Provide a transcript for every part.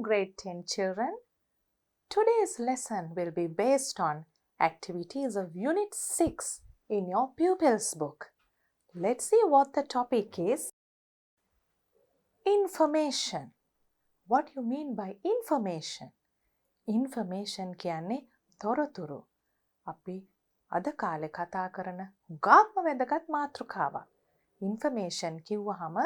grade 10 children. Today's lesson will be based on activities of Unit 6 in your Pupils book. Let's see what the topic is. Information. What do you mean by information? Information කියන්නේ තොරතුරු. අපි අද කාලේ කතා කරන හුඟක්ම වැදගත් මාතෘකාවක්. Information කිව්වහම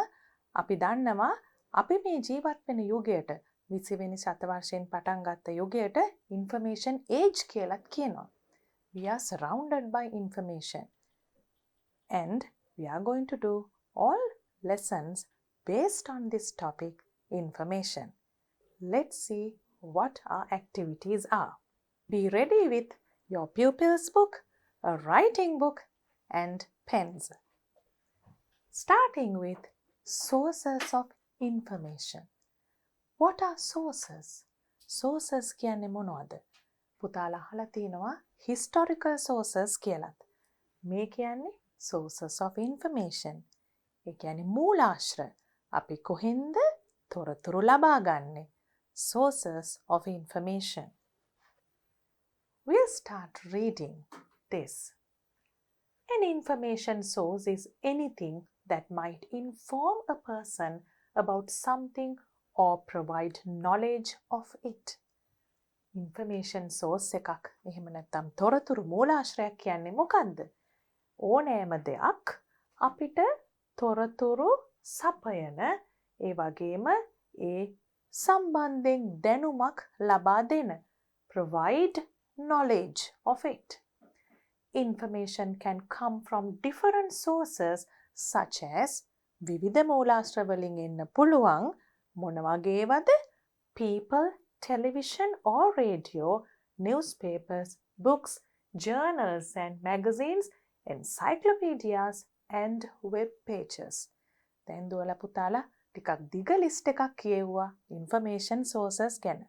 අපි දන්නවා අපි මේ ජීවත් වෙන යුගයට 20 වෙනි ශතවර්ෂයෙන් පටන් ගත්ත යුගයට information age කියලාත් කියනවා. We are surrounded by information. And we are going to do all lessons based on this topic, information. Let's see what our activities are. Be ready with your Pupils book, a writing book and pens. Starting with sources of information. What are sources? Sources කියන්නේ මොනවද? පුතාලා අහලා තියෙනවා historical sources කියලාත්. මේ කියන්නේ sources of information. ඒ කියන්නේ මූලාශ්‍ර. අපි කොහෙන්ද තොරතුරු ලබා ගන්නෙ? Sources of information. We'll start reading this. An information source is anything that might inform a person about something or provide knowledge of it. Information source එකක් එහෙම නැත්නම් තොරතුරු මූලාශ්‍රයක් කියන්නේ මොකක්ද? ඕනෑම දෙයක් අපිට තොරතුරු සපයන ඒ වගේම ඒ සම්බන්ධයෙන් දැනුමක් ලබා දෙන provide knowledge of it. Information can come from different sources such as විවිධ මූලාශ්‍ර වලින් එන්න පුළුවන් මොන වගේවද? People, television or radio, newspapers, books, journals and magazines, encyclopedias and web pages. දැන් දුවලා පුතාලා ටිකක් දිග ලිස්ට් එකක් කියෙව්වා information sources ගැන.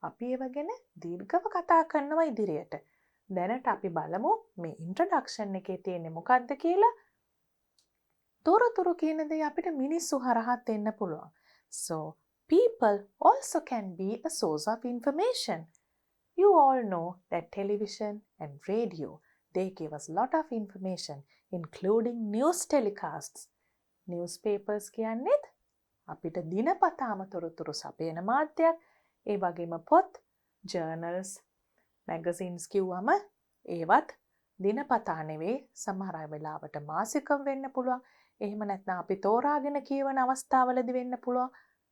අපි ඒව ගැන දීර්ඝව කතා කරනවා ඉදිරියට. දැනට අපි බලමු මේ introduction එකේ තියෙන්නේ මොකක්ද කියලා. තොරතුරු කියන දේ අපිට මිනිස්සු හරහාත් එන්න පුළුවන්. So, people also can be a source of information. You all know that television and radio, they give us a lot of information, including news telecasts. Newspapers කියන්නේත් අපිට දිනපතාම තොරතුරු සපයන මාධ්‍යයක්. ඒ වගේම පොත්, journals, magazines කිව්වම ඒවත් දිනපතා නෙවෙයි සමහර වෙලාවට මාසිකම් වෙන්න පුළුවන්. එහෙම නැත්නම් අපි තෝරාගෙන කියවන අවස්ථාවලදී වෙන්න පුළුවන්.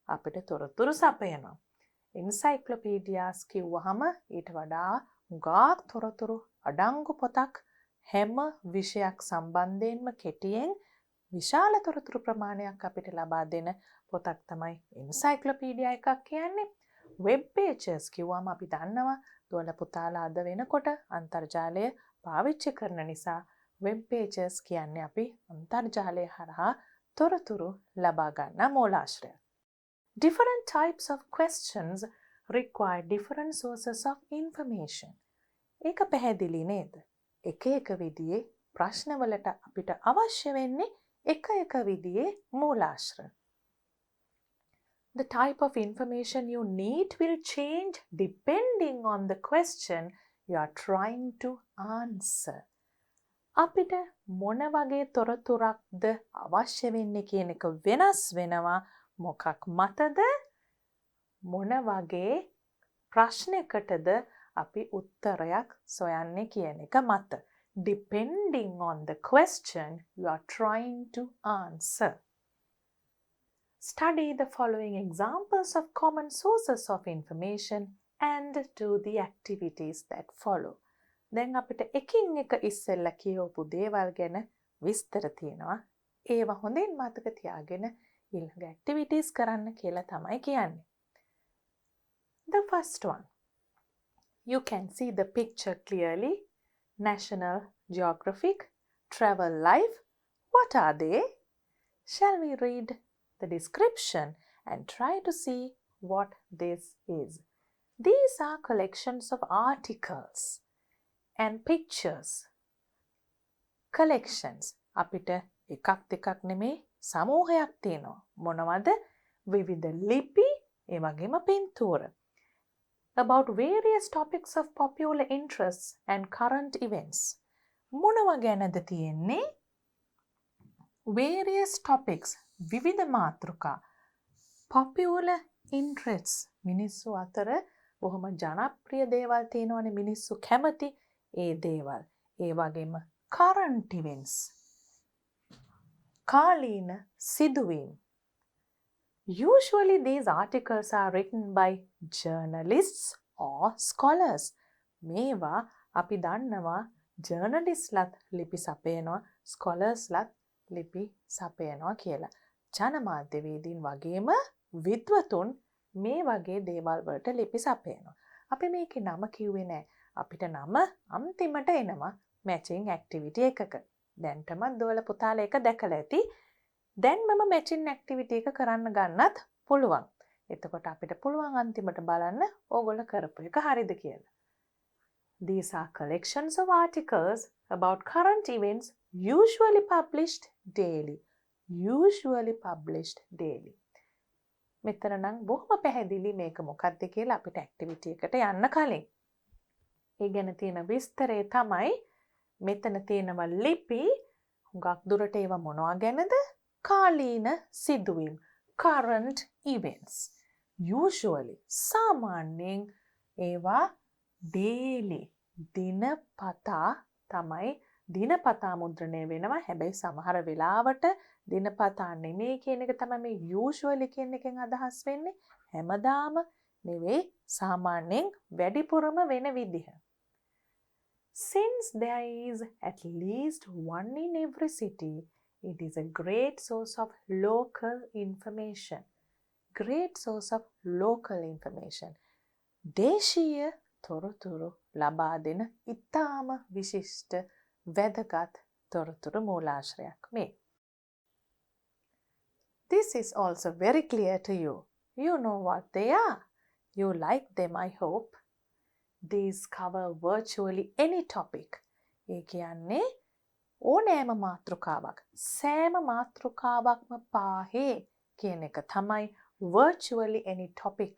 අපිට තොරතුරු සපයනවා. encyclopedias කිව්වහම ඊට වඩා උගාක් තොරතුරු අඩංගු පොතක් හැම විෂයක් සම්බන්ධයෙන්ම කෙටියෙන් විශාල තොරතුරු ප්‍රමාණයක් අපිට ලබා දෙන පොතක් තමයි encyclopedia එකක් කියන්නේ. web pages කිව්වම අපි දන්නවා දුවල පුතාලා අද වෙනකොට අන්තර්ජාලය පාවිච්චි කරන නිසා web pages කියන්නේ අපි අන්තර්ජාලය හරහා තොරතුරු ලබා ගන්න මූලාශ්‍රය. Different types of questions require different sources of information. ඒක පැහැදිලි නේද? එක එක විදිහේ ප්‍රශ්නවලට අපිට අවශ්‍ය වෙන්නේ එක එක විදිහේ මූලාශ්‍ර. The type of information you need will change depending on the question you are trying to answer. අපිට මොන වගේ තොරතුරක්ද අවශ්‍ය වෙන්නේ කියන එක වෙනස් වෙනවා. මොකක් මතද? මොන වගේ ප්‍රශ්නයකටද අපි උත්තරයක් සොයන්නේ කියන එක මත. Depending on the question you are trying to answer. Study the following examples of common sources of information and do the activities that follow. දැන් අපිට එකින් එක ඉස්සෙල්ලා කියවපු දේවල් ගැන විස්තර තියෙනවා. ඒවා හොඳින් මතක තියාගෙන ඊළඟ activities කරන්න කියලා තමයි කියන්නේ. The first one. You can see the picture clearly. National Geographic, Travel Life. What are they? Shall we read the description and try to see what this is? These are collections of articles and pictures. Collections. අපිට එකක් දෙකක් නෙමේ සමූහයක් තියෙනවා. මොනවද? විවිධ ලිපි ඒ වගේම පින්තූර. About various topics of popular interests and current events. මොනවා ගැනද තියෙන්නේ? Various topics, විවිධ මාතෘකා. Popular interests, මිනිස්සු අතර බොහොම ජනප්‍රිය දේවල් තියෙනවනේ, මිනිස්සු කැමති ඒ දේවල්. ඒ වගේම current events, කාලීන සිදුවීම්. Usually these articles are written by journalists or scholars. මේවා අපි දන්නවා ජර්නලිස්ට්ලත් ලිපි සපයනවා, ස්කොලර්ස්ලත් ලිපි සපයනවා කියලා. ජනමාධ්‍යවේදීන් වගේම විද්වතුන් මේ වගේ දේවල් වලට ලිපි සපයනවා. අපි මේකේ නම කිව්වේ නෑ. අපිට නම අන්තිමට එනවා මැචින් ඇක්ටිවිටි එකක. දැන්ටමත් දොවල පුතාලා එක දැකලා ඇති. දැන් මම මැචින් ඇක්ටිවිටි එක කරන්න ගන්නත් පුළුවන්. එතකොට අපිට පුළුවන් අන්තිමට බලන්න ඕගොල්ලෝ කරපු එක හරිද කියලා. These are collections of articles about current events usually published daily. Usually published daily. මෙතන නම් බොහොම පැහැදිලි මේක මොකක්ද කියලා අපිට ඇක්ටිවිටි එකට යන්න කලින්. ඒ ගැන තියෙන විස්තරය තමයි මෙතන තියෙනවා ලිපි. හුඟක් දුරට ඒවා මොනවා ගැනද? කාලීන සිදුවීම්. Current events. Usually සාමාන්‍යයෙන් ඒවා daily දිනපතා තමයි දිනපතා මුද්‍රණය වෙනවා. හැබැයි සමහර වෙලාවට දිනපතා නෙමෙයි කියන එක තමයි මේ usually කියන එකෙන් අදහස් වෙන්නේ. හැමදාම නෙවෙයි, සාමාන්‍යයෙන් වැඩිපුරම වෙන විදිහ. Since there is at least one in every city, it is a great source of local information. Great source of local information. දේශීය තොරතුරු ලබා දෙන ඉතාම විශිෂ්ට වැදගත් තොරතුරු මූලාශ්‍රයක් මේ. This is also very clear to you. You know what they are. You like them, I hope. These cover virtually any topic. ඒ කියන්නේ ඕනෑම මාතෘකාවක්, සෑම මාතෘකාවක්ම පාහේ කියන එක තමයි virtually any topic.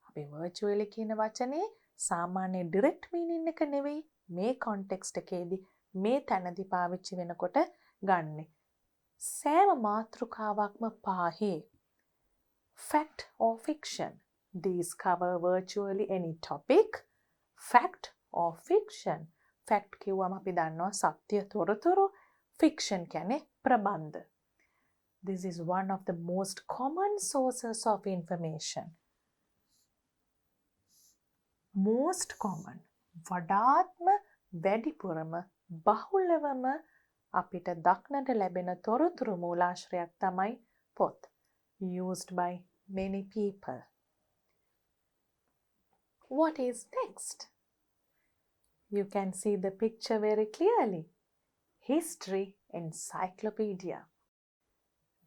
අපි virtually කියන වචනේ සාමාන්‍ය direct meaning එක නෙවෙයි මේ context එකේදී මේ තැනදී පාවිච්චි වෙනකොට ගන්නෙ. සෑම මාතෘකාවක්ම පාහේ. Fact or fiction. These cover virtually any topic. Fact or fiction. Fact කිව්වම අපි දන්නවා සත්‍ය තොරතුරු. Fiction කියන්නේ ප්‍රබන්ධ. This is one of the most common sources of information. Most common. වඩාත්ම වැඩිපුරම බහුලවම අපිට දක්නට ලැබෙන තොරතුරු මූලාශ්‍රයක් තමයි පොත්. Used by many people. What is next? You can see the picture very clearly. History encyclopedia.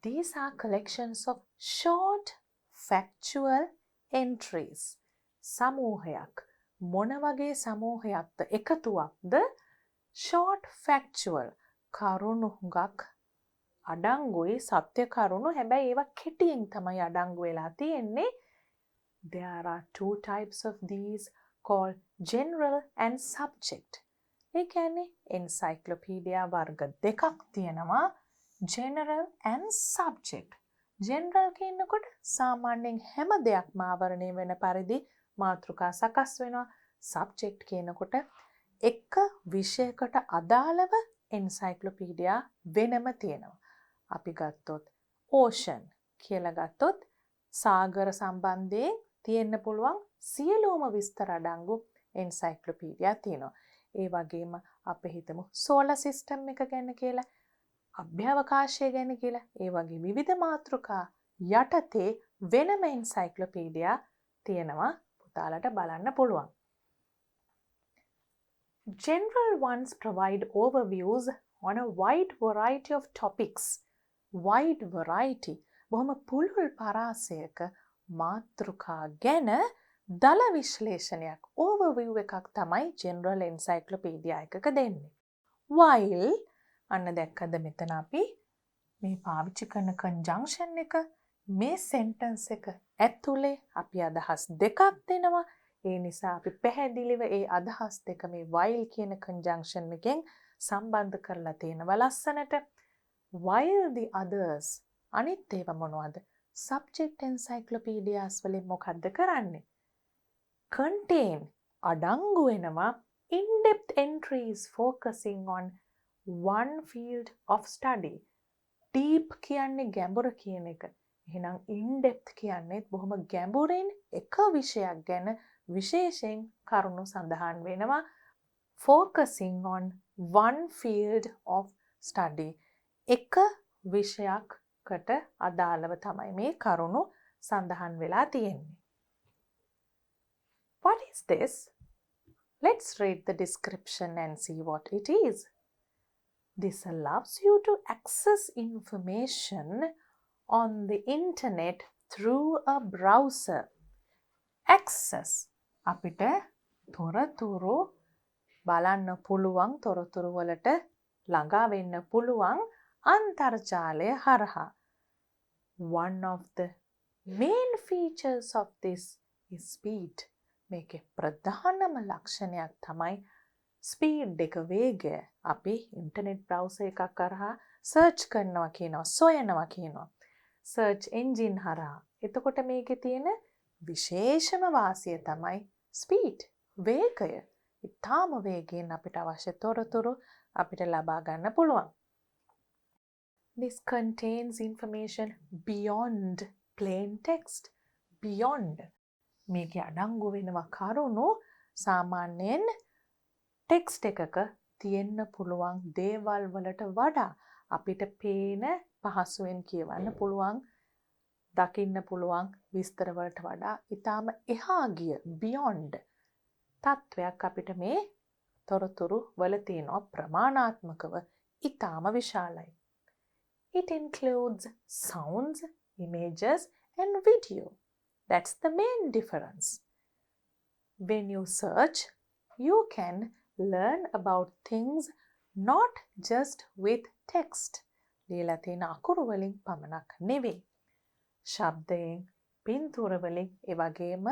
These are collections of short factual entries. සමූහයක්. මොන වගේ සමූහයක්ද? එකතුවක්ද? Short factual. කරුණු හුඟක් අඩංගුයි, සත්‍ය කරුණු. හැබැයි ඒවා කෙටියෙන් තමයි අඩංගු වෙලා තියෙන්නේ. There are two types of these called general and subject. ඒ කියන්නේ encyclopedia වර්ග දෙකක් තියෙනවා. General and subject. General කියනකොට සාමාන්‍යයෙන් හැම දෙයක්ම ආවරණය වෙන පරිදි මාතෘකා සකස් වෙනවා. Subject කියනකොට එක විෂයකට අදාළව encyclopedia වෙනම තියෙනවා. අපි ගත්තොත් ocean කියලා ගත්තොත් සාගර සම්බන්ධයෙන් තියෙන්න පුළුවන් සියලුම විස්තර අඩංගු encyclopedia තියෙනවා. ඒ වගේම අපි හිතමු solar system එක ගැන කියලා, අභ්‍යවකාශය ගැන කියලා. ඒ වගේ විවිධ මාතෘකා යටතේ වෙනම encyclopedia තියෙනවා. පුතාලට බලන්න පුළුවන්. General ones provide overviews on a wide variety of topics. Wide variety. බොහොම පුළුල් පරාසයක මාතෘකා ගැන දල විශ්ලේෂණයක්, overview එකක් තමයි general encyclopedia එකක දෙන්නේ. While අන්න දැක්කද මෙතන අපි මේ පාවිච්චි කරන conjunction එක මේ සෙන්ටන්ස් එක ඇතුලේ අපි අදහස් දෙකක් දෙනවා. ඒ නිසා අපි පැහැදිලිව ඒ අදහස් දෙක මේ while කියන conjunction එකෙන් සම්බන්ධ කරලා තියෙනවා ලස්සනට. While the others අනිත් ඒවා මොනවද? subject encyclopedias වලින් මොකද්ද කරන්නේ? contain අඩංගු වෙනවා in-depth entries focusing on one field of study. deep කියන්නේ ගැඹුර කියන එක. එහෙනම් in-depth කියන්නේත් බොහොම ගැඹුරින් එක විෂයක් ගැන විශේෂයෙන් කරුණු සඳහන් වෙනවා. focusing on one field of study. එක විෂයකට අදාළව තමයි මේ කරුණු සඳහන් වෙලා තියෙන්නේ. What is this? Let's read the description and see what it is. This allows you to access information on the internet through a browser. Access අපිට තොරතුරු බලන්න පුළුවන්, තොරතුරු වලට ළඟා වෙන්න පුළුවන් අන්තර්ජාලය හරහා. One of the main features of this is speed. මේකේ ප්‍රධානම ලක්ෂණයක් තමයි ස්පීඩ් එක, වේගය. අපි ඉන්ටර්නෙට් බ්‍රවුසර් එකක් කරහා සර්ච් කරනවා කියනවා, සොයනවා කියනවා. සර්ච් එන්ජින් හරහා. එතකොට මේකේ තියෙන විශේෂම වාසිය තමයි ස්පීඩ්, වේගය. ඉතාම වේගයෙන් අපිට අවශ්‍ය තොරතුරු අපිට ලබා ගන්න පුළුවන්. This contains information beyond plain text. Beyond. මේකේ අඩංගු වෙනවා කරුණු සාමාන්‍යයෙන් ටෙක්ස්ට් එකක තියෙන්න පුළුවන් දේවල් වලට වඩා අපිට පේන, පහසුවෙන් කියවන්න පුළුවන්, දකින්න පුළුවන් විස්තර වලට වඩා ඊටාම එහා ගිය beyond තත්වයක් අපිට මේ තොරතුරු වල තියෙනවා. ප්‍රමාණාත්මකව ඊටාම විශාලයි. It includes sounds, images and video. That's the main difference. When you search, you can learn about things not just with text. ලියලා තියෙන අකුරු වලින් පමණක් නෙවෙයි. ශබ්දයෙන්, පින්තූර වලින්, ඒ වගේම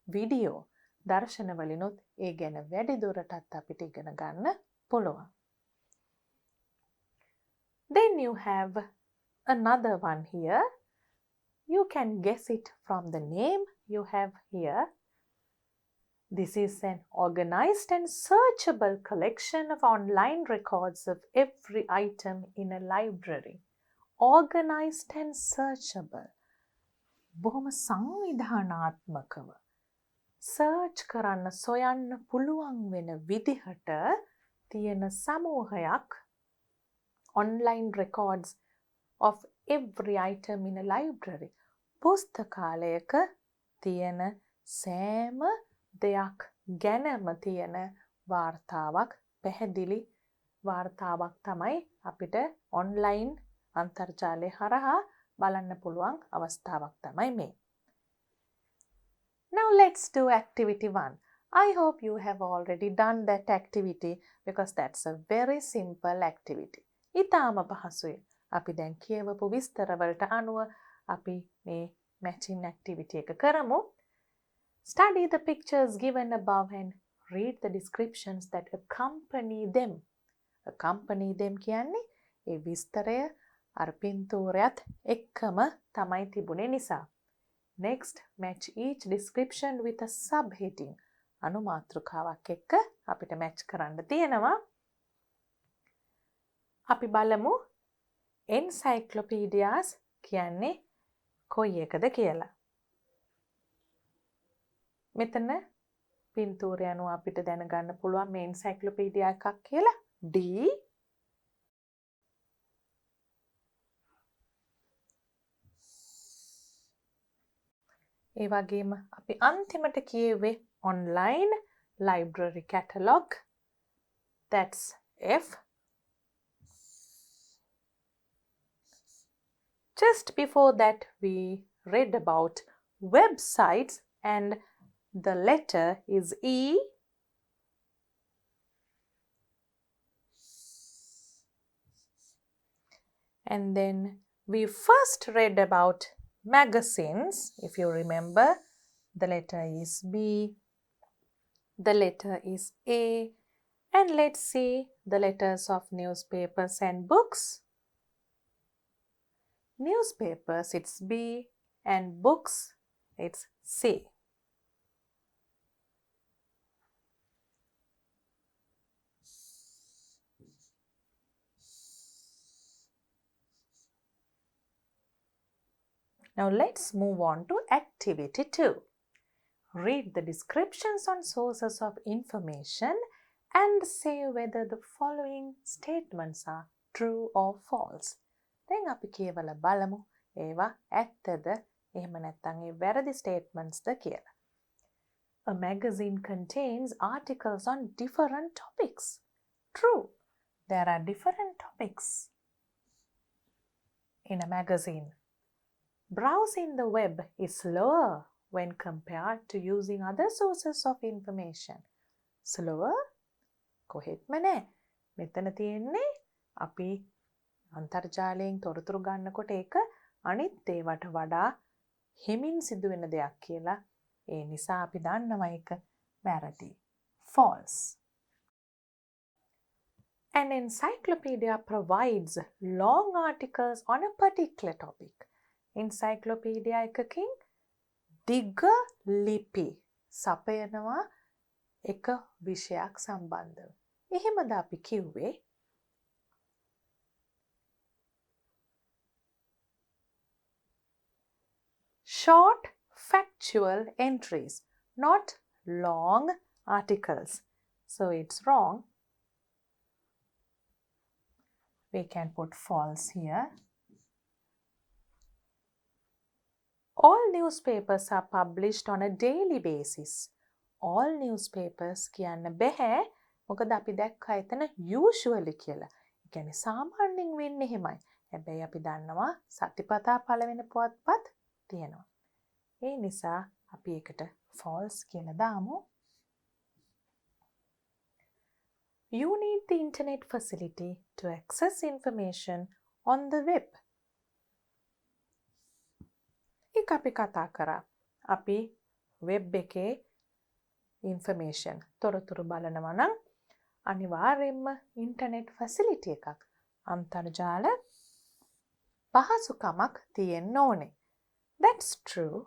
වීඩියෝ, දර්ශන වලිනුත් ඒ ගැන වැඩි දුරටත් අපිට ඉගෙන ගන්න පුළුවන්. Then you have another one here. You can guess it from the name you have here. This is an organized and searchable collection of online records of every item in a library. Organized and searchable. බොහොම සංවිධානාත්මකව search කරන්න, සොයන්න පුළුවන් වෙන විදිහට තියෙන සමූහයක්. Online records of every item in a library. පුස්තකාලයක තියෙන සෑම දෙයක් ගැනම තියෙන වාර්තාවක්, පැහැදිලි වාර්තාවක් තමයි අපිට ඔන්ලයින් අන්තර්ජාලය හරහා බලන්න පුළුවන් අවස්ථාවක් තමයි මේ. Now let's do activity 1. I hope you have already done that activity because that's a very simple activity. ඊටාම පහසුයි. අපි දැන් කියවපු විස්තර වලට අනුව අපි මේ matching activity එක කරමු. Study the pictures given above and read the descriptions that accompany them. Accompany them කියන්නේ ඒ විස්තරය අර පින්තූරයත් එක්කම තමයි තිබුණේ නිසා. Next, match each description with a subheading. අනුමාත්‍රකාවක් එක්ක අපිට match කරන්න තියෙනවා. අපි බලමු encyclopedias කියන්නේ කොයි එකද කියලා. මෙතන පින්තූරය අනුව අපිට දැනගන්න පුළුවන් මේ encyclopedia එකක් කියලා. D. ඒ වගේම අපි අන්තිමට කියෙව්වේ online library catalog. That's F. Just before that, we read about websites and the letter is E. And then we first read about magazines. If you remember, the letter is B, the letter is A, and let's see the letters of newspapers and books. Newspapers, it's B, and books, it's C. Now let's move on to activity 2. Read the descriptions on sources of information and say whether the following statements are true or false. දැන් අපි කියවලා බලමු ඒවා ඇත්තද එහෙම නැත්නම් ඒ වැරදි statements ද කියලා. A magazine contains articles on different topics. True. There are different topics in a magazine. Browsing the web is slower when compared to using other sources of information. Slower? කොහෙත්ම නෑ. මෙතන තියෙන්නේ අපි අන්තර්ජාලයෙන් තොරතුරු ගන්නකොට ඒක අනිත් ඒවට වඩා හිමින් සිදුවෙන දෙයක් කියලා. ඒ නිසා අපි දන්නවා ඒක වැරදි. False. An encyclopedia provides long articles on a particular topic. Encyclopedia එකකින් දිග ලිපි සපයනවා එක විෂයක් සම්බන්ධව. එහෙමද අපි කිව්වේ? Short factual entries, not long articles. So it's wrong. We can put false here. All newspapers are published on a daily basis. All newspapers කියන්න බැහැ. මොකද අපි දැක්කා එතන usually කියලා. ඒ කියන්නේ සාමාන්‍යයෙන් වෙන්නේ එහෙමයි. හැබැයි අපි දන්නවා සතිපතා පළවෙනි පුවත්පත් තියෙනවා. ඒ නිසා අපි ඒකට false කියලා දාමු. You need the internet facility to access information on the web. ඒක අපි කතා කරා. අපි web එකේ information තොරතුරු බලනවා නම් අනිවාර්යයෙන්ම internet facility එකක් අන්තර්ජාල පහසුකමක් තියෙන්න ඕනේ. That's true.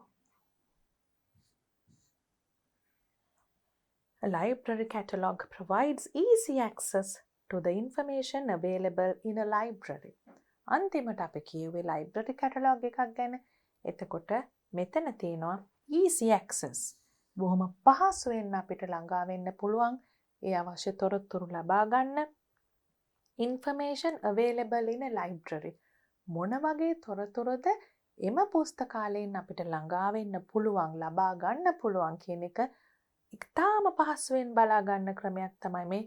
A library catalog provides easy access to the information available in a library. අන්තිමට අපි කියුවේ library catalog එකක් ගැන. එතකොට මෙතන තියෙනවා easy access. බොහොම පහසුවෙන් අපිට ළඟා වෙන්න පුළුවන් ඒ අවශ්‍ය තොරතුරු ලබා ගන්න. Information available in a library. මොන වගේ තොරතුරුද එම පුස්තකාලයෙන් අපිට ළඟා වෙන්න පුළුවන් ලබා ගන්න පුළුවන් කියන එක ඉතාම පහසුවෙන් බලා ගන්න ක්‍රමයක් තමයි මේ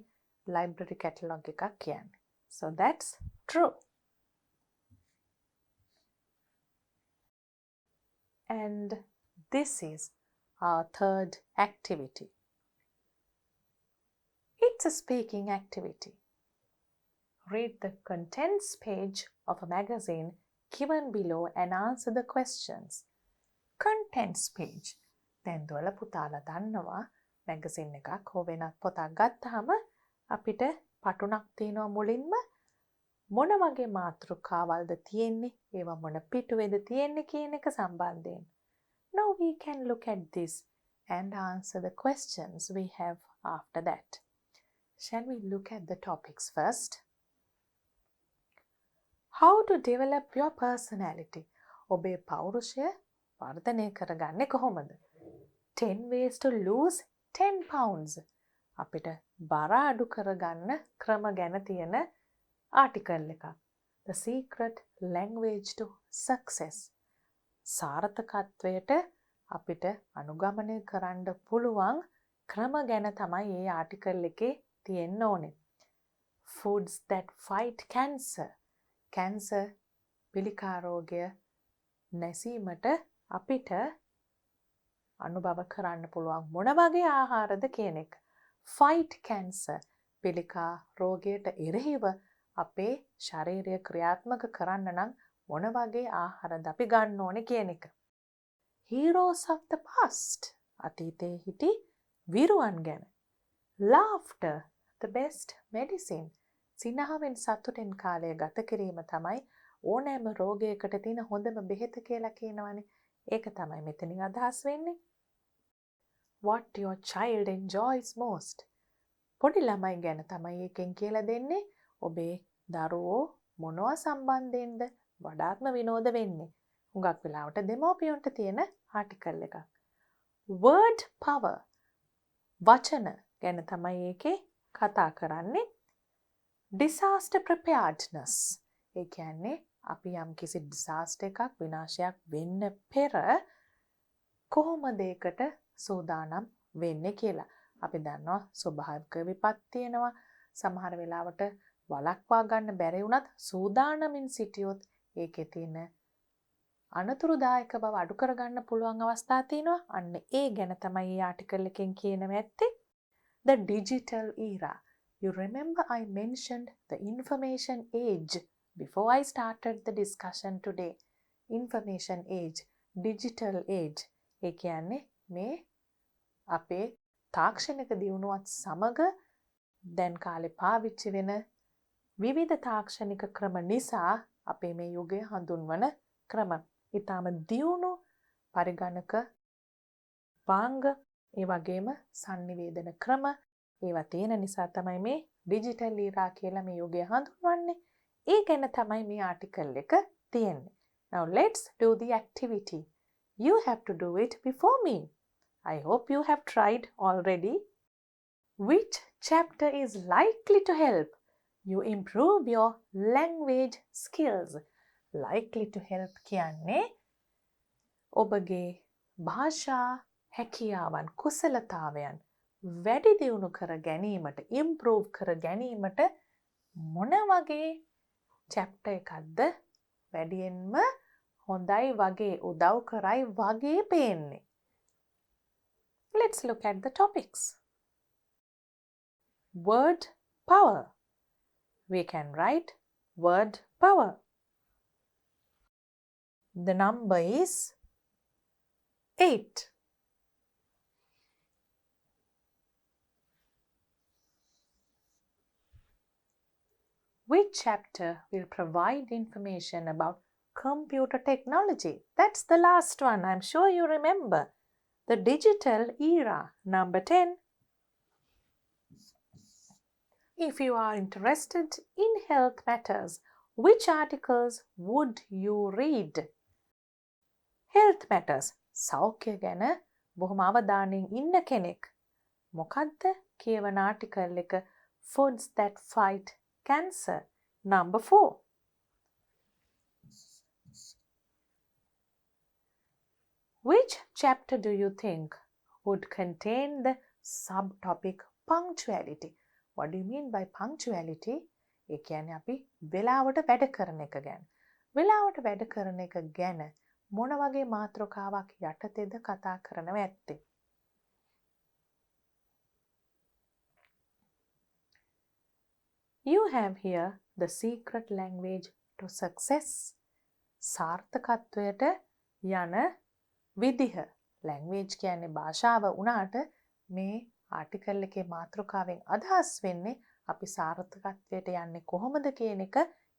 library catalog එකක් කියන්නේ. So that's true. And this is our third activity. It's a speaking activity. Read the contents page of a magazine given below and answer the questions. Contents page. දැන් දුවල පුතාලා දන්නවා magazine එකක් හෝ වෙනත් පොතක් ගත්තාම අපිට පටුණක් තියෙනවා මුලින්ම මොන වගේ මාතෘකාවල්ද තියෙන්නේ ඒවා මොන පිටුවේද තියෙන්නේ කියන එක සම්බන්ධයෙන්. Now we can look at this and answer the questions we have after that. Shall we look at the topics first? How to develop your personality? ඔබේ පෞරුෂය වර්ධනය කරගන්නේ කොහොමද? 10 ways to lose 10 pounds. අපිට බර අඩු කරගන්න ක්‍රම ගැන තියෙන ආටිකල් එකක්. The secret language to success. සාර්ථකත්වයට අපිට අනුගමනය කරන්න පුළුවන් ක්‍රම ගැන තමයි මේ ආටිකල් එකේ තියෙන්න ඕනේ. Foods that fight cancer. Cancer පිළිකා රෝගය නැසීමට අපිට අනුභව කරන්න පුළුවන් මොන වගේ ආහාරද කියන එක. Fight cancer. පිළිකා රෝගයට එරෙහිව අපේ ශරීරය ක්‍රියාත්මක කරන්න නම් මොන වගේ ආහාරද අපි ගන්න ඕනේ කියන එක. Heroes of the past. අතීතයේ හිටි විරුවන් ගැන. Laughter, the best medicine. සිනහවෙන් සතුටෙන් කාලය ගත කිරීම තමයි ඕනෑම රෝගයකට තියෙන හොඳම බෙහෙත කියලා කියනවනේ. ඒක තමයි මෙතනින් අදහස් වෙන්නේ. What your child enjoys most. පොඩි ළමයි ගැන තමයි එකෙන් කියලා දෙන්නේ. ඔබේ දරුවෝ මොනවා සම්බන්ධයෙන්ද වඩාත්ම විනෝද වෙන්නේ. හුඟක් වෙලාවට දෙමව්පියන්ට තියෙන ආටිකල් එකක්. Word power. වචන ගැන තමයි ඒකේ කතා කරන්නේ. Disaster preparedness. ඒ කියන්නේ අපි යම් කිසි disaster එකක් විනාශයක් වෙන්න පෙර කොහොමද ඒකට සූදානම් වෙන්නේ කියලා. අපි දන්නවා ස්වභාවික විපත් තියෙනවා. සමහර වෙලාවට වළක්වා ගන්න බැරි වුණත් සූදානමින් සිටියොත් ඒකේ තියෙන අනතුරුදායක බව අඩු කරගන්න පුළුවන් අවස්ථා තියෙනවා. අන්න ඒ ගැන තමයි මේ ආටිකල් එකෙන් කියනවා ඇත්තේ. The digital era. You remember I mentioned the information age before I started the discussion today. Information age, digital age. ඒ කියන්නේ මේ අපේ තාක්ෂණික දියුණුවත් සමග දැන් කාලේ පාවිච්චි වෙන විවිධ තාක්ෂණික ක්‍රම නිසා අපේ මේ යුගය හඳුන්වන ක්‍රම. ඊටම දියුණු පරිගණක වාංග ඒ වගේම sannivedana ක්‍රම ඒවා තියෙන නිසා තමයි මේ ඩිජිටල් ඊරා කියලා මේ යුගය හඳුන්වන්නේ. ඒ ගැන තමයි මේ ආටිකල් එක තියෙන්නේ. Now let's do the activity. You have to do it before me. I hope you have tried already. Which chapter is likely to help you improve your language skills? Likely to help කියන්නේ ඔබගේ භාෂා හැකියාවන් කුසලතාවයන් වැඩි දියුණු කර ගැනීමට improve කර ගැනීමට මොන වගේ chapter එකක්ද වැඩියෙන්ම හොඳයි වගේ උදව් කරයි වගේ පේන්නේ. Let's look at the topics. Word power. We can write word power. The number is 8. Which chapter will provide information about computer technology? That's the last one. I'm sure you remember. The digital era, number 10. If you are interested in health matters, which articles would you read? Health matters. සෞඛ්‍ය ගැන බොහොම අවධානයෙන් ඉන්න කෙනෙක්. මොකද්ද කියවන ආටිකල් එක? Foods that fight cancer, number 4. Which chapter do you think would contain the subtopic punctuality? What do you mean by punctuality? ඒ කියන්නේ අපි වෙලාවට වැඩ කරන එක ගැන. වෙලාවට වැඩ කරන එක ගැන මොන වගේ මාතෘකාවක් යටතේද කතා කරනව ඇත්තේ? You have here the secret language to success. සාර්ථකත්වයට යන විදිහ. language කියන්නේ භාෂාව වුණාට මේ ආටිකල් එකේ මාතෘකාවෙන් අදහස් වෙන්නේ අපි සාර්ථකත්වයට යන්නේ කොහොමද කියන එක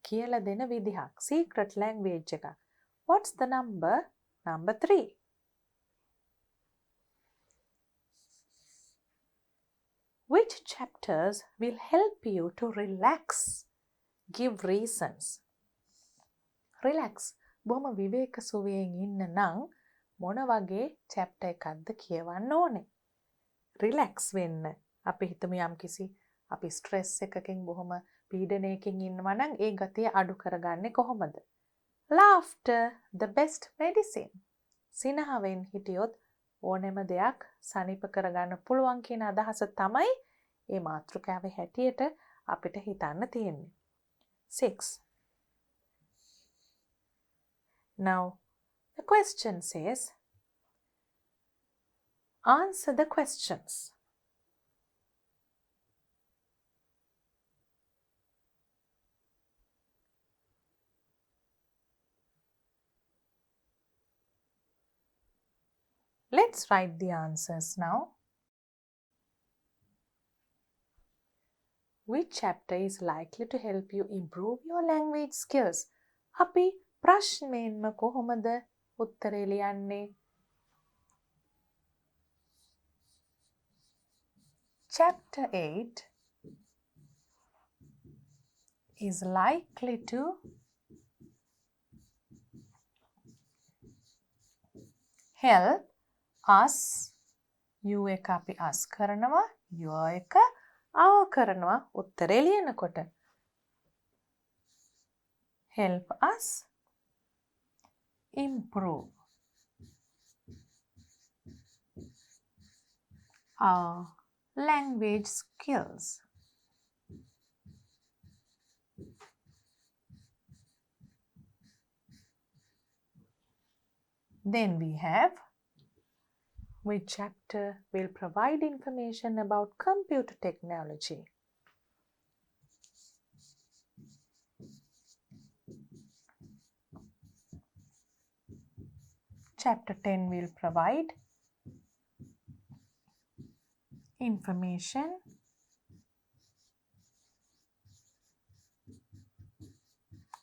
කියලා දෙන විදිහක්. secret language එක. What's the number? Number 3. Which chapters will help you to relax? Give reasons. Relax. බොහොම විවේක සුවයෙන් ඉන්න නම් මොන වගේ chapter එකක්ද කියවන්න ඕනේ? Relax වෙන්න. අපි හිතමු යම්කිසි අපි stress එකකින් බොහොම පීඩනයකින් ඉන්නවා නම් ඒ ගතිය අඩු කරගන්නේ කොහොමද? Laughter, the best medicine. සිනහවෙන් හිටියොත් ඕනෙම දෙයක් සනීප කරගන්න පුළුවන් කියන අදහස තමයි මේ මාතෘකාවේ හැටියට අපිට හිතන්න තියෙන්නේ. 6. Now, the question says, answer the questions. Let's write the answers now. Which chapter is likely to help you improve your language skills? අපි ප්‍රශ්නයෙන්ම කොහොමද උත්තරේ ලියන්නේ? Chapter 8 is likely to help us. You එක අපි us කරනවා, your එක our කරනවා උත්තරේ ලියනකොට. Help us improve our language skills. Then we have which chapter will provide information about computer technology. Chapter 10 will provide information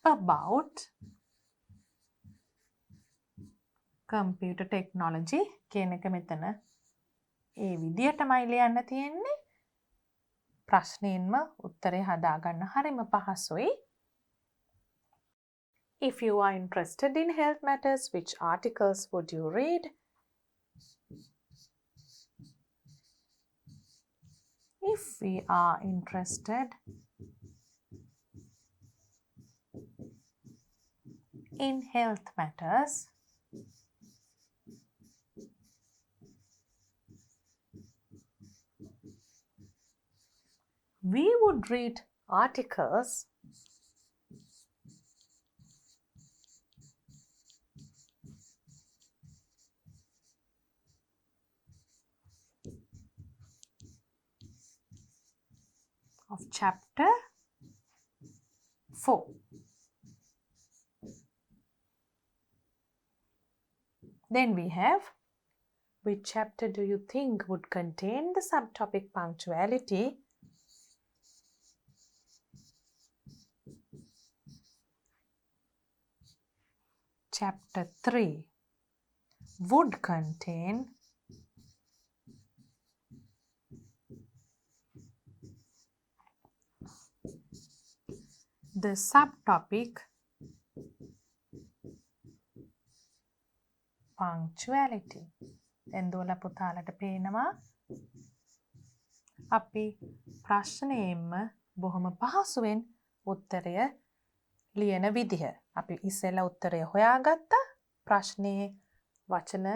about computer technology. කියන එක මෙතන ඒ විදියටමයි ලියන්න තියෙන්නේ. ප්‍රශ්නෙන්ම උත්තරේ හදාගන්න හරිම පහසුයි. If you are interested in health matters, which articles would you read? If we are interested in health matters, we would read articles of chapter 4. Then we have, which chapter do you think would contain the subtopic punctuality? Chapter 3 would contain the subtopic punctuality. එන්දෝල පුතාලට පේනවා අපි ප්‍රශ්නයෙන්ම බොහොම පහසුවෙන් උත්තරය ලියන විදිහ. අපි ඉස්සෙල්ලා උත්තරය හොයාගත්තා. ප්‍රශ්නයේ වචන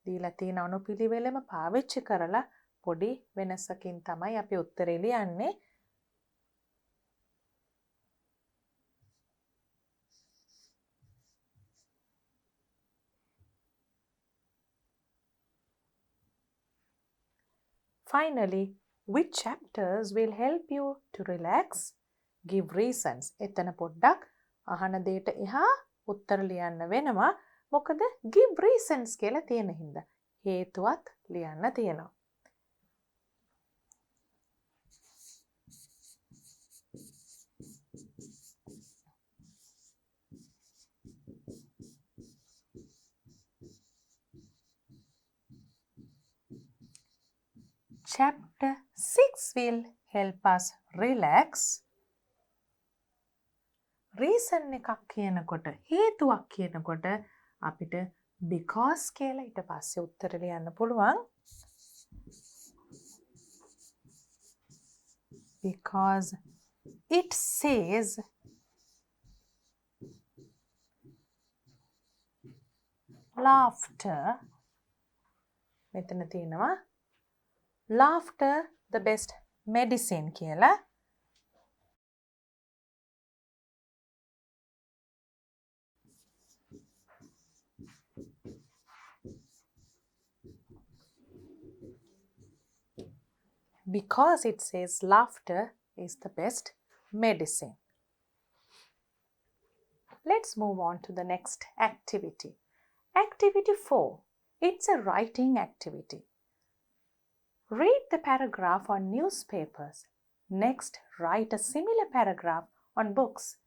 දීලා තියෙන අනුපිළිවෙලම පාවිච්චි කරලා පොඩි වෙනසකින් තමයි අපි උත්තරේ ලියන්නේ. Finally, which chapters will help you to relax? Give reasons. එතන පොඩ්ඩක් අහන දෙයට එහා උත්තර ලියන්න වෙනවා. මොකද give reasons කියලා තියෙන හින්දා. හේතුවත් ලියන්න තියෙනවා. Chapter 6 will help us relax. Reason එකක් කියනකොට හේතුවක් කියනකොට අපිට because කියලා ඊට පස්සේ උත්තර ලියන්න පුළුවන්. Because it says laughter. මෙතන තියෙනවා laughter the best medicine කියලා. Because it says laughter is the best medicine. Let's move on to the next activity. Activity 4. It's a writing activity. Read the paragraph on newspapers. Next, write a similar paragraph on books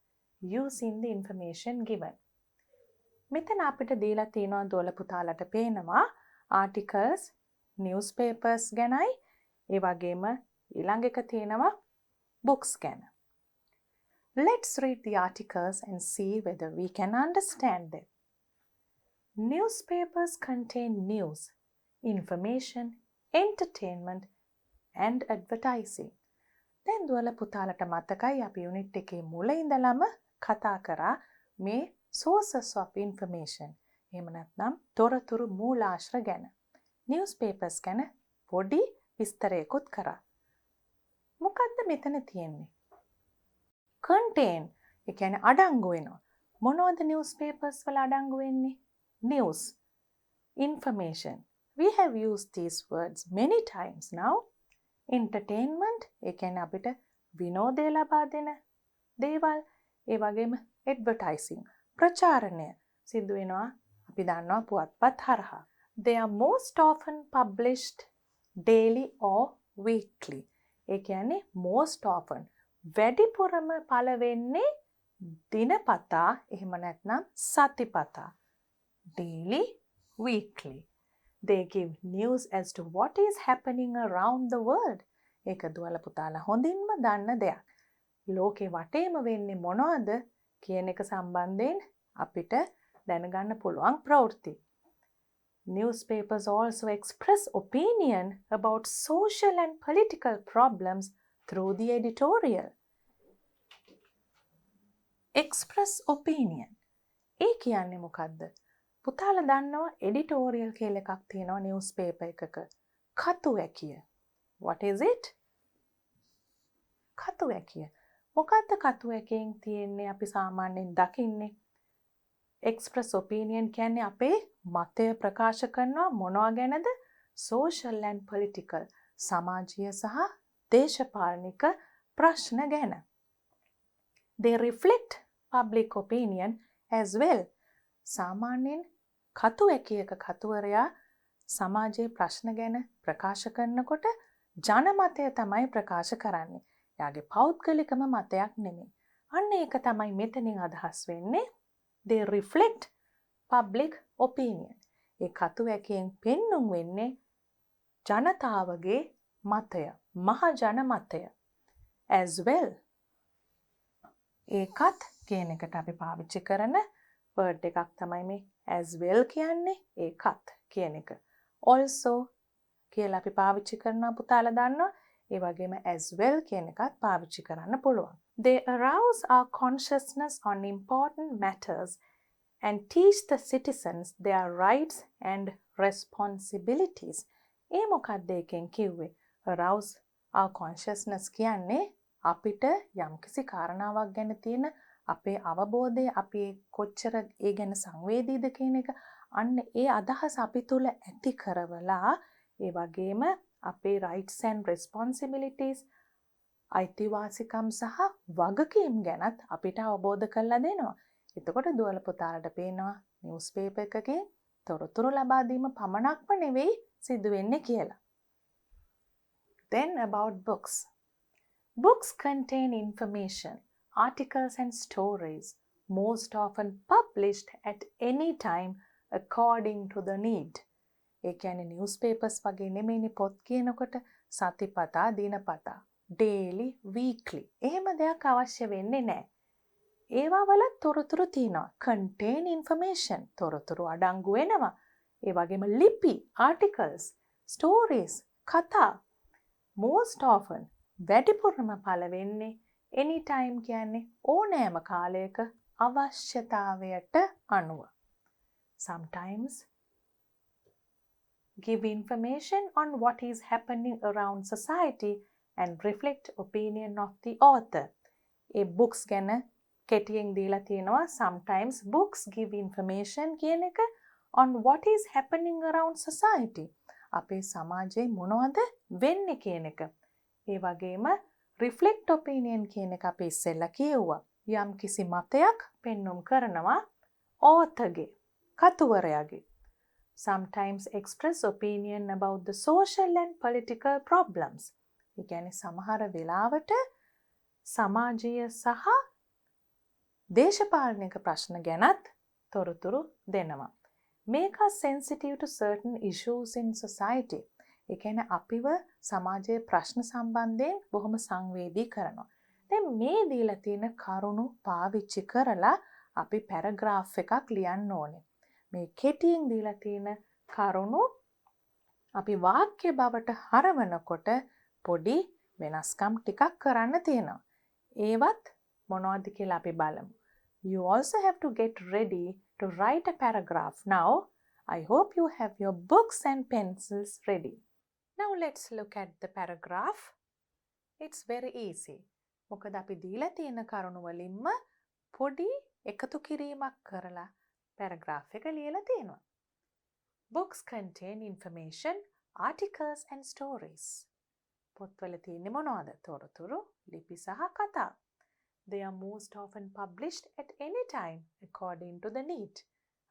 using the information given. මෙතන අපිට දීලා තියෙනවා දොළ පුතාලට පේනවා articles, newspapers ගැනයි ඒ වගේම ඊළඟ එක තියෙනවා books ගැන. Let's read the articles and see whether we can understand them. Newspapers contain news, information, entertainment and advertising. දැන් දුවල පුතාලට මතකයි අපි යුනිට් එකේ මුල ඉඳලම කතා කරා මේ sources of information. එහෙම නැත්නම් තොරතුරු මූලාශ්‍ර ගැන. newspapers ගැන පොඩි විස්තරයකුත් කරා. මොකද්ද මෙතන තියෙන්නේ? contain ඒ කියන්නේ අඩංගු වෙනවා. මොනවද newspapers වල අඩංගු වෙන්නේ? news, information. We have used these words many times now. Entertainment ඒ කියන්නේ අපිට විනෝදය ලබා දෙන දේවල්. ඒ වගේම advertising ප්‍රචාරණය සිදු වෙනවා අපි දන්නවා පුවත්පත් හරහා. They are most often published daily or weekly. ඒ කියන්නේ most often වැඩිපුරම පළ වෙන්නේ දිනපතා එහෙම නැත්නම් සතිපතා. Daily, weekly. They give news as to what is happening around the world. ඒක දුවල පුතාලා හොඳින්ම දන්න දෙයක්. ලෝකේ වටේම වෙන්නේ මොනවද කියන එක සම්බන්ධයෙන් අපිට දැනගන්න පුළුවන් ප්‍රවෘත්ති. Newspapers also express opinion about social and political problems through the editorial. Express opinion. ඒ කියන්නේ මොකද්ද? පුතාලා දන්නවා editorial කියලා එකක් තියෙනවා newspaper එකක. කතු වැකිය. What is it? කතු වැකිය. මොකද්ද කතු වැකියෙන් තියෙන්නේ අපි සාමාන්‍යයෙන් දකින්නේ? Express opinion කියන්නේ අපේ මතය ප්‍රකාශ කරනවා මොනවා ගැනද? social and political සමාජීය සහ දේශපාලනික ප්‍රශ්න ගැන. They reflect public opinion as well. සාමාන්‍යයෙන් කතු වැකියක කතුවරයා සමාජයේ ප්‍රශ්න ගැන ප්‍රකාශ කරනකොට ජනමතය තමයි ප්‍රකාශ කරන්නේ. එයාගේ පෞද්ගලිකම මතයක් නෙමෙයි. අන්න ඒක තමයි මෙතනින් අදහස් වෙන්නේ. They reflect public opinion. ඒ කතු වැකියෙන් පෙන්눔 වෙන්නේ ජනතාවගේ මතය, මහ ජන මතය. As well. ඒකත් කියන එකට අපි පාවිච්චි කරන word එකක් තමයි මේ as well කියන්නේ ඒකත් කියන එක. Also කියලා අපි පාවිච්චි කරනවා පුතාලා දන්නවා. ඒ වගේම as well කියන එකත් පාවිච්චි කරන්න පුළුවන්. They arouse our consciousness on important matters and teach the citizens their rights and responsibilities. ඒ මොකක්ද ඒකෙන් කිව්වේ? Arouse our consciousness කියන්නේ අපිට යම්කිසි කාරණාවක් ගැන තියෙන අපේ අවබෝධය අපි කොච්චර ඒ ගැන සංවේදීද කියන එක අන්න ඒ අදහස අපි තුල ඇති කරවලා ඒ වගේම අපේ rights and responsibilities අයිතිවාසිකම් සහ වගකීම් ගැනත් අපිට අවබෝධ කරලා දෙනවා. එතකොට දුවල පුතාලට පේනවා newspaper එකකින් තොරතුරු ලබා දීම පමණක්ම නෙවෙයි සිදු වෙන්නේ කියලා. Then about books. Books contain information, articles and stories, most often published at any time according to the need. ඒ කියන්නේ newspapers වගේ නෙමෙයිනේ පොත් කියනකොට සතිපතා, දිනපතා, daily, weekly. එහෙම දෙයක් අවශ්‍ය වෙන්නේ නැහැ. ඒවා වල තොරතුරු තියෙනවා. contain information. තොරතුරු අඩංගු වෙනවා. ඒ වගේම ලිපි, articles, stories, කතා. most often වැඩිපුරම පළ වෙන්නේ anytime කියන්නේ ඕනෑම කාලයක අවශ්‍යතාවයට අනුව. Sometimes give information on what is happening around society and reflect opinion of the author. A books ගැන කෙටියෙන් දීලා තියෙනවා. Sometimes books give information කියන එක on what is happening around society. අපේ සමාජයේ මොනවද වෙන්නේ කියන එක. ඒ වගේම reflect opinion කියන එක අපි ඉස්සෙල්ලා කියෙව්වා. යම් කිසි මතයක් පෙන්눔 කරනවා authorගේ, කතුවරයාගේ. sometimes express opinion about the social and political problems. ඒ කියන්නේ සමහර වෙලාවට සමාජීය සහ දේශපාලනික ප්‍රශ්න ගැනත් තොරතුරු දෙනවා. Make us sensitive to certain issues in society. ඒ කියන්නේ අපිව සමාජයේ ප්‍රශ්න සම්බන්ධයෙන් බොහොම සංවේදී කරනවා. දැන් මේ දීලා තියෙන කරුණු පාවිච්චි කරලා අපි පැරග්‍රාෆ් එකක් ලියන්න ඕනේ. මේ කෙටියෙන් දීලා තියෙන කරුණු අපි වාක්‍ය බවට හරවනකොට පොඩි වෙනස්කම් ටිකක් කරන්න තියෙනවා. ඒවත් මොනවද කියලා අපි බලමු. You also have to get ready to write a paragraph now. I hope you have your books and pencils ready. Now let's look at the paragraph. It's very easy. මොකද අපි දීලා තියෙන කරුණු වලින්ම පොඩි එකතු කිරීමක් කරලා paragraph එක ලියලා තියෙනවා. Books contain information, articles and stories. පොත්වල තියෙන්නේ මොනවද? තොරතුරු, ලිපි සහ කතා. They are most often published at any time according to the need.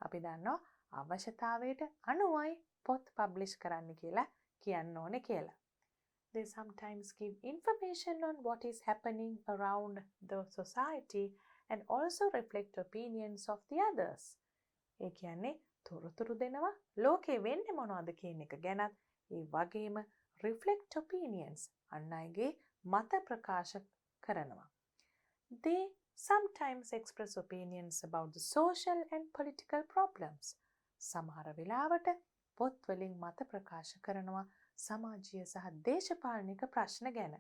අපි දන්නවා අවශ්‍යතාවයට අනුවයි පොත් publish කරන්න කියලා කියන්න ඕනේ කියලා. They sometimes give information on what is happening around the society and also reflect opinions of the others. ඒ කියන්නේ තොරතුරු දෙනවා ලෝකේ වෙන්නේ මොනවද කියන එක ගැනත් ඒ වගේම reflect opinions අන් අයගේ මත ප්‍රකාශ කරනවා. They sometimes express opinions about the social and political problems. සමහර වෙලාවට පොත් වලින් මත ප්‍රකාශ කරනවා සමාජීය සහ දේශපාලනික ප්‍රශ්න ගැන.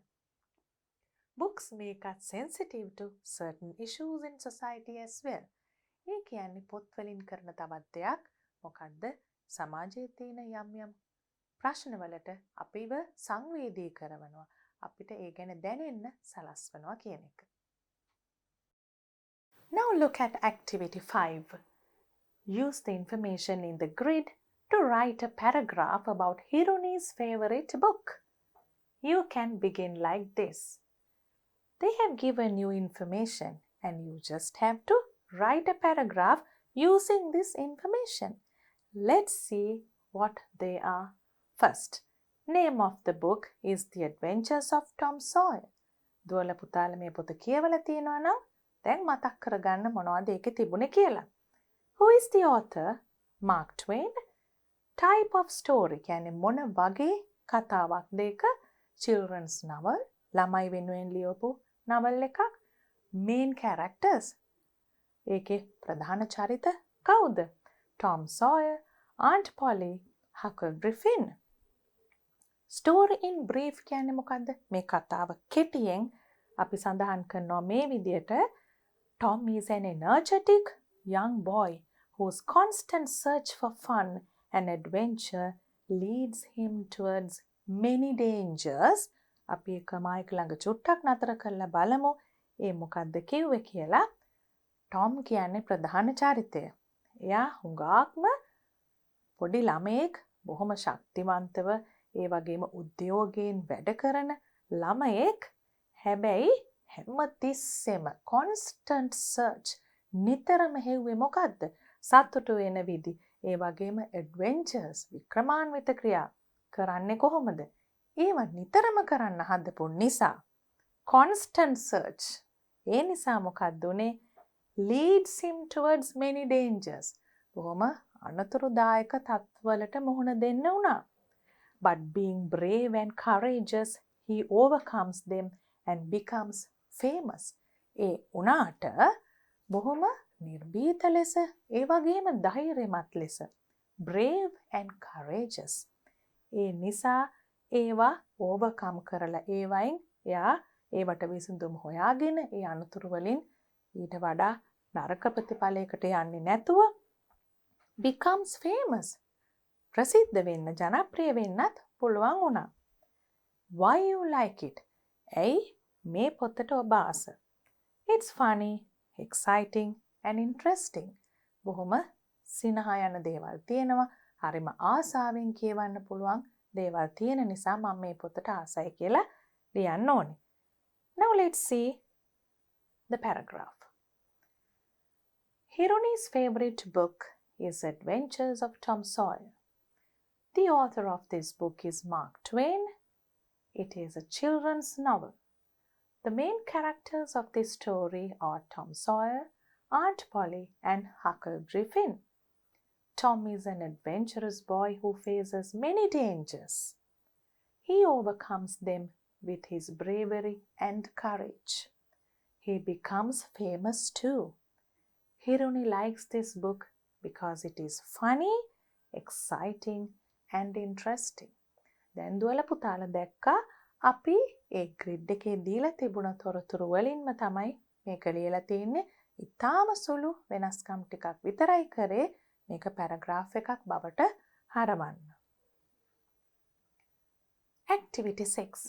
Books make us sensitive to certain issues in society as well. ඒ කියන්නේ පොත් වලින් කරන තවත් දෙයක් මොකද්ද? සමාජයේ තියෙන යම් ප්‍රශ්න වලට අපිව සංවේදී කරනවා. අපිට ඒ ගැන දැනෙන්න සලස්වනවා කියන එක. Now look at activity 5. Use the information in the grid to write a paragraph about Hiruni's favorite book. You can begin like this. They have given you information and you just have to write a paragraph using this information. Let's see what they are. First, name of the book is The Adventures of Tom Sawyer. දුවල පුතාලා මේ පොත කියවලා තියෙනවා නම් දැන් මතක් කරගන්න මොනවද ඒකේ තිබුණේ කියලා. Who is the author? Mark Twain. Type of story කියන්නේ මොන වගේ කතාවක්ද ඒක? Children's novel. ළමයි වෙනුවෙන් ලියපු novel එකක්. Main characters. ඒකේ ප්‍රධාන චරිත කවුද? Tom Sawyer, Aunt Polly, Huckleberry Finn. Story in brief කියන්නේ මොකද්ද? මේ කතාව කෙටියෙන් අපි සඳහන් කරනවා මේ විදියට. Tom is an energetic young boy whose constant search for fun and adventure leads him towards many dangers. අපි එක මයික් ළඟ චුට්ටක් නතර කරලා බලමු ඒ මොකද්ද කිව්වේ කියලා. Tom කියන්නේ ප්‍රධාන චරිතය. එයා හුඟක්ම පොඩි ළමයෙක් බොහොම ශක්තිමන්තව ඒ වගේම උද්‍යෝගයෙන් වැඩ කරන ළමයෙක්. හැබැයි හැමතිස්සෙම constant search නිතරම හෙව්වේ මොකද්ද? සතුටු වෙන විදි. ඒ වගේම adventures වික්‍රමාන්විත ක්‍රියා කරන්නේ කොහොමද? ඒව නිතරම කරන්න හදපු නිසා constant search. ඒ නිසා මොකක්ද උනේ? leads him towards many dangers. බොහොම අනතුරුදායක තත්ත්වවලට මුහුණ දෙන්න වුණා. But being brave and courageous, he overcomes them and becomes famous. ඒ උනාට බොහොම නිර්භීත ලෙස ඒ වගේම ධෛර්යමත් ලෙස brave and courageous. ඒ නිසා ඒවා overcome කරලා ඒවයින් එයා ඒවට විසඳුම් හොයාගෙන ඒ අනතුරු වලින් ඊට වඩා නරක ප්‍රතිඵලයකට යන්නේ නැතුව becomes famous. ප්‍රසිද්ධ වෙන්න ජනප්‍රිය වෙන්නත් පුළුවන් වුණා. Why you like it? ඇයි මේ පොතට ඔබ ආස? It's funny, exciting and interesting. බොහොම සිනහ යන දේවල් තියෙනවා. හරිම ආසාවෙන් කියවන්න පුළුවන් දේවල් තියෙන නිසා මම මේ පොතට ආසයි කියලා ලියන්න ඕනේ. Now let's see the paragraph. Hiruni's favorite book is Adventures of Tom Sawyer. The author of this book is Mark Twain. It is a children's novel. The main characters of this story are Tom Sawyer, Aunt Polly, and Huckleberry Finn. Tom is an adventurous boy who faces many dangers. He overcomes them with his bravery and courage. He becomes famous too. Hiruni likes this book because it is funny, exciting, and interesting. දැන් දුවලා පුතාලා දැක්කා අපි ඒ grid එකේ දීලා තිබුණ තොරතුරු වලින්ම තමයි මේක ලියලා තියෙන්නේ. ඉතාම සුළු වෙනස්කම් ටිකක් විතරයි කරේ මේක පැරග්‍රාෆ් එකක් බවට හරවන්න. Activity 6.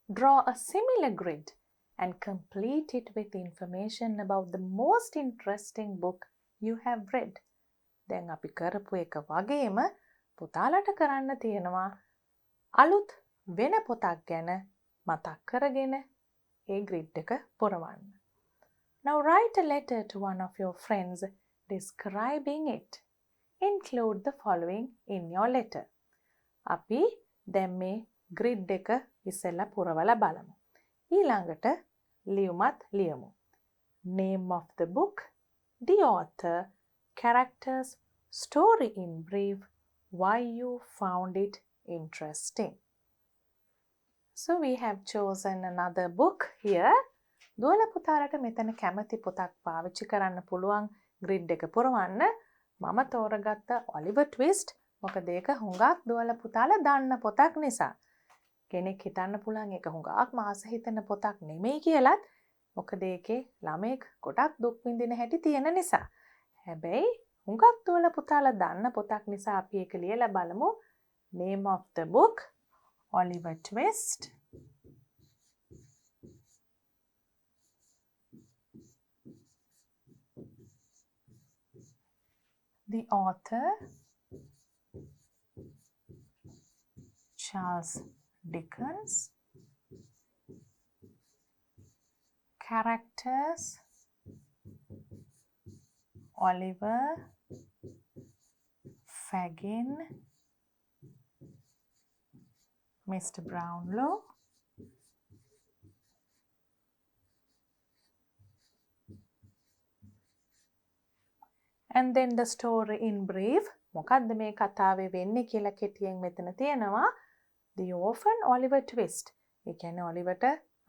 Draw a similar grid and complete it with information about the most interesting book you have read. දැන් අපි කරපු එක වගේම පුතාලට කරන්න තියෙනවා අලුත් වෙන පොතක් ගැන මතක් කරගෙන ඒ ග්‍රිඩ් එක පුරවන්න. Now write a letter to one of your friends describing it. Include the following in your letter. අපි දැන් මේ ග්‍රිඩ් එක ඉස්සෙල්ලා පුරවලා බලමු. ඊළඟට ලියුමත් ලියමු. Name of the book, the author, characters, story in brief, why you found it interesting. So we have chosen another book here. දුවල පුතාලට මෙතන කැමති පොතක් පාවිච්චි කරන්න පුළුවන් ග්‍රිඩ් එක පුරවන්න. මම තෝරගත්ත ඔලිවර් ට්විස්ට්. මොකද ඒක හුඟක් දුවල පුතාලා දන්න පොතක් නිසා. කෙනෙක් හිතන්න පුළුවන් ඒක හුඟක් මාස හිතන පොතක් නෙමෙයි කියලත්. මොකද ඒකේ ළමෙක් ගොඩක් දුක් විඳින හැටි තියෙන නිසා. හැබැයි හුඟක් දුවල පුතාලා දන්න පොතක් නිසා අපි ඒක ලියලා බලමු. Name of the book, Oliver Twist. The author, Charles Dickens. Characters, Oliver, Fagin, Mr. Brownlow, and then the story in brief. මොකද්ද මේ කතාවේ වෙන්නේ කියලා කෙටියෙන් මෙතන තියෙනවා. The orphan Oliver Twist. ඒ කියන්නේ ඔලිවර්ට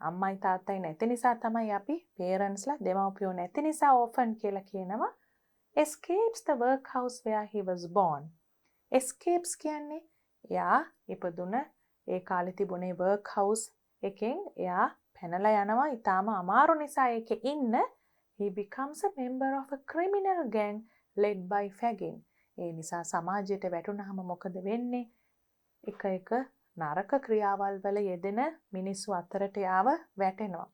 අම්මයි තාත්තයි නැති නිසා තමයි අපි parents-ලා දෙමව්පියෝ නැති නිසා orphan කියලා කියනවා. Escapes the workhouse where he was born. Escapes කියන්නේ එයා ඉපදුන ඒ කාලේ තිබුණේ workhouse එකෙන් එයා පැනලා යනවා. ඊටාම අමාරු නිසා ඒකේ ඉන්න. He becomes a member of a criminal gang led by Fagin. ඒ නිසා සමාජයට වැටුනහම මොකද වෙන්නේ? එක නරක ක්‍රියාවල් වල යෙදෙන මිනිස්සු අතරට යාව වැටෙනවා.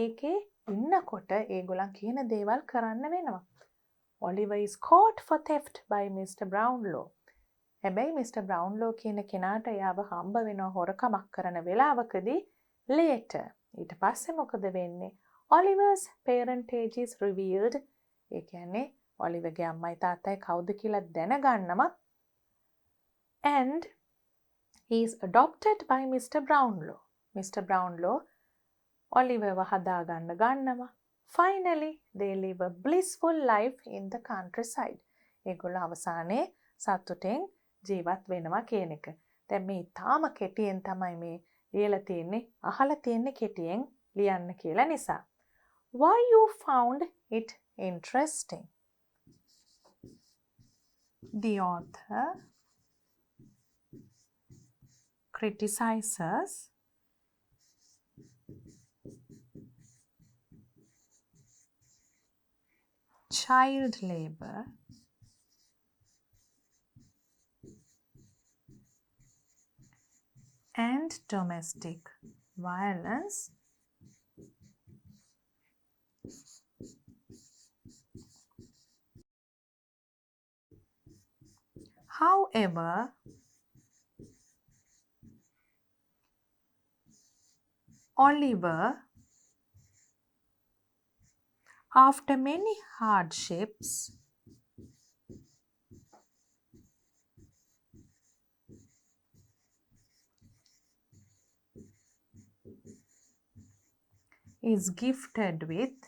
ඒකේ ඉන්නකොට ඒගොල්ලන් කියන දේවල් කරන්න වෙනවා. Oliver is caught for theft by Mr. Brownlow. හැබැයි Mr. Brownlow කියන කෙනාට යාව හම්බ වෙනවා හොරකමක් කරන වෙලාවකදී later. ඊට පස්සේ මොකද වෙන්නේ? Oliver's parentage is revealed. ඒ කියන්නේ ඔලිවර්ගේ අම්මයි තාත්තයි කවුද කියලා දැනගන්නම. And he is adopted by Mr. Brownlow. Mr. Brownlow Oliverව හදාගන්න ගන්නවා. Finally, they live a blissful life in the countryside. ඒගොල්ලෝ අවසානයේ සතුටෙන් ජීවත් වෙනවා කියන එක. දැන් මේ තාම කෙටියෙන් තමයි මේ ලියලා තියෙන්නේ. අහලා තියෙන්නේ කෙටියෙන් ලියන්න කියලා නිසා. Why you found it interesting? The author criticizes child labor and domestic violence. However, Oliver, after many hardships, is gifted with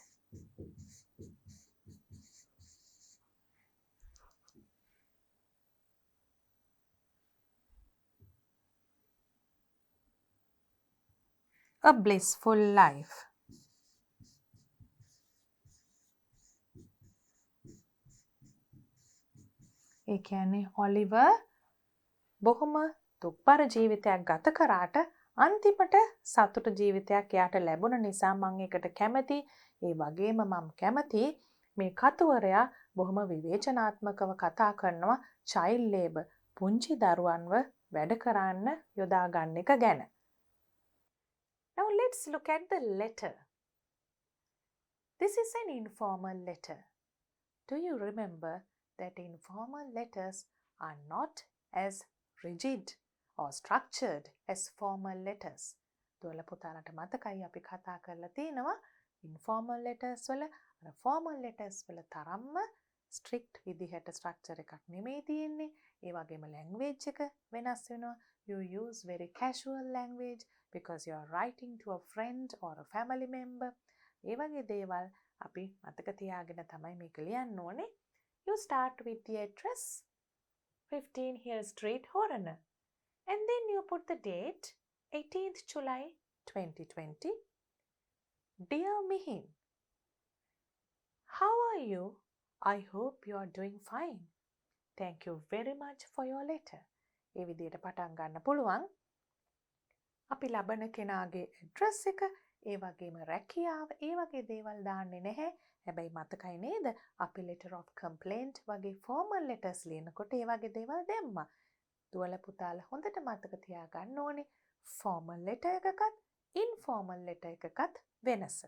a blissful life. ඒ කියන්නේ ඔලිවර් බොහොම දුක්බර ජීවිතයක් ගත කරාට අන්තිමට සතුට ජීවිතයක් එයාට ලැබුණ නිසා මම ඒකට කැමති. ඒ වගේම මම කැමති මේ කතුවරයා බොහොම විවේචනාත්මකව කතා කරනවා child labor පුංචි දරුවන්ව වැඩ කරන්න යොදා ගන්න එක ගැන. Now let's look at the letter. This is an informal letter. Do you remember that informal letters are not as rigid or structured as formal letters? දුවල පුතාලට මතකයි අපි කතා කරලා තියෙනවා informal letters වල අර formal letters වල තරම්ම strict විදිහට structure එකක් නෙමෙයි තියෙන්නේ. ඒ වගේම language එක වෙනස් වෙනවා. You use very casual language because you are writing to a friend or a family member. ඒ වගේ දේවල් අපි මතක තියාගෙන තමයි මේක ලියන්න ඕනේ. You start with the address 15 Hill Street, Horner, and then you put the date 18th July 2020. Dear Mihin, how are you? I hope you are doing fine. Thank you very much for your letter. ඒ විදිහට පටන් ගන්න පුළුවන්. අපි ලබන කෙනාගේ address එක, ඒ වගේම රැකියාව, ඒ වගේ දේවල් දාන්නේ නැහැ. හැබැයි මතකයි නේද අපි letter of complaint වගේ formal letters ලියනකොට ඒ වගේ දේවල් දැම්මා. දුවල පුතාලා හොඳට මතක තියාගන්න ඕනේ formal letter එකකත් informal letter එකකත් වෙනස.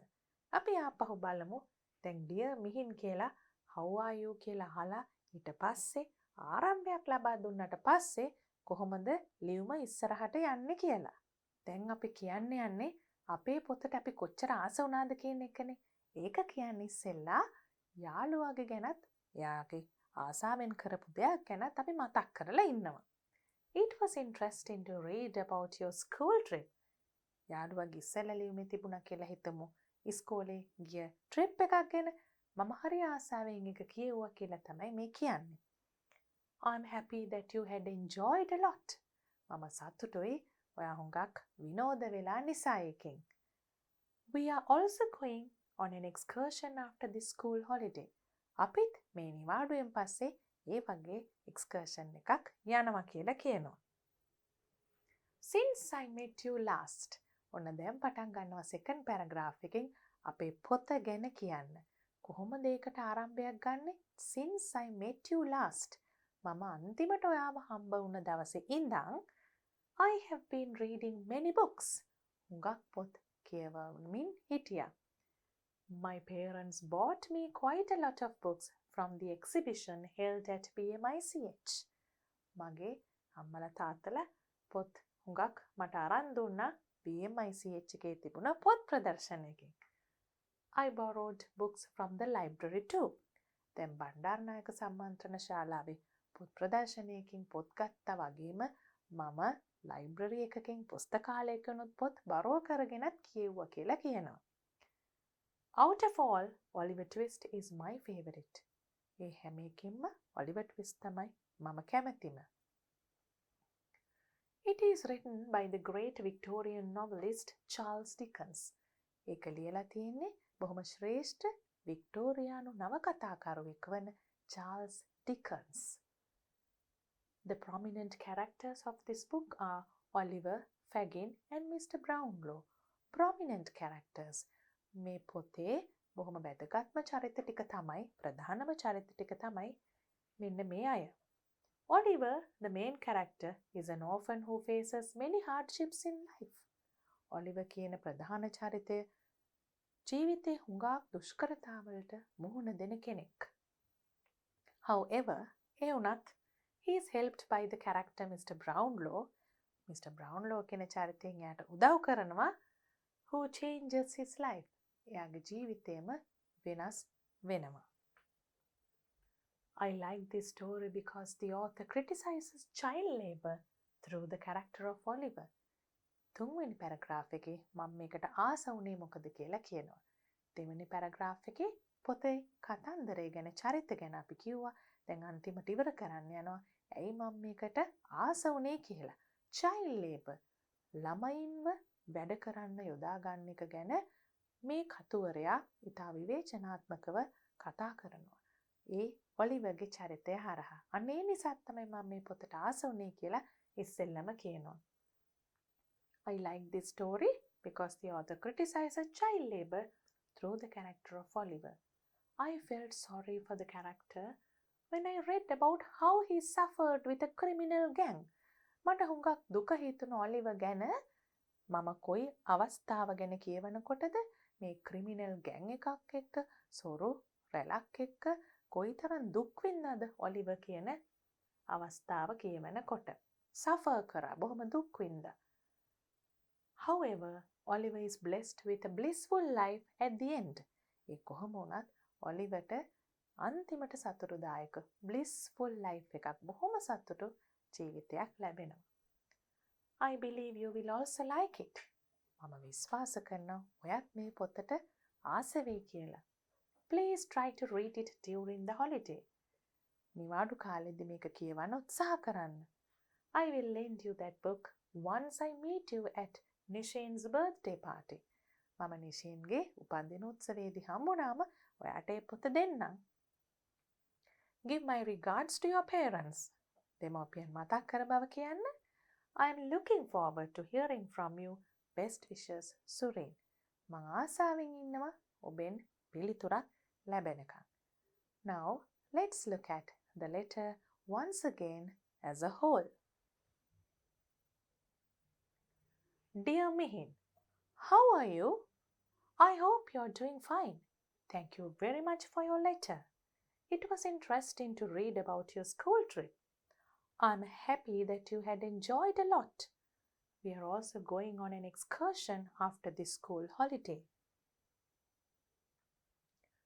අපි ආපහු බලමු. දැන් dear මිහින් කියලා how are you කියලා අහලා ඊට පස්සේ ආරම්භයක් ලබා දුන්නට පස්සේ කොහොමද ලියුම ඉස්සරහට යන්නේ කියලා. දැන් අපි යන්නේ අපේ පොතට අපි කොච්චර ආස වුණාද කියන එකනේ. ඒක කියන්නේ ඉස්සෙල්ලා යාළුවාගේ ගැනත් එයාගේ ආසාවෙන් කරපු දෙයක් ගැනත් අපි මතක් කරලා ඉන්නවා. It was interesting to read about your school trip. යාළුවාගේ ඉස්සෙල්ලා ලියුමේ තිබුණා කියලා හිතමු. ඉස්කෝලේ ගිය ට්‍රිප් එකක් ගැන මම හරි ආසාවෙන් එක කියෙව්වා කියලා තමයි මේ කියන්නේ. I'm happy that you had enjoyed a lot. මම සතුටුයි ඔයා හුඟක් විනෝද වෙලා නිසා එකෙන්. We are also going on an excursion after the school holiday. අපිත් මේ නිවාඩුවෙන් පස්සේ ඒ වගේ excursion එකක් යනවා කියලා කියනවා. Since I met you last. ඔන්න දැන් පටන් ගන්නවා second paragraph එකෙන් අපේ පොත ගැන කියන්න. කොහොමද ඒකට ආරම්භයක් ගන්නෙ? Since I met you last. මම අන්තිමට ඔයාව හම්බ වුණ දවසේ ඉඳන් I have been reading many books. හුඟක් පොත් කියවමින් හිටියා. My parents bought me quite a lot of books from the exhibition held at BMICH. මගේ අම්මලා තාත්තලා පොත් හුඟක් මට අරන් දුන්නා BMICH එකේ තිබුණ පොත් ප්‍රදර්ශනයකින්. I borrowed books from the library too. දැන් බණ්ඩාරනායක සම්මන්ත්‍රණ ශාලාවේ පොත් ප්‍රදර්ශනයකින් පොත් ගත්තා වගේම මම ලයිබ්‍රරි එකකින් පුස්තකාලයකනුත් පොත් බරෝ කරගෙනත් කියෙව්වා කියලා කියනවා. Out of all, Oliver Twist is my favorite. ඒ හැම එකකින්ම Oliver Twist තමයි මම කැමතිම. It is written by the great Victorian novelist Charles Dickens. ඒක ලියලා තියෙන්නේ බොහොම ශ්‍රේෂ්ඨ වික්ටෝරියානු නවකතාකරුවෙක් වන Charles Dickens. The prominent characters of this book are Oliver, Fagin and Mr. Brownlow. Prominent characters. මේ පොතේ බොහොම වැදගත්ම චරිත ටික තමයි ප්‍රධානම චරිත ටික තමයි මෙන්න මේ අය. Oliver, the main character, is an orphan who faces many hardships in life. Oliver කියන ප්‍රධාන චරිතය ජීවිතේ හුඟක් දුෂ්කරතාවලට මුහුණ දෙන කෙනෙක්. However, ඒ වුණත් he is helped by the character Mr. Brownlow. Mr. Brownlow කියන චරිතයෙන් එයාට උදව් කරනවා who changes his life. එයාගේ ජීවිතේම වෙනස් වෙනවා. I like this story because the author criticizes child labor through the character of Oliver. තුන්වෙනි පැරග්‍රාෆ් එකේ මම මේකට ආස වුණේ මොකද කියලා කියනවා. දෙවෙනි පැරග්‍රාෆ් එකේ පොතේ කතන්දරය ගැන චරිත ගැන අපි කිව්වා. දැන් අන්තිමට ඉවර කරන්න යනවා. ඇයි මම මේකට ආස වුණේ කියලා. child labor ළමයින්ව වැඩ කරන්න යොදා ගන්න එක ගැන මේ කතුවරයා ඉතා විවේචනාත්මකව කතා කරනවා. ඒ ඔලිවර්ගේ චරිතය හරහා. අන්න ඒ නිසා තමයි මම මේ පොතට ආස වුණේ කියලා ඉස්සෙල්ලම කියනවා. I like this story because the author criticizes child labor through the character of Oliver. I felt sorry for the character when I read about how he suffered with a criminal gang. මට හුඟක් දුක හිතුණු Oliver ගැන මම කොයි අවස්ථාව ගැන කියවනකොටද මේ criminal ගැන් එකක් එක්ක සොරු රැලක් එක්ක කොයිතරම් දුක් විඳනද ඔලිවර් කියන අවස්ථාව කියවනකොට. suffer කරා බොහොම දුක් විඳා. However, Oliver is blessed with a blissful life at the end. ඒ කොහොම වුණත් ඔලිවර්ට අන්තිමට සතුටුදායක blissful life එකක් බොහොම සතුටු ජීවිතයක් ලැබෙනවා. I believe you will also like it. මම විශ්වාස කරනවා ඔයත් මේ පොතට ආස වෙයි කියලා. Please try to read it during the holiday. නිවාඩු කාලෙදි මේක කියවන්න උත්සාහ කරන්න. I will lend you that book once I meet you at Nishane's birthday party. මම නිෂේන්ගේ උපන්දින උත්සවයේදී හම්බුනාම ඔයාට ඒ පොත දෙන්නම්. Give my regards to your parents. දෙමව්පියන් මතක් කර බව කියන්න. I am looking forward to hearing from you. Best wishes, Surin. මං ආසාවෙන් ඉන්නවා ඔබෙන් පිළිතුරක් ලැබෙනකම්. Now, let's look at the letter once again as a whole. Dear Mihin, how are you? I hope you're doing fine. Thank you very much for your letter. It was interesting to read about your school trip. I'm happy that you had enjoyed a lot. We are also going on an excursion after this school holiday.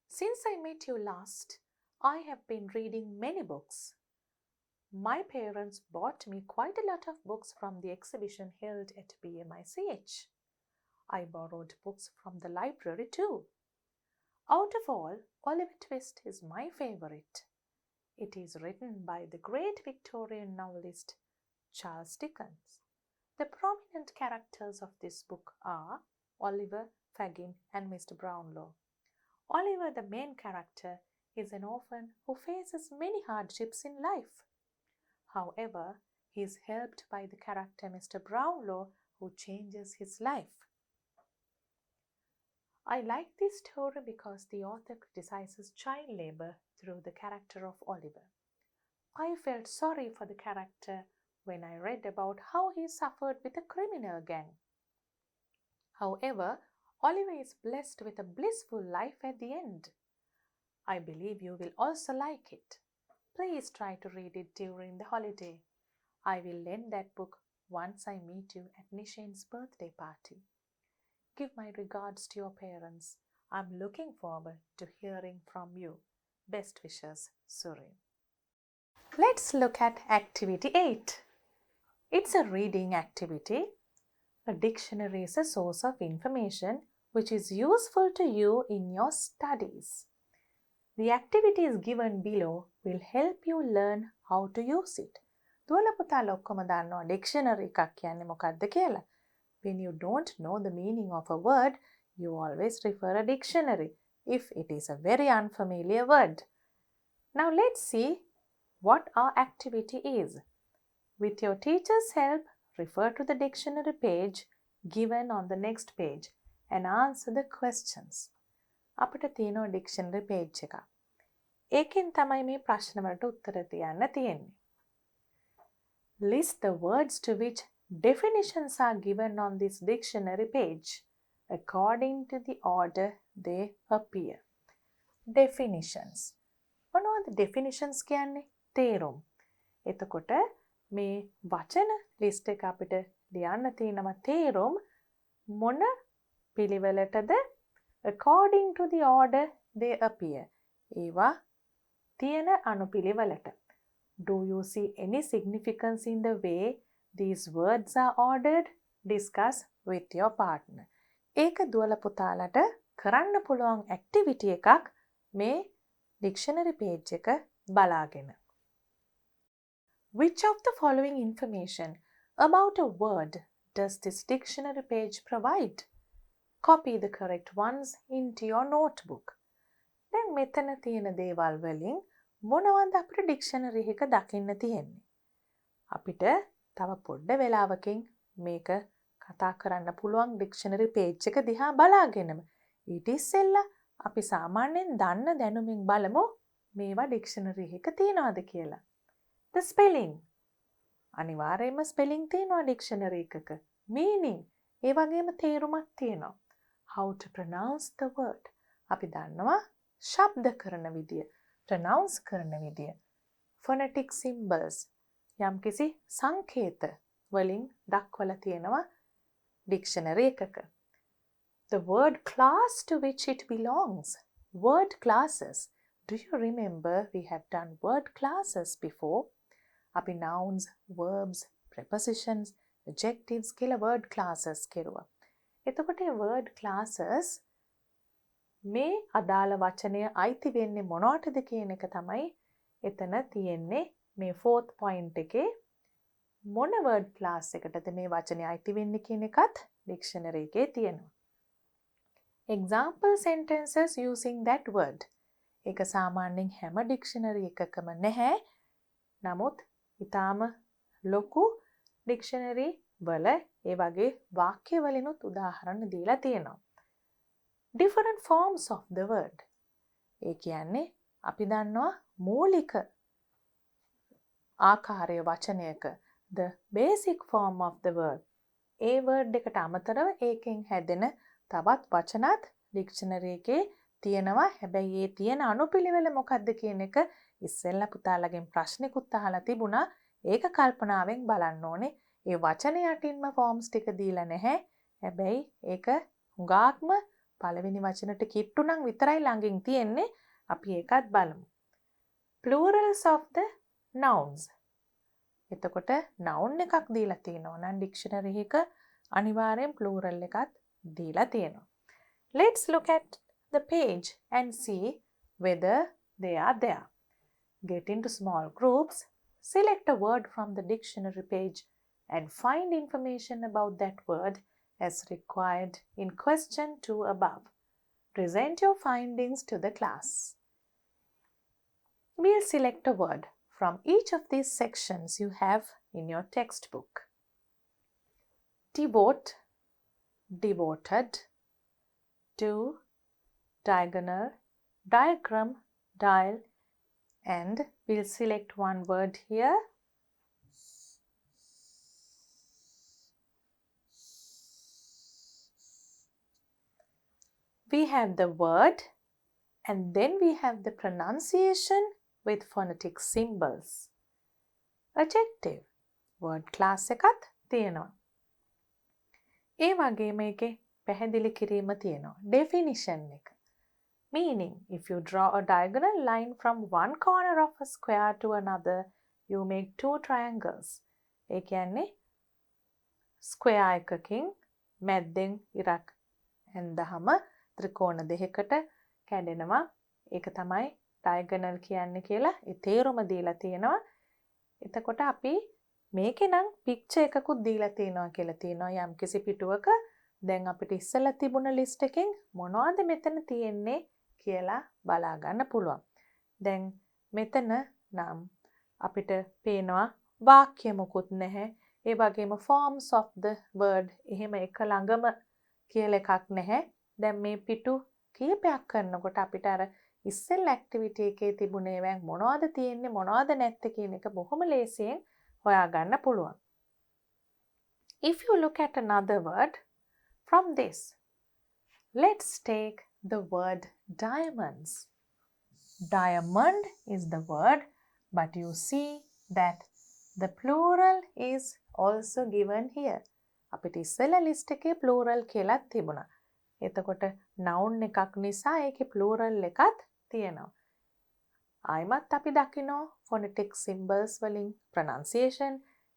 Since I met you last, I have been reading many books. My parents bought me quite a lot of books from the exhibition held at BMICH. I borrowed books from the library too. Out of all, Oliver Twist is my favorite. It is written by the great Victorian novelist Charles Dickens. The prominent characters of this book are Oliver, Fagin, and Mr. Brownlow. Oliver, the main character, is an orphan who faces many hardships in life. However, he is helped by the character Mr. Brownlow, who changes his life. I like this story because the author criticizes child labor through the character of Oliver. I felt sorry for the character when I read about how he suffered with a criminal gang. However, Oliver is blessed with a blissful life at the end. I believe you will also like it. Please try to read it during the holiday. I will lend that book once I meet you at Nishane's birthday party. Give my regards to your parents. I'm looking forward to hearing from you. Best wishes, Surin. Let's look at Activity 8. It's a reading activity. A dictionary is a source of information which is useful to you in your studies. The activities given below will help you learn how to use it. දුවල පුතාලා ඔක්කොම දන්නවා dictionary එකක් කියන්නේ මොකක්ද කියලා. When you don't know the meaning of a word, you always refer a dictionary if it is a very unfamiliar word. Now let's see what our activity is. With your teacher's help, refer to the dictionary page given on the next page and answer the questions. අපිට තියෙනවා dictionary page එක. ඒකෙන් තමයි මේ ප්‍රශ්න වලට උත්තර තියන්න තියෙන්නේ. List the words to which definitions are given on this dictionary page according to the order they appear. Definitions. මොනවද definitions කියන්නේ? තේරුම්. එතකොට මේ වචන ලිස්ට් එක අපිට ලියන්න තියෙනවා තේරුම් මොන පිළිවෙලටද according to the order they appear. ඒවා තියෙන අනුපිළිවෙලට. Do you see any significance in the way these words are ordered? discuss with your partner. ඒක දුවල පුතාලට කරන්න පුළුවන් activity එකක් මේ dictionary page එක බලාගෙන. Which of the following information about a word does this dictionary page provide? Copy the correct ones into your notebook. දැන් මෙතන තියෙන දේවල් වලින් මොනවද අපිට dictionary එක දකින්න තියෙන්නේ? අපිට තව පොඩ්ඩ වෙලාවකින් මේක කතා කරන්න පුළුවන් dictionary page එක දිහා බලාගෙනම. ඊට ඉස්සෙල්ලා අපි සාමාන්‍යයෙන් දන්න දැනුමින් බලමු මේවා dictionary එක තියනවාද කියලා. The spelling. අනිවාර්යයෙන්ම spelling තියෙනවා dictionary එකක. Meaning. ඒ වගේම තේරුමක් තියෙනවා. How to pronounce the word. අපි දන්නවා ශබ්ද කරන විදිය, pronounce කරන විදිය. Phonetic symbols. යම්කිසි සංකේත වලින් දක්වලා තියෙනවා dictionary එකක. The word class to which it belongs. Word classes. Do you remember we have done word classes before? අපි nouns, verbs, prepositions, adjectives කියලා word classes කෙරුවා. එතකොට මේ word classes මේ අදාළ වචනය අයිති වෙන්නේ මොනවටද කියන එක තමයි එතන තියෙන්නේ මේ 4th point එකේ මොන word class එකටද මේ වචනය අයිති වෙන්නේ කියන එකත් dictionary එකේ තියෙනවා. Example sentences using that word. ඒක සාමාන්‍යයෙන් හැම dictionary එකකම නැහැ. නමුත් ඊටාම ලොකු dictionary වල ඒ වගේ වාක්‍ය වලිනුත් උදාහරණ දීලා තියෙනවා. Different forms of the word. ඒ කියන්නේ අපි දන්නවා මූලික ආකාරය වචනයක the basic form of the word. A word එකට අමතරව ඒකෙන් හැදෙන තවත් වචනත් dictionary එකේ තියෙනවා. හැබැයි ඒ තියෙන අනුපිළිවෙල මොකක්ද කියන එක ඉස්සෙල්ලා පුතාලගෙන් ප්‍රශ්නෙකුත් අහලා තිබුණා. ඒක කල්පනාවෙන් බලන්න ඕනේ. ඒ වචනේ යටින්ම forms ටික දීලා නැහැ. හැබැයි ඒක හුඟාක්ම පළවෙනි වචනට කිට්ටු නම් විතරයි ළඟින් තියෙන්නේ. අපි ඒකත් බලමු. Plurals of the nouns. එතකොට noun එකක් දීලා තියෙනවා නම් dictionary එක අනිවාර්යෙන් plural එකක් දීලා තියෙනවා. Let's look at the page and see whether they are there. Get into small groups. Select a word from the dictionary page and find information about that word as required in question 2 above. Present your findings to the class. We'll select a word from each of these sections you have in your textbook. Devote, devoted, do, diagonal, diagram, dial, and we'll select one word here. We have the word and then we have the pronunciation with phonetic symbols. Adjective. Word class එකත් තියෙනවා. ඒ වගේ මේකේ පැහැදිලි කිරීම තියෙනවා. Definition එක. Meaning, if you draw a diagonal line from one corner of a square to another, you make 2 triangles. ඒ කියන්නේ square එකකින් මැද්දෙන් ඉරක් ඇන්දහම ත්‍රිකෝණ දෙකකට කැඩෙනවා. ඒක තමයි diagonal කියන්නේ කියලා ඒ තේරුම දීලා තියෙනවා. එතකොට අපි මේකේ නම් picture එකකුත් දීලා තියෙනවා කියලා තියෙනවා යම්කිසි පිටුවක. දැන් අපිට ඉස්සෙල්ලා තිබුණ list එකෙන් මොනවද මෙතන තියෙන්නේ කියලා බලා ගන්න පුළුවන්. දැන් මෙතන නම් අපිට පේනවා වාක්‍ය මොකුත් නැහැ. ඒ වගේම forms of the word එහෙම එක ළඟම කියලා එකක් නැහැ. දැන් මේ පිටු කීපයක් කරනකොට අපිට අර ඉස්සෙල් activity එකේ තිබුණේ වන් මොනවද තියෙන්නේ මොනවද නැත්තේ කියන එක බොහොම ලේසියෙන් හොයාගන්න පුළුවන්. If you look at another word from this, let's take the word diamonds. Diamond is the word, but you see that the plural is also given here. අපිට ඉස්සෙල්ලා list එකේ plural කියලා තිබුණා. එතකොට noun එකක් නිසා ඒකේ plural එකක් තියෙනවා. ආයිමත් අපි දකිනවා phonetic symbols වලින් pronunciation,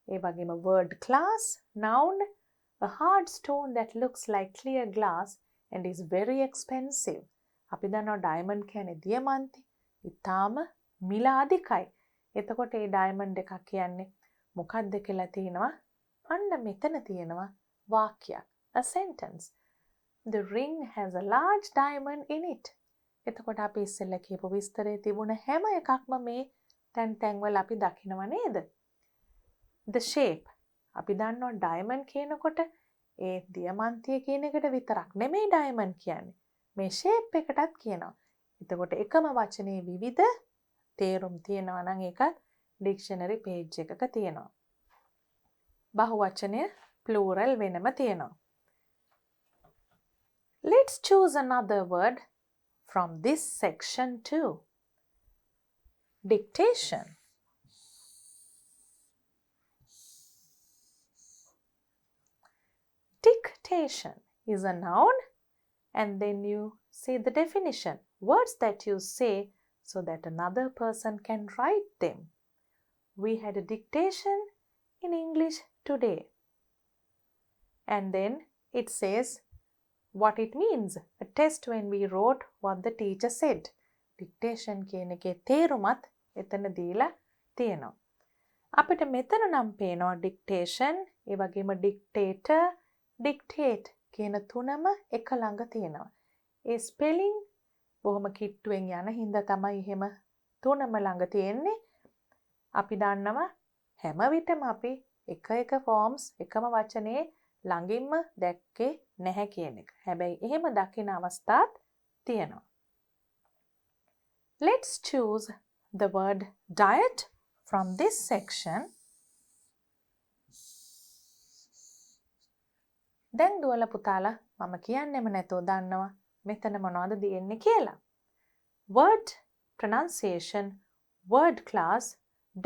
ඒ වගේම word class, noun, A hard stone that looks like clear glass and is very expensive. අපි දන්නවා ඩයමන්ඩ් කියන්නේ දියමන්ති. ඊටාම මිල අධිකයි. එතකොට මේ ඩයමන්ඩ් එකක් කියන්නේ මොකක්ද කියලා තියෙනවා. අන්න මෙතන තියෙනවා වාක්‍යයක්. A sentence. The ring has a large diamond in it. එතකොට අපි ඉස්සෙල්ලා කියපු විස්තරේ තිබුණ හැම එකක්ම මේ තැන්වල අපි දකිනවා නේද? The shape. අපි දන්නවා ඩයමන්ඩ් කියනකොට ඒ දියමන්තිය කියන එකට විතරක් නෙමෙයි ඩයමන්ඩ් කියන්නේ. මේ shape එකටත් කියනවා. එතකොට එකම වචනේ විවිධ තේරුම් තියෙනවා නම් ඒකත් dictionary page එකක තියෙනවා. බහුවචනය plural වෙනම තියෙනවා. Let's choose another word from this section too. Dictation. Dictation is a noun, and then you say the definition. Words that you say so that another person can write them. We had a dictation in English today. And then it says what it means. A test when we wrote what the teacher said. Dictation කියන එකේ තේරුමත් එතන දීලා තියෙනවා. අපිට මෙතන නම් පේනවා dictation, ඒ වගේම dictator, dictate කියන තුනම එක ළඟ තියෙනවා. ඒ spelling බොහොම කිට්ටුවෙන් යන හින්දා තමයි එහෙම තුනම ළඟ තියෙන්නේ. අපි දන්නවා හැම විටම අපි එක forms එකම වචනේ ළඟින්ම දැක්කේ නැහැ කියන එක. හැබැයි එහෙම දකින අවස්ථාත් තියෙනවා. Let's choose the word diet from this section. දැන් දුවලා පුතාලා මම කියන්නෙම නැතුව දන්නවා මෙතන මොනවද දෙන්නේ කියලා. Word pronunciation, word class,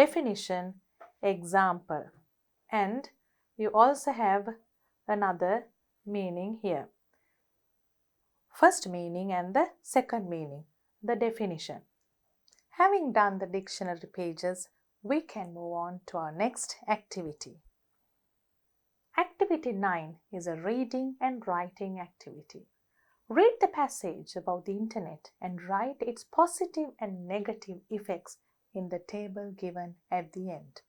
definition, example. And you also have another meaning here. First meaning and the second meaning, the definition. Having done the dictionary pages, we can move on to our next activity. Activity 9 is a reading and writing activity. Read the passage about the internet and write its positive and negative effects in the table given at the end.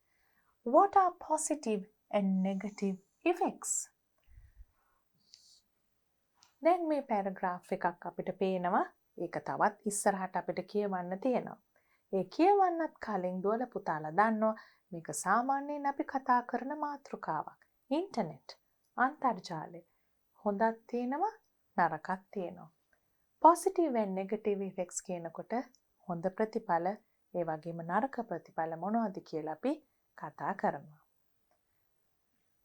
What are positive and negative effects? දැන් මේ paragraph එකක් අපිට පේනවා. ඒක තවත් ඉස්සරහට අපිට කියවන්න තියෙනවා. ඒ කියවන්නත් කලින් දුවලා පුතාලා දන්නවා මේක සාමාන්‍යයෙන් අපි කතා කරන මාතෘකාවක්. ඉන්ටර්නෙට්, අන්තර්ජාලය. හොඳක් තියෙනවා, නරකක් තියෙනවා. Positive and negative effects කියනකොට හොඳ ප්‍රතිඵල, ඒ වගේම නරක ප්‍රතිඵල මොනවද කියලා අපි කතා කරනවා.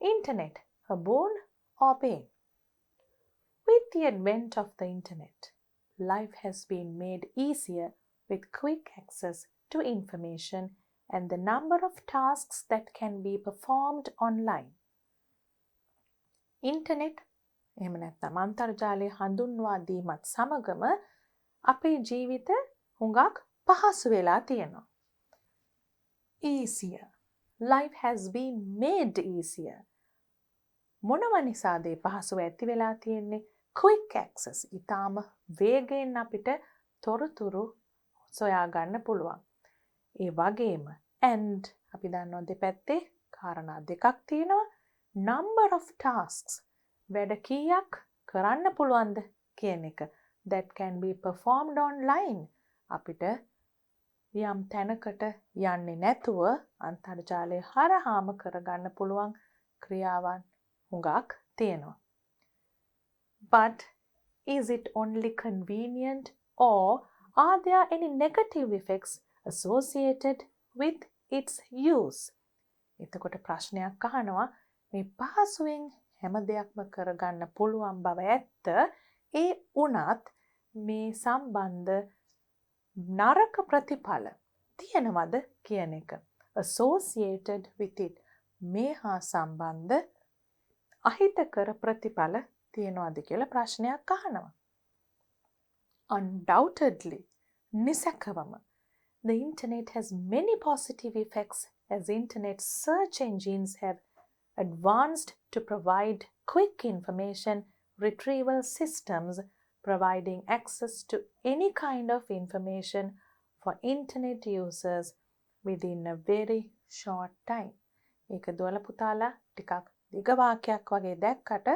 Internet, a boon or bane? With the advent of the internet, life has been made easier with quick access to information and the number of tasks that can be performed online. Internet, එහෙම නැත්නම් අන්තර්ජාලය හඳුන්වා දීමත් සමගම අපේ ජීවිත හුඟක් පහසු වෙලා තියෙනවා. Easier. Life has been made easier. මොනව නිසාද පහසුව ඇති වෙලා තියෙන්නේ? Quick access. ඊටාම වේගයෙන් අපිට තොරතුරු සොයා ගන්න පුළුවන්. ඒ වගේම and අපි දන්නවා දෙපැත්තේ කාරණා දෙකක් තියෙනවා. Number of tasks. වැඩ කීයක් කරන්න පුළුවන්ද කියන එක. That can be performed online. අපිට යම් තැනකට යන්නේ නැතුව අන්තර්ජාලය හරහාම කරගන්න පුළුවන් ක්‍රියාවන් හුඟක් තියෙනවා. But is it only convenient or are there any negative effects associated with its use? එතකොට ප්‍රශ්නයක් අහනවා මේ පහසුවෙන් හැම දෙයක්ම කරගන්න පුළුවන් බව ඇත්ත. ඒ උනත් මේ සම්බන්ධ නරක ප්‍රතිඵල තියෙනවද කියන එක. Associated with it. මේ හා සම්බන්ධ අහිතකර ප්‍රතිඵල තියෙනවද කියලා ප්‍රශ්නයක් අහනවා. Undoubtedly, නිසැකවම, the internet has many positive effects as internet search engines have advanced to provide quick information retrieval systems providing access to any kind of information for internet users within a very short time. ඒක දුවල පුතාලා ටිකක් දිග වාක්‍යයක් වගේ දැක්කට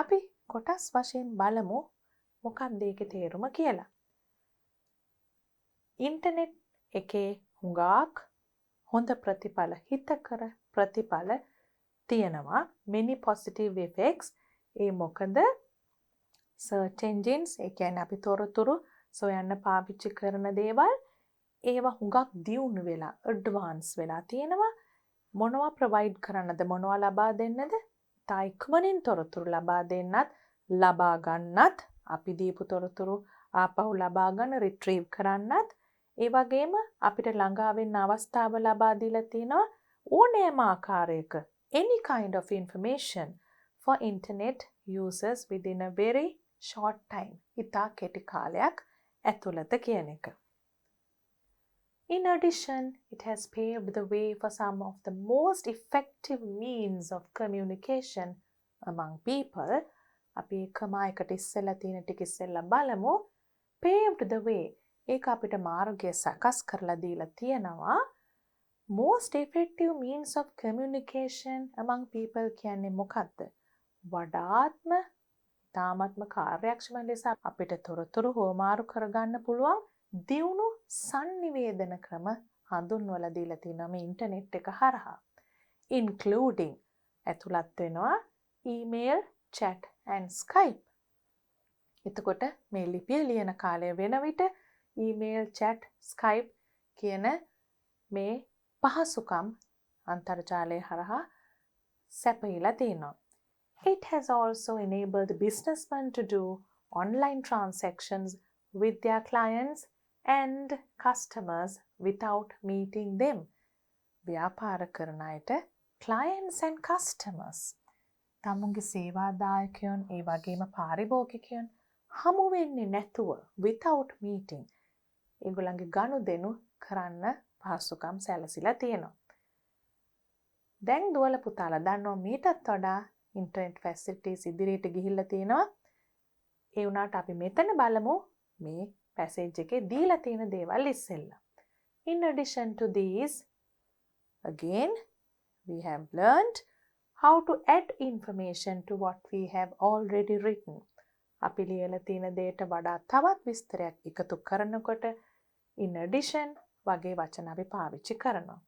අපි කොටස් වශයෙන් බලමු මොකක්ද ඒකේ තේරුම කියලා. ඉන්ටර්නෙට් එකේ හුඟක් හොඳ ප්‍රතිඵල හිතකර ප්‍රතිඵල තියෙනවා. many positive effects. ඒ මොකද search engines ඒ කියන්නේ අපි තොරතුරු සොයන්න පාවිච්චි කරන දේවල් ඒවා හුඟක් දියුණු වෙලා ඇඩ්වාන්ස් වෙලා තියෙනවා. මොනවා ප්‍රොවයිඩ් කරන්නද මොනවා ලබා දෙන්නද? තා ඉක්මනින් තොරතුරු ලබා දෙන්නත් ලබා ගන්නත් අපි දීපු තොරතුරු ආපහු ලබා ගන්න රිට්‍රීව් කරන්නත් ඒ වගේම අපිට ළඟා වෙන්න අවස්ථාව ලබා දීලා තිනවා ඕනෑම ආකාරයක any kind of information for internet users within a very short time. ඉතා කෙටි කාලයක් ඇතුළත කියන එක. In addition, it has paved the way for some of the most effective means of communication among people. අපි එකම එකට ඉස්සෙල්ලා තියෙන ටික ඉස්සෙල්ලා බලමු. Paved the way. ඒක අපිට මාර්ගය සකස් කරලා දීලා තියෙනවා. Most effective means of communication among people කියන්නේ මොකක්ද? වඩාත්ම තාමත්ම කාර්යක්ෂම ලෙස අපිට තොරතුරු හොමාරු කරගන්න පුළුවන් දියුණු sannivedana ක්‍රම හඳුන්වලා දීලා තියෙනවා මේ ඉන්ටර්නෙට් එක හරහා. Including ඇතුළත් වෙනවා email, chat and Skype. එතකොට මේ ලිපිය ලියන කාලය වෙන විට email, chat, Skype කියන මේ පහසුකම් අන්තර්ජාලය හරහා සැපයීලා තියෙනවා. It has also enabled businessmen to do online transactions with their clients and customers without meeting them. ව්‍යාපාර කරන අයට clients and customers තමුන්ගේ සේවාදායකයන් ඒ වගේම පාරිභෝගිකයන් හමු වෙන්නේ නැතුව without meeting ඒගොල්ලන්ගේ ගනුදෙනු කරන්න පහසුකම් සැලසිලා තියෙනවා. දැන් දුවල පුතාලා දන්නවා මීටත් වඩා ඉන්ටර්නෙට් ෆැසිලිටිස් ඉදිරියට ගිහිල්ලා තියෙනවා. ඒ වුණාට අපි මෙතන බලමු මේ පැසේජ් එකේ දීලා තියෙන දේවල් ඉස්සෙල්ලා. In addition to these, again, we have learned how to add information to what we have already written. අපි ලියලා තියෙන දේට වඩා තවත් විස්තරයක් එකතු කරනකොට in addition වගේ වචන අපි පාවිච්චි කරනවා.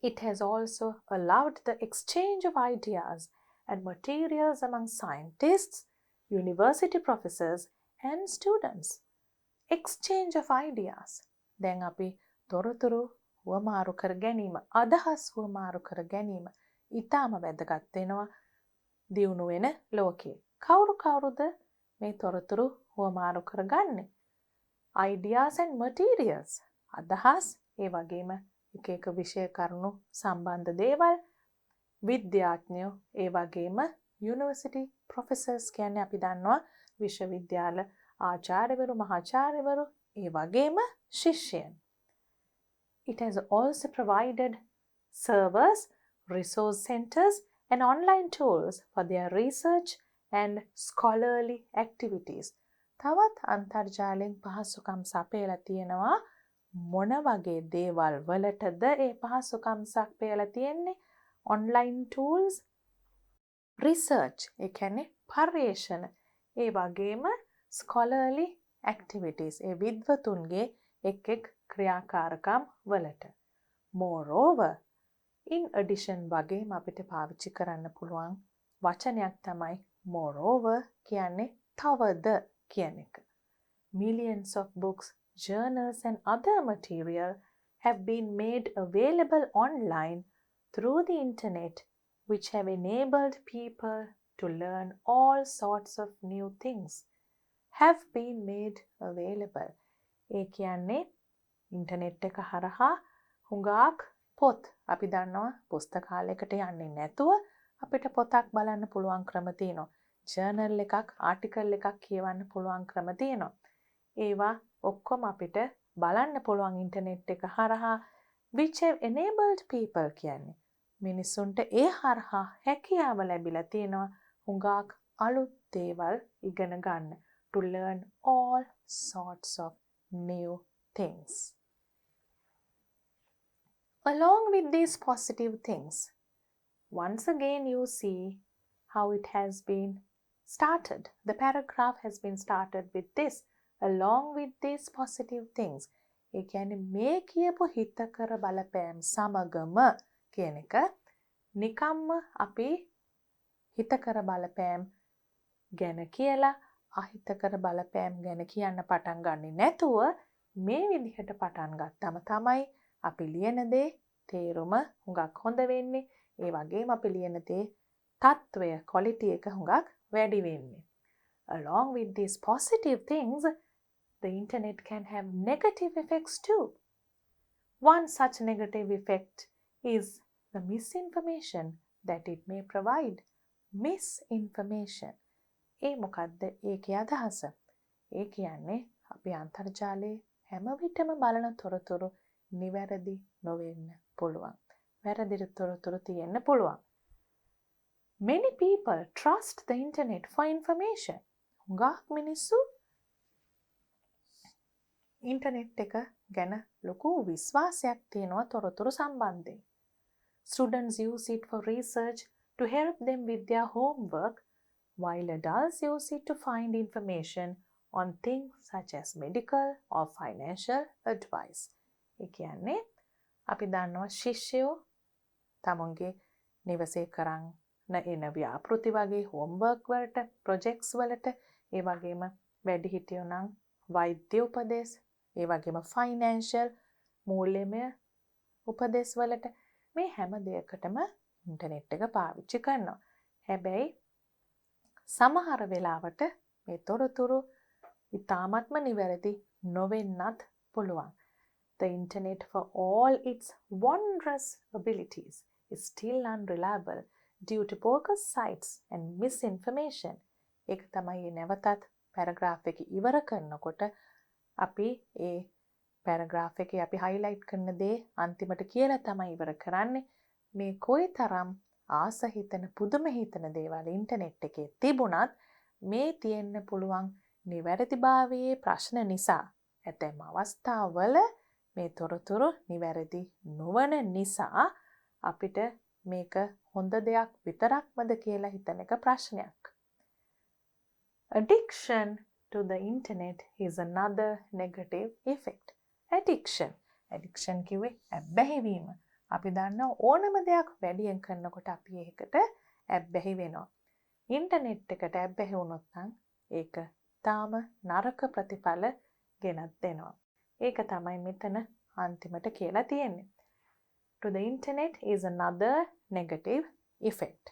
It has also allowed the exchange of ideas and materials among scientists, university professors and students. Exchange of ideas. දැන් අපි තොරතුරු හුවමාරු කර ගැනීම, අදහස් හුවමාරු කර ගැනීම ඉතාම වැදගත් වෙනවා දියුණු වෙන ලෝකයේ. කවුරුද මේ තොරතුරු හුවමාරු කරගන්නේ? Ideas and materials. අදහස් ඒ වගේම එක එක විෂය කරුණු සම්බන්ධ දේවල් විද්‍යාඥයෝ ඒ වගේම යුනිවර්සිටි ප්‍රොෆෙසර්ස් කියන්නේ අපි දන්නවා විශ්වවිද්‍යාල ආචාර්යවරු මහාචාර්යවරු ඒ වගේම ශිෂ්‍යයන්. It has also provided servers, resource centers and online tools for their research and scholarly activities. තවත් අන්තර්ජාලයෙන් පහසුකම් සපයලා තියෙනවා. මොන වගේ දේවල් වලටද ඒ පහසුකම් සපයලා තියෙන්නේ? online tools, research ඒ කියන්නේ පර්යේෂණ ඒ වගේම scholarly activities ඒ විද්වතුන්ගේ එක් ක්‍රියාකාරකම් වලට. Moreover, in addition වගේම අපිට පාවිච්චි කරන්න පුළුවන් වචනයක් තමයි moreover කියන්නේ තවද කියන එක. Millions of books, journals and other material have been made available online through the internet, which have enabled people to learn all sorts of new things. Have been made available. ඒ කියන්නේ internet එක හරහා හුඟක් පොත් අපි දන්නවා පුස්තකාලයකට යන්නේ නැතුව අපිට පොතක් බලන්න පුළුවන් ක්‍රම තියෙනවා. ජර්නල් එකක්, ආටිකල් එකක් කියවන්න පුළුවන් ක්‍රම තියෙනවා. ඒවා ඔක්කොම අපිට බලන්න පුළුවන් ඉන්ටර්නෙට් එක හරහා which have enabled people කියන්නේ මිනිසුන්ට ඒ හරහා හැකියාව ලැබිලා තියෙනවා හුඟක් අලුත් දේවල් ඉගෙන ගන්න. To learn all sorts of new things. Along with these positive things, once again you see how it has been started. The paragraph has been started with this. Along with these positive things. ඒ කියන්නේ මේ කියපු හිතකර බලපෑම් සමගම කියන එක නිකම්ම අපි හිතකර බලපෑම් ගැන කියලා අහිතකර බලපෑම් ගැන කියන්න පටන් ගන්නේ නැතුව මේ විදිහට පටන් ගත්තම තමයි අපි ලියන දේ තේරුම හුඟක් හොඳ වෙන්නේ. ඒ වගේම අපි ලියන දේ තත්වය quality එක හුඟක් වැඩි වෙන්නේ. Along with these positive things, the internet can have negative effects too. One such negative effect is the misinformation that it may provide. Misinformation. ඒ මොකද්ද ඒකේ අදහස? ඒ කියන්නේ අපි අන්තර්ජාලයේ හැම විටම බලන තොරතුරු නිවැරදි නොවෙන්න පුළුවන්. වැරදි තොරතුරු තියෙන්න පුළුවන්. Many people trust the internet for information. හුඟක් මිනිස්සු ඉන්ටර්නෙට් එක ගැන ලොකු විශ්වාසයක් තියෙනවා තොරතුරු සම්බන්ධයෙන්. Students use it for research to help them with their homework, while adults use it to find information on things such as medical or financial advice. ඒ කියන්නේ අපි දන්නවා ශිෂ්‍යයෝ තමුන්ගේ නිවසේ කරන් එන ව්‍යාපෘති වගේ homework වලට, projects වලට, ඒ වගේම වැඩිහිටියෝ නම් වෛද්‍ය උපදෙස්, ඒ වගේම financial මූල්‍යමය උපදෙස් වලට මේ හැම දෙයකටම ඉන්ටර්නෙට් එක පාවිච්චි කරනවා. හැබැයි සමහර වෙලාවට මේ තොරතුරු ඉතාමත්ම නිවැරදි නොවෙන්නත් පුළුවන්. The internet, for all its wondrous abilities, is still unreliable due to bogus sites and misinformation. ඒක තමයි නැවතත් paragraph එක ඉවර කරනකොට අපි ඒ paragraph එකේ අපි highlight කරන දේ අන්තිමට කියලා තමයි ඉවර කරන්නේ. මේ කොයිතරම් ආස හිතන පුදුම හිතන දේවල් ඉන්ටර්නෙට් එකේ තිබුණත් මේ තියෙන්න පුළුවන් නිවැරදිභාවයේ ප්‍රශ්න නිසා ඇතැම් අවස්ථාවල මේ තොරතුරු නිවැරදි නොවන නිසා අපිට මේක හොඳ දෙයක් විතරක්මද කියලා හිතන එක ප්‍රශ්නයක්. Addiction to the internet is another negative effect. Addiction කිව්වේ ඇබ්බැහිවීම. අපි දන්නවා ඕනම දෙයක් වැඩියෙන් කරනකොට අපි ඒකට ඇබ්බැහි වෙනවා. ඉන්ටර්නෙට් එකට ඇබ්බැහි වුණොත් නම් ඒක තාම නරක ප්‍රතිඵල ගෙනත් දෙනවා. ඒක තමයි මෙතන අන්තිමට කියලා තියෙන්නේ. To the internet is another negative effect.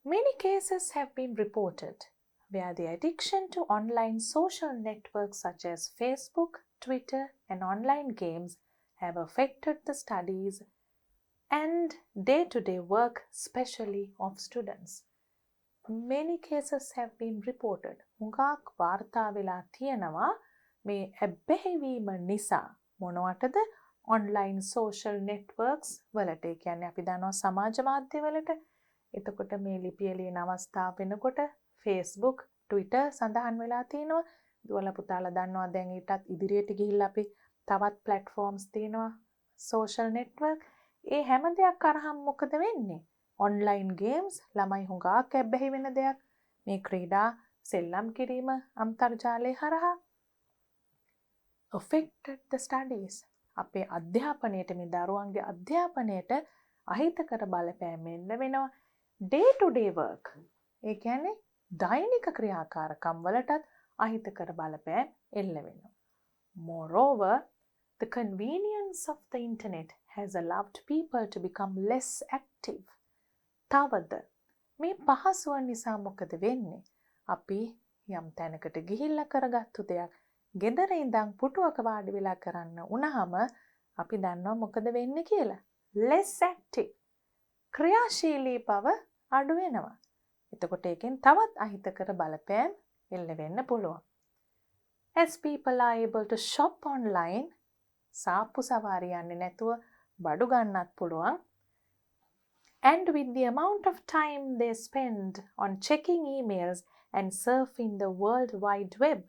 Many cases have been reported where the addiction to online social networks such as Facebook, Twitter, and online games have affected the studies and day-to-day work, especially of students. Many cases have been reported. හුඟක් වාර්තා වෙලා තියෙනවා මේ ඇබ්බැහිවීම නිසා මොනවටද online social networks වලට. ඒ කියන්නේ අපි දන්නවා සමාජ මාධ්‍ය වලට. එතකොට මේ ලිපිය ලියන අවස්ථාව වෙනකොට Facebook, Twitter සඳහන් වෙලා තියෙනවා. දුවලා පුතාලා දන්නවා දැන් ඊටත් ඉදිරියට ගිහිල්ලා අපි තවත් platforms තියෙනවා social network. ඒ හැම දෙයක් කරාම මොකද වෙන්නේ? online games ළමයි හුඟක් ඇබ්බැහි වෙන දෙයක්. මේ ක්‍රීඩා සෙල්ලම් කිරීම අන්තර්ජාලය හරහා affected the studies. අපේ අධ්‍යාපනයට මේ දරුවන්ගේ අධ්‍යාපනයට අහිතකර බලපෑම් එන්න වෙනවා. day to day work. ඒ කියන්නේ දෛනික ක්‍රියාකාරකම් වලටත් අහිතකර බලපෑම් එල්ල වෙනවා. Moreover, the convenience of the internet has allowed people to become less active. තවද මේ පහසුව නිසා මොකද වෙන්නේ? අපි යම් තැනකට ගිහිල්ලා කරගත්තු දෙයක් ගෙදර ඉඳන් පුටුවක වාඩි වෙලා කරන්න වුණාම අපි දන්නවා මොකද වෙන්නේ කියලා. less active. ක්‍රියාශීලී බව අඩු වෙනවා. එතකොට ඒකෙන් තවත් අහිතකර බලපෑම් එල්ල වෙන්න පුළුවන්. As people are able to shop online, සාප්පු සවාරි යන්නේ නැතුව බඩු ගන්නත් පුළුවන්. And with the amount of time they spend on checking emails and surfing the World Wide Web,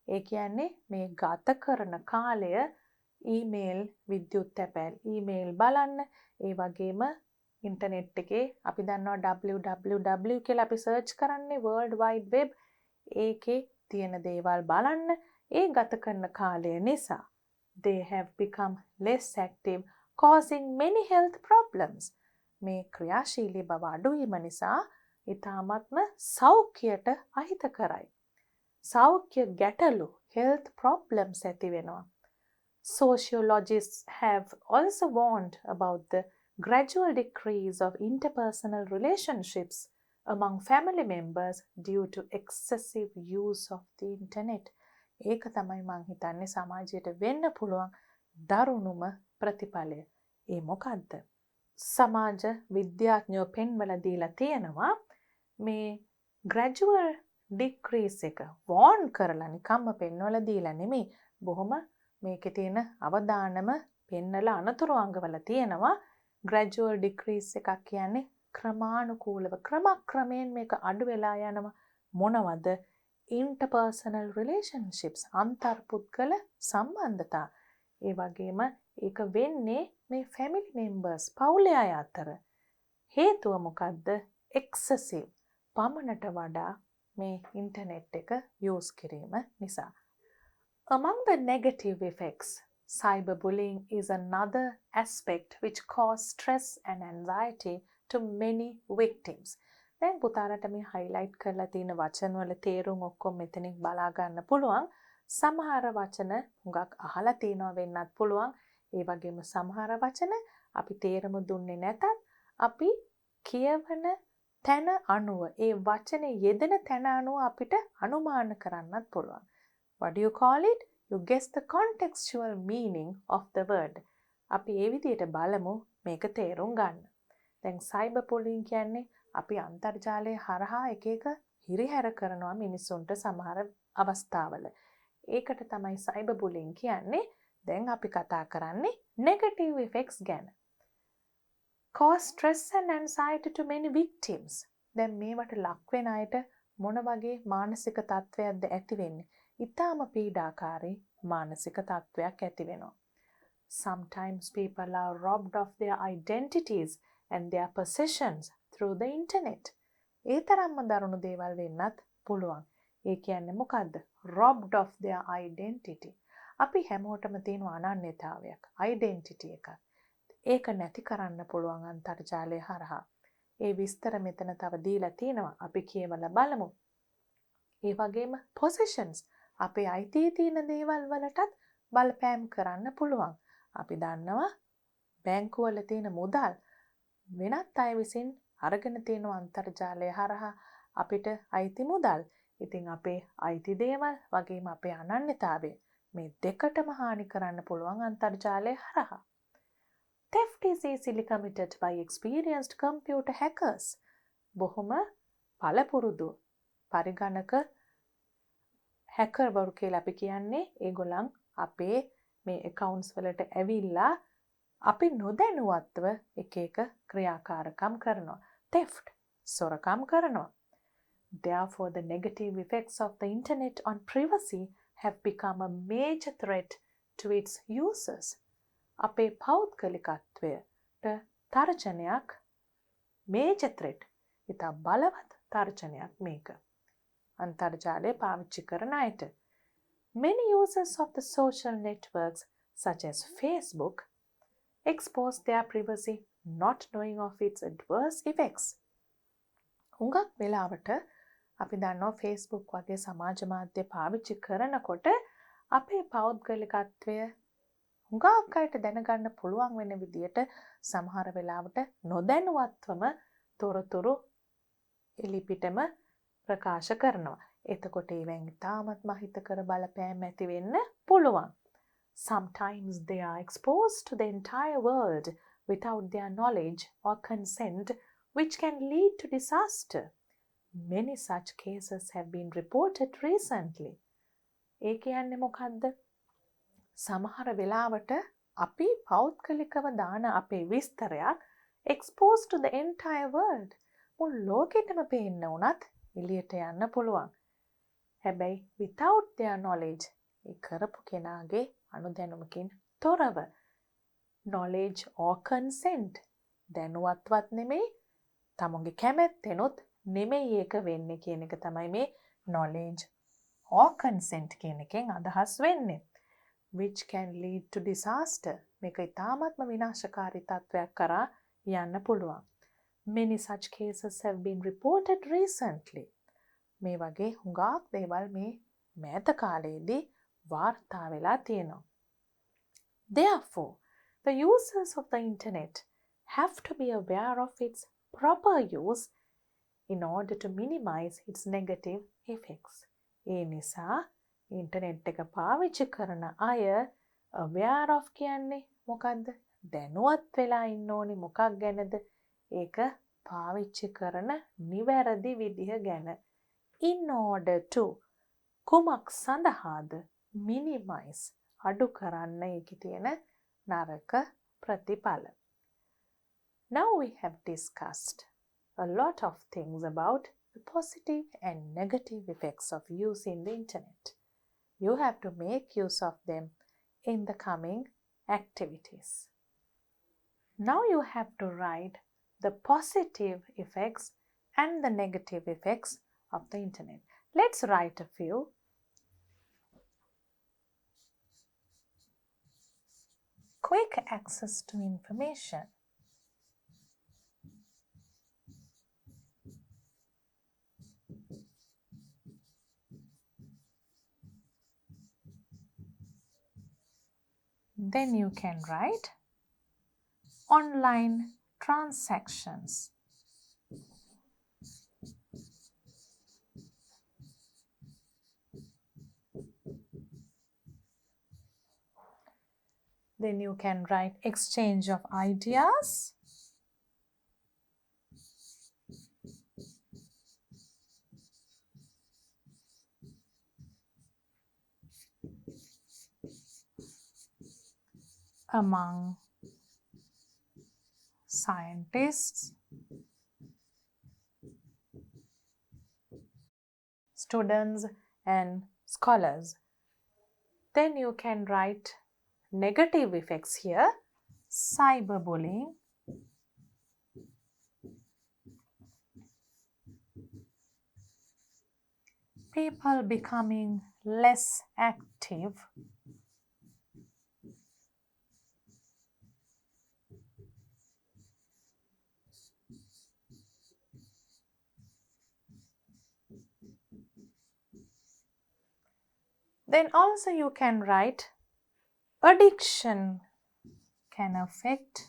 ඒ කියන්නේ මේ ගත කරන කාලය ඊමේල් විද්‍යුත් තැපෑල් ඊමේල් බලන්න, ඒ වගේම ඉන්ටර්නෙට් එකේ අපි දන්නවා www කියලා අපි සර්ච් කරන්නේ World Wide Web, ඒකේ තියෙන දේවල් බලන්න, ඒ ගත කරන කාලය නිසා they have become less active, causing many health problems. මේ ක්‍රියාශීලී බව අඩුවීම නිසා ඉතාමත්ම සෞඛ්‍යයට අහිත කරයි. සෞඛ්‍ය ගැටලු health problems ඇති වෙනවා. Sociologists have also warned about the gradual decrease of interpersonal relationships among family members due to excessive use of the internet. ඒක තමයි මං හිතන්නේ සමාජයට වෙන්න පුළුවන් දරුණුම ප්‍රතිඵලය. ඒ මොකද්ද? සමාජ විද්‍යාඥයෝ පෙන්වලා දීලා තියෙනවා මේ gradual decrease එක warn කරලා නිකම්ම පෙන්වලා දීලා නෙමෙයි, බොහොම මේකේ තියෙන අවදානම පෙන්නලා අනතුරු අංගවල තියෙනවා. gradual decrease එකක් කියන්නේ ක්‍රමානුකූලව ක්‍රමක්‍රමයෙන් මේක අඩු වෙලා යනවා. මොනවද? interpersonal relationships, අන්තර්පුද්ගල සම්බන්ධතා. ඒ වගේම ඒක වෙන්නේ මේ family members, පවුලේ අය අතර. හේතුව මොකද්ද? excessive, පමණට වඩා මේ ඉන්ටර්නෙට් එක use කිරීම නිසා. Among the negative effects, cyberbullying is another aspect which causes stress and anxiety to many victims. දැන් පුතාලට මේ highlight කරලා තියෙන වචන වල තේරුම් ඔක්කොම මෙතනින් බලා ගන්න පුළුවන්. සමහර වචන හුඟක් අහලා තියෙනවා වෙන්නත් පුළුවන්. ඒ වගේම සමහර වචන අපි තේරුම දුන්නේ නැතත් අපි කියවන තැන අනුව, ඒ වචනේ යෙදෙන තැන අනුව අපිට අනුමාන කරන්නත් පුළුවන්. What do you call it? You guess the contextual meaning of the word. අපි ඒ විදිහට බලමු මේක තේරුම් ගන්න. දැන් cyber bullying කියන්නේ අපි අන්තර්ජාලය හරහා එක එක හිරිහැර කරනවා මිනිස්සුන්ට සමහර අවස්ථාවල. ඒකට තමයි cyber bullying කියන්නේ. දැන් අපි කතා කරන්නේ negative effects ගැන. Cause stress and anxiety to many victims. දැන් මේවට ලක් වෙන අයට මොන වගේ මානසික තත්ත්වයක්ද ඇති වෙන්නේ? ඉතාම පීඩාකාරී මානසික තත්ත්වයක් ඇති වෙනවා. Sometimes people are robbed of their identities and their possessions through the internet. ඒ තරම්ම දරුණු දේවල් වෙන්නත් පුළුවන්. ඒ කියන්නේ මොකද්ද? Robbed of their identity. අපි හැමෝටම තියෙන අනන්‍යතාවයක්, identity එකක්. ඒක නැති කරන්න පුළුවන් අන්තර්ජාලය හරහා. ඒ විස්තර මෙතන තව දීලා තියෙනවා. අපි කියවලා බලමු. ඒ වගේම possessions, අපේ අයිතියේ තියෙන දේවල් වලටත් බලපෑම් කරන්න පුළුවන්. අපි දන්නවා බැංකුවල තියෙන මුදල් වෙනත් අය විසින් අරගෙන තියෙන අන්තර්ජාලය හරහා අපිට අයිති මුදල්. ඉතින් අපේ අයිති දේවල් වගේම අපේ අනන්‍යතාවය මේ දෙකටම හානි කරන්න පුළුවන් අන්තර්ජාලය හරහා. Theft is easily committed by experienced computer hackers. බොහොම පළපුරුදු පරිගණක හැකර්වරු කියලා අපි කියන්නේ ඒගොල්ලන් අපේ මේ accounts වලට ඇවිල්ලා අපි නොදැනුවත්ව එක එක ක්‍රියාකාරකම් කරනවා. Theft, සොරකම් කරනවා. Therefore, the negative effects of the internet on privacy have become a major threat to its users. අපේ පෞද්ගලිකත්වයට තර්ජනයක්, major threat, ඉතා බලවත් තර්ජනයක් මේක. අන්තර්ජාලය පාවිච්චි කරන අයට. Many users of the social networks, such as Facebook, expose their privacy not knowing of its adverse effects. හුඟක් වෙලාවට අපි දන්නවා Facebook වගේ සමාජ මාධ්‍ය පාවිච්චි කරනකොට අපේ පෞද්ගලිකත්වය හුඟක් අයට දැනගන්න පුළුවන් වෙන විදියට සමහර වෙලාවට නොදැනුවත්වම තොරතුරු එලිපිටම ප්‍රකාශ කරනවා. එතකොට ඒවෙන් ඉතාමත් මහිතකර බලපෑම් ඇති වෙන්න පුළුවන්. Sometimes they are exposed to the entire world without their knowledge or consent, which can lead to disaster. Many such cases have been reported recently. ඒ කියන්නේ මොකද්ද? සමහර වෙලාවට අපි පෞද්ගලිකව දාන අපේ විස්තරයක් exposed to the entire world. මුළු ලෝකෙටම පේන්න වුණත් එළියට යන්න පුළුවන්. හැබැයි without their knowledge ඒ කරපු කෙනාගේ අනුදැනුමකින් තොරව knowledge or consent දැනුවත්වත් නෙමෙයි තමුන්ගේ කැමැත්තෙනුත් නෙමෙයි ඒක වෙන්නේ කියන එක තමයි මේ knowledge or consent කියන එකෙන් අදහස් වෙන්නේ. which can lead to disaster. මේක ඉතාමත්ම විනාශකාරී තත්ත්වයක් කරා යන්න පුළුවන්. Many such cases have been reported recently. මේ වගේ හුඟක් දේවල් මේ මෑත කාලයේදී වාර්තා වෙලා තියෙනවා. Therefore, the users of the internet have to be aware of its proper use in order to minimize its negative effects. ඒ නිසා ඉන්ටර්නෙට් එක පාවිච්චි කරන අය aware of කියන්නේ මොකද්ද? දැනුවත් වෙලා ඉන්න ඕනි මොකක් ගැනද? ඒක පාවිච්චි කරන නිවැරදි විදිහ ගැන. In order to කුමක් සඳහාද? minimize අඩු කරන්න ඒකේ තියෙන නරක ප්‍රතිඵල. Now we have discussed a lot of things about the positive and negative effects of using the internet. You have to make use of them in the coming activities. Now you have to write the positive effects and the negative effects of the internet. Let's write a few. Quick access to information. Then you can write online transactions. Then you can write exchange of ideas. Among scientists, students and scholars. Then you can write negative effects here. Cyberbullying, people becoming less active, then also you can write addiction can affect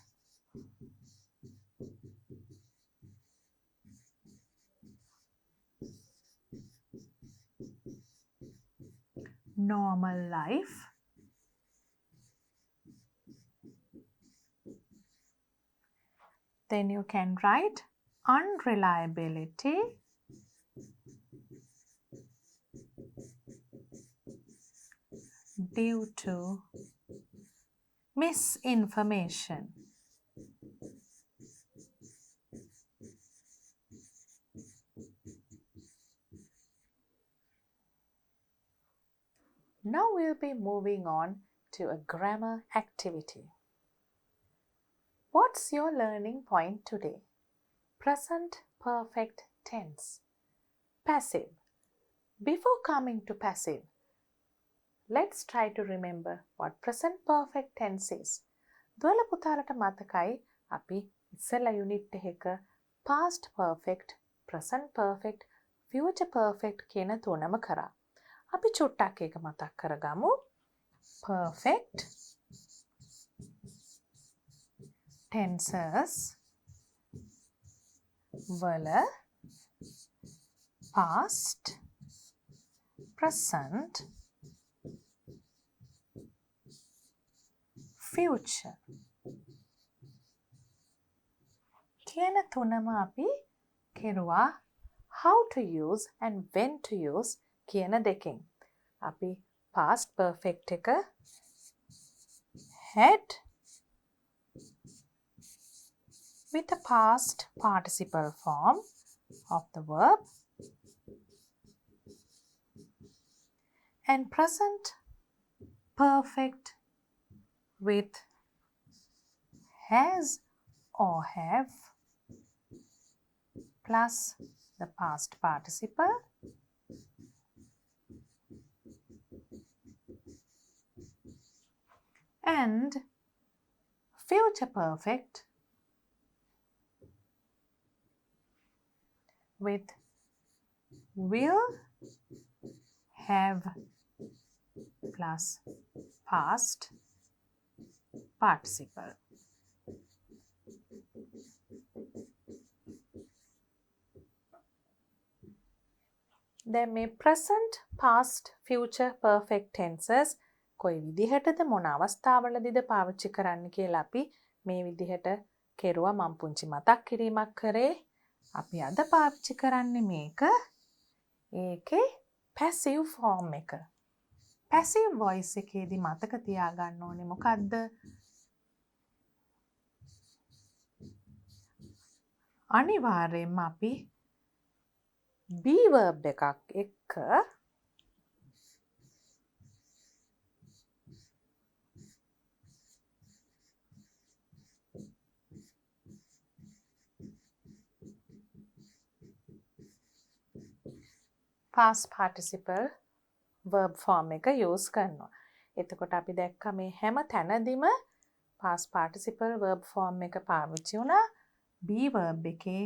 normal life. Then you can write unreliability, due to misinformation. Now we'll be moving on to a grammar activity. What's your learning point today? Present perfect tense. Passive. Before coming to passive, let's try to remember what present perfect tense is. දුවල පුතාලට මතකයි අපි ඉස්සෙල්ලා unit එකක past perfect, present perfect, future perfect කියන තුනම කරා. අපි චුට්ටක් ඒක මතක් කරගමු. Perfect tenses වල past, present, future කියන තුනම අපි කෙරුවා how to use and when to use කියන දෙකෙන්. අපි past perfect එක had, with the past participle form of the verb and present perfect with has or have plus the past participle and future perfect with will have plus past participle. දැන් මේ present past future perfect tenses කොයි විදිහටද මොන අවස්ථාවලදීද පාවිච්චි කරන්න කියලා අපි මේ විදිහට කෙරුවා. මම පුංචි මතක් කිරීමක් කරේ. අපි අද පාවිච්චි කරන්නේ මේක ඒකේ passive form එක. passive voice එකේදී මතක තියාගන්න ඕනේ මොකද්ද? අනිවාර්යයෙන්ම අපි be verb එකක් එක්ක past participle verb form එක use කරනවා. එතකොට අපි දැක්ක මේ හැම තැනදීම past participle verb form එක පාවිච්චි වුණා. be verb එකේ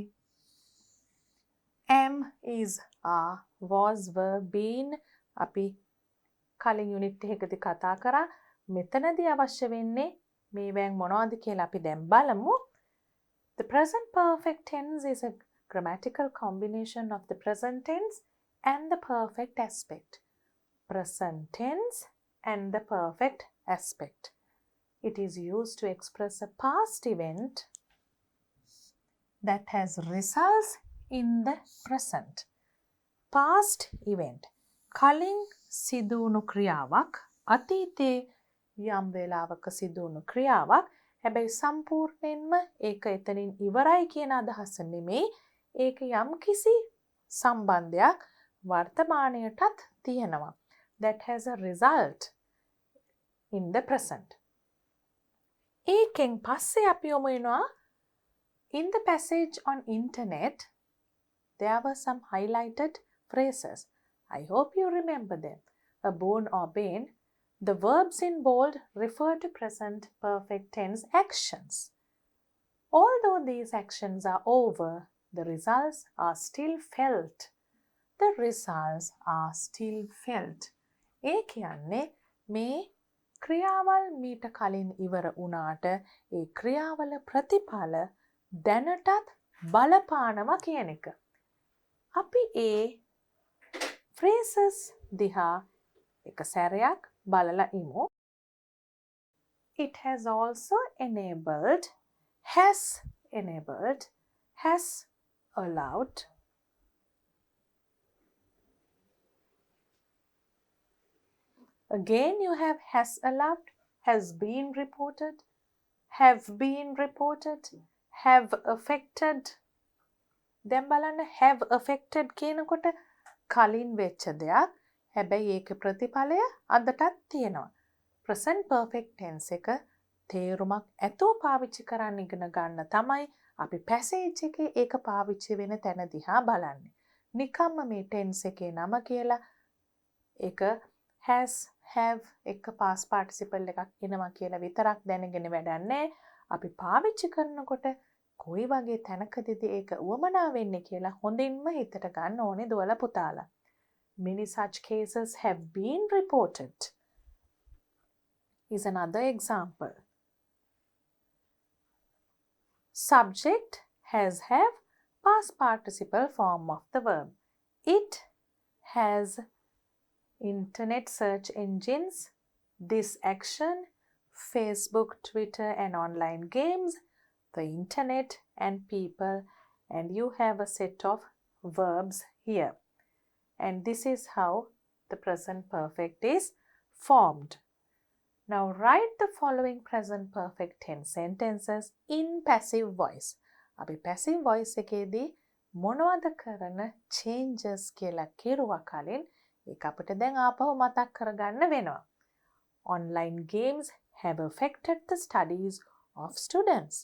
am is are was were been අපි කලින් යුනිට් එකකදී කතා කරා. මෙතනදී අවශ්‍ය වෙන්නේ මේවෙන් මොනවද කියලා අපි දැන් බලමු. The present perfect tense is a grammatical combination of the present tense and the perfect aspect. Present tense and the perfect aspect. It is used to express a past event that has results in the present. Past event කලින් සිදුවුණු ක්‍රියාවක් අතීතයේ යම් වේලාවක සිදුවුණු ක්‍රියාවක්. හැබැයි සම්පූර්ණයෙන්ම ඒක එතනින් ඉවරයි කියන අදහස නෙමෙයි. ඒක යම් කිසි සම්බන්ධයක් වර්තමානයටත් තියෙනවා. That has a result in the present. ඒකෙන් පස්සේ අපි යමු වෙනවා in the passage on internet there were some highlighted phrases. I hope you remember them. A born or been. The verbs in bold refer to present perfect tense actions. Although these actions are over, the results are still felt. The results are still felt. ඒ කියන්නේ මේ ක්‍රියාවල් මීට කලින් ඉවර වුණාට ඒ ක්‍රියාවල ප්‍රතිඵල දැනටත් බලපානවා කියන එක. අපි ඒ phrases දිහා එක සැරයක් බලලා ඉමු. It has also enabled, has allowed, again you have has allowed, has been reported, have affected. දැන් බලන්න have affected කියනකොට කලින් වෙච්ච දෙයක්. හැබැයි ඒකේ ප්‍රතිඵලය අදටත් තියෙනවා. present perfect tense එක තේරුමක් ඇතුව පාවිච්චි කරන්න ඉගෙන ගන්න තමයි අපි passage එකේ ඒක පාවිච්චි වෙන තැන දිහා බලන්නේ. නිකම්ම මේ tense එකේ නම කියලා ඒක has have එක past participle එකක් එනවා කියලා විතරක් දැනගෙන වැඩක් නැහැ. අපි පාවිච්චි කරනකොට කොයි වගේ තැනකදීද ඒක උවමනා වෙන්නේ කියලා හොඳින්ම හිතට ගන්න ඕනේ දුවලා පුතාලා. Many such cases have been reported. Is another example. Subject has have past participle form of the verb. It has internet search engines. This action, Facebook, Twitter and online games, the internet and people, and you have a set of verbs here. And this is how the present perfect is formed. Now write the following present perfect tense sentences in passive voice. අපි passive voice එකේදී මොනවද කරන changes කියලා කෙරුවා කලින් ඒක අපිට දැන් ආපහු මතක් කරගන්න වෙනවා. Online games have affected the studies of students.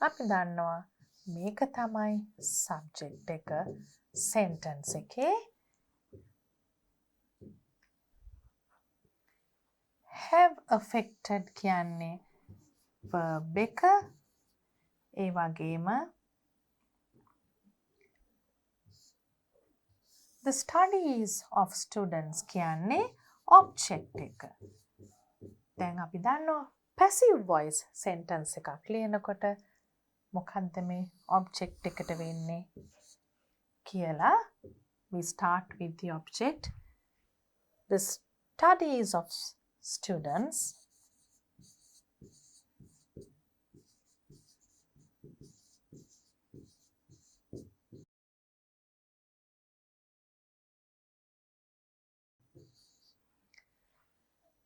අපි දන්නවා මේක තමයි subject එක sentence එකේ have affected කියන්නේ verb එක ඒ වගේම the studies of students කියන්නේ object එක. දැන් අපි දන්නවා passive voice sentence එකක් ලියනකොට මොකද්ද මේ object එකට වෙන්නේ කියලා. We start with the object. The studies of students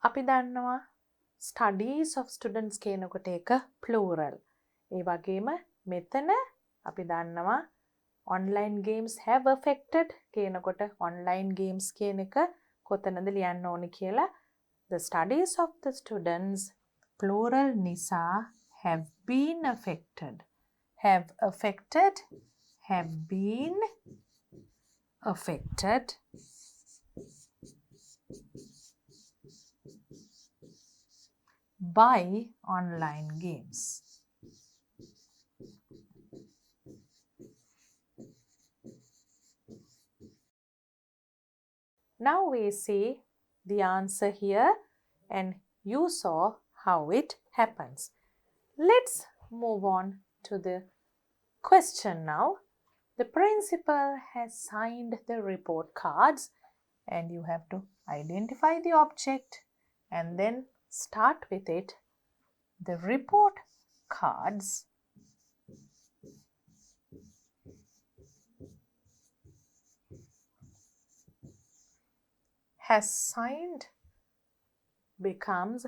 අපි දන්නවා studies of students කියනකොට ඒක plural. ඒ වගේම මෙතන අපි දන්නවා online games have affected කියනකොට online games කියන එක කොතනද ලියන්න ඕනේ කියලා. The studies of the students plural නිසා have been affected. Have affected, have been affected by online games. Now we see the answer here and you saw how it happens. Let's move on to the question now. The principal has signed the report cards and you have to identify the object and then start with it. The report cards has signed becomes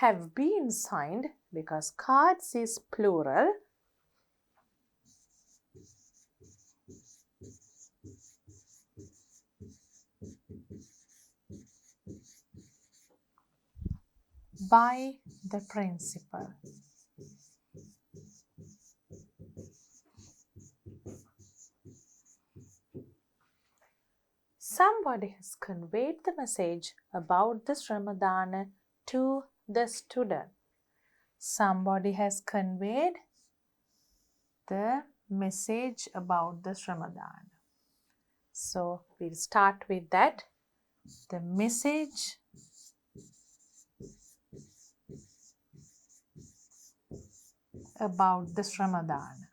have been signed because cards is plural. By the principal. Somebody has conveyed the message about this Ramadana to the student. Somebody has conveyed the message about this Ramadan. So we'll start with that. The message about this Ramadan.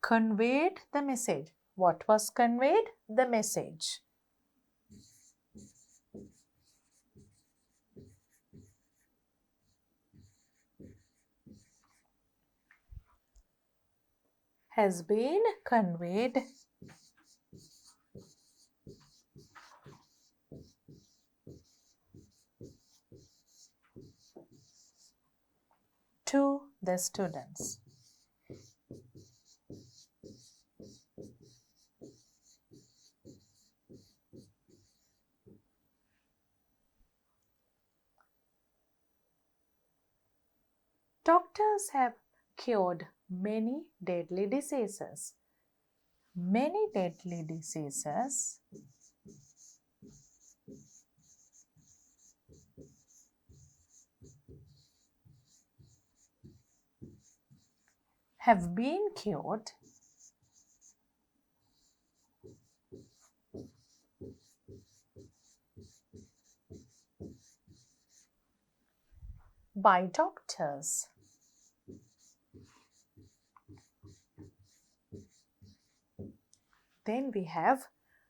Conveyed the message. What was conveyed? The message. Has been conveyed to the students. Doctors have cured many deadly diseases. Many deadly diseases have been cured by doctors. Then we have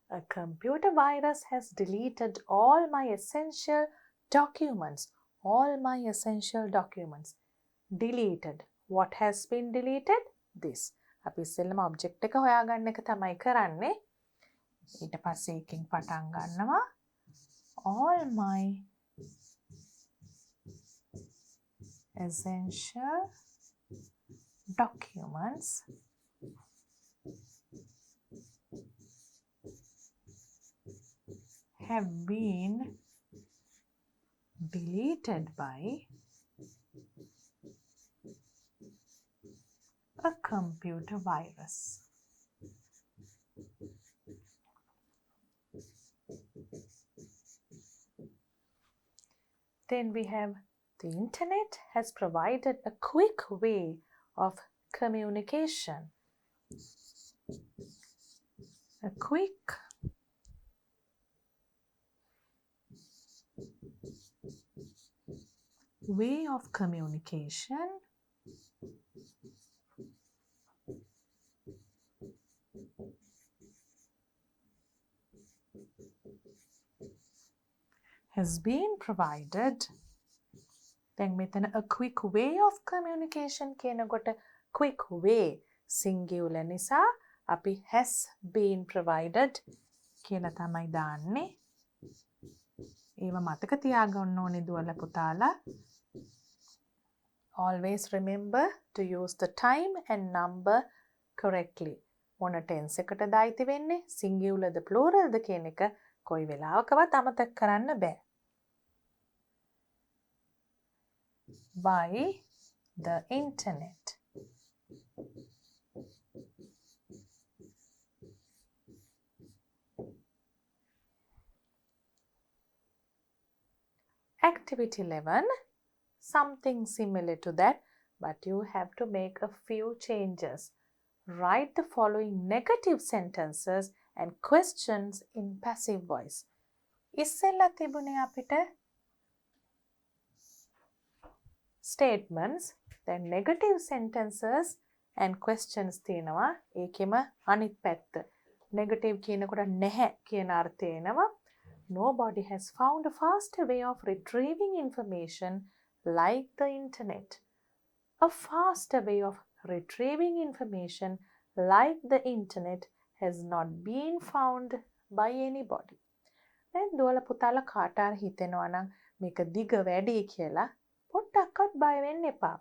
a computer virus has deleted all my essential documents. All my essential documents. Deleted. What has been deleted? This. අපි ඉස්සෙල්ලම object එක හොයාගන්න එක තමයි කරන්නේ. ඊට පස්සේ එකකින් පටන් ගන්නවා. All my essential documents have been deleted by a computer virus. Then we have the internet has provided a quick way of communication. A quick way of communication has been provided. දැන් මෙතන a quick way of communication කියනකොට quick way singular නිසා අපි has been provided කියලා තමයි දාන්නේ. ඒව මතක තියාගන්න ඕනේ දුවලා පුතාලා. Always remember to use the time and number correctly. මොන tense එකටද අයිති වෙන්නේ? singular ද plural ද කියන එක කොයි වෙලාවකවත් අමතක කරන්න බෑ. By the internet. Activity 11, something similar to that, but you have to make a few changes. Write the following negative sentences and questions in passive voice. ඉස්සෙල්ලා තිබුණේ අපිට statements, then negative sentences and questions තියෙනවා. ඒකෙම අනිත් පැත්ත. Negative කියනකොට නැහැ කියන අර්ථය එනවා. Nobody has found a faster way of retrieving information like the internet. A faster way of retrieving information like the internet has not been found by anybody. දැන් දුවලා පුතාලා කාට හරි හිතෙනවා නම් මේක දිග වැඩි කියලා පොඩ්ඩක්වත් බය වෙන්න එපා.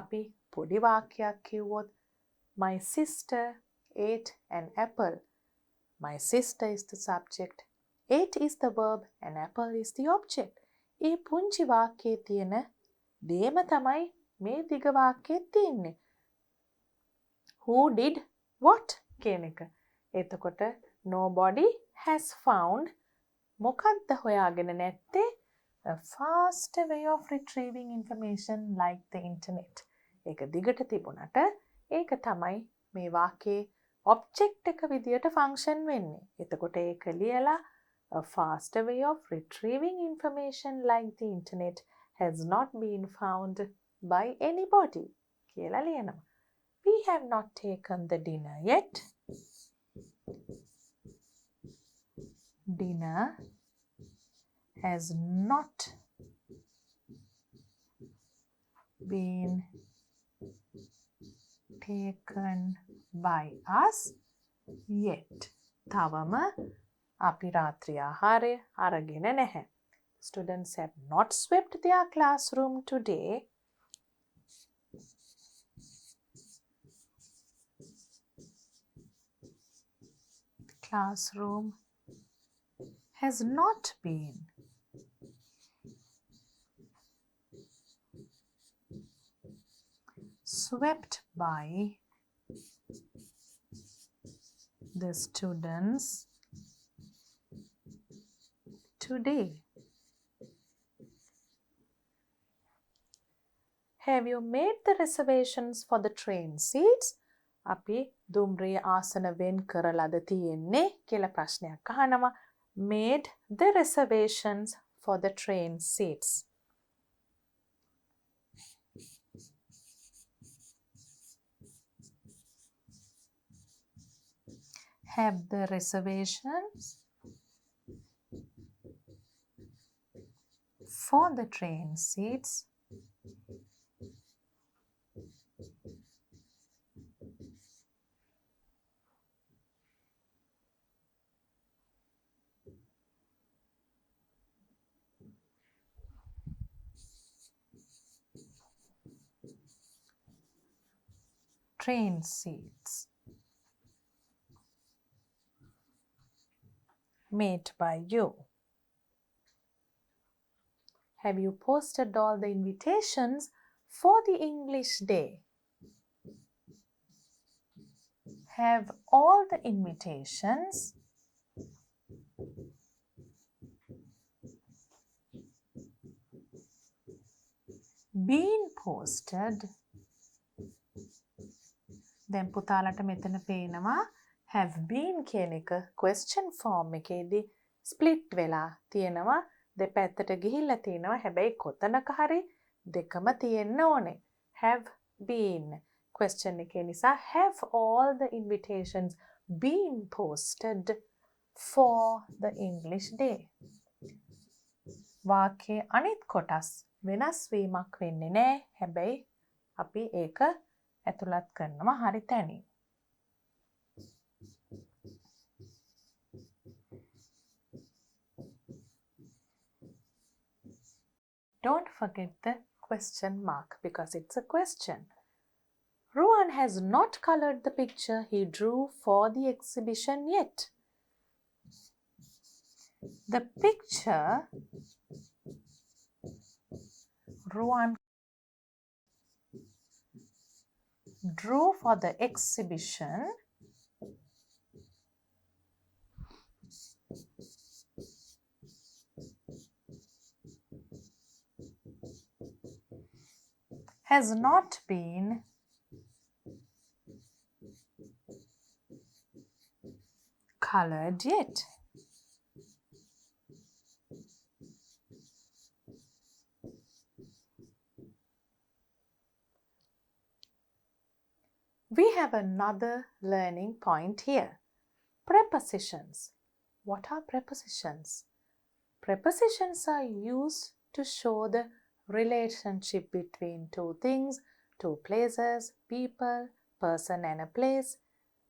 අපි පොඩි වාක්‍යයක් කිව්වොත් My sister ate an apple. My sister is the subject. Ate is the verb and apple is the object. ඒ පුංචි වාක්‍යයේ තියෙන දේම තමයි මේ දිග වාක්‍යයේ තියෙන්නේ. Who did what කියන එක. එතකොට nobody has found මොකක්ද හොයාගෙන නැත්තේ? A faster way of retrieving information like the internet. ඒක දිගට තිබුණට ඒක තමයි මේ වාක්‍යයේ object එක විදියට function වෙන්නේ. එතකොට ඒක ලියලා a faster way of retrieving information like the internet has not been found by anybody කියලා ලියනවා. We have not taken the dinner yet. Dinner has not been taken by us yet. තවම අපි රාත්‍රී ආහාරය අරගෙන නැහැ. Students have not swept their classroom today. The classroom has not been swept by the students today. Have you made the reservations for the train seats? අපි දුම්රිය ආසන වෙන් කරලාද තියෙන්නේ කියලා ප්‍රශ්නයක් අහනවා. Made the reservations for the train seats. Have the reservations for the train seats train seats made by you? Have you posted all the invitations for the English day? Have all the invitations been posted? දැන් පුතාලට මෙතන පේනවා have been කියන එක question form එකේදී split වෙලා තියෙනවා. දෙපැත්තට ගිහිල්ලා තියෙනවා. හැබැයි කොතනක හරි දෙකම තියෙන්න ඕනේ. Have been question එකේ නිසා have all the invitations been posted for the English day? වාක්‍යයේ අනිත් කොටස් වෙනස් වීමක් වෙන්නේ නැහැ. හැබැයි අපි ඒක ඇතුළත් කරනවා හරි තැනින්. Don't forget the question mark because it's a question. Ruan has not colored the picture he drew for the exhibition yet. The picture Ruan drew for the exhibition has not been colored yet. We have another learning point here. Prepositions. What are prepositions? Prepositions are used to show the relationship between two things, two places, people, person and a place,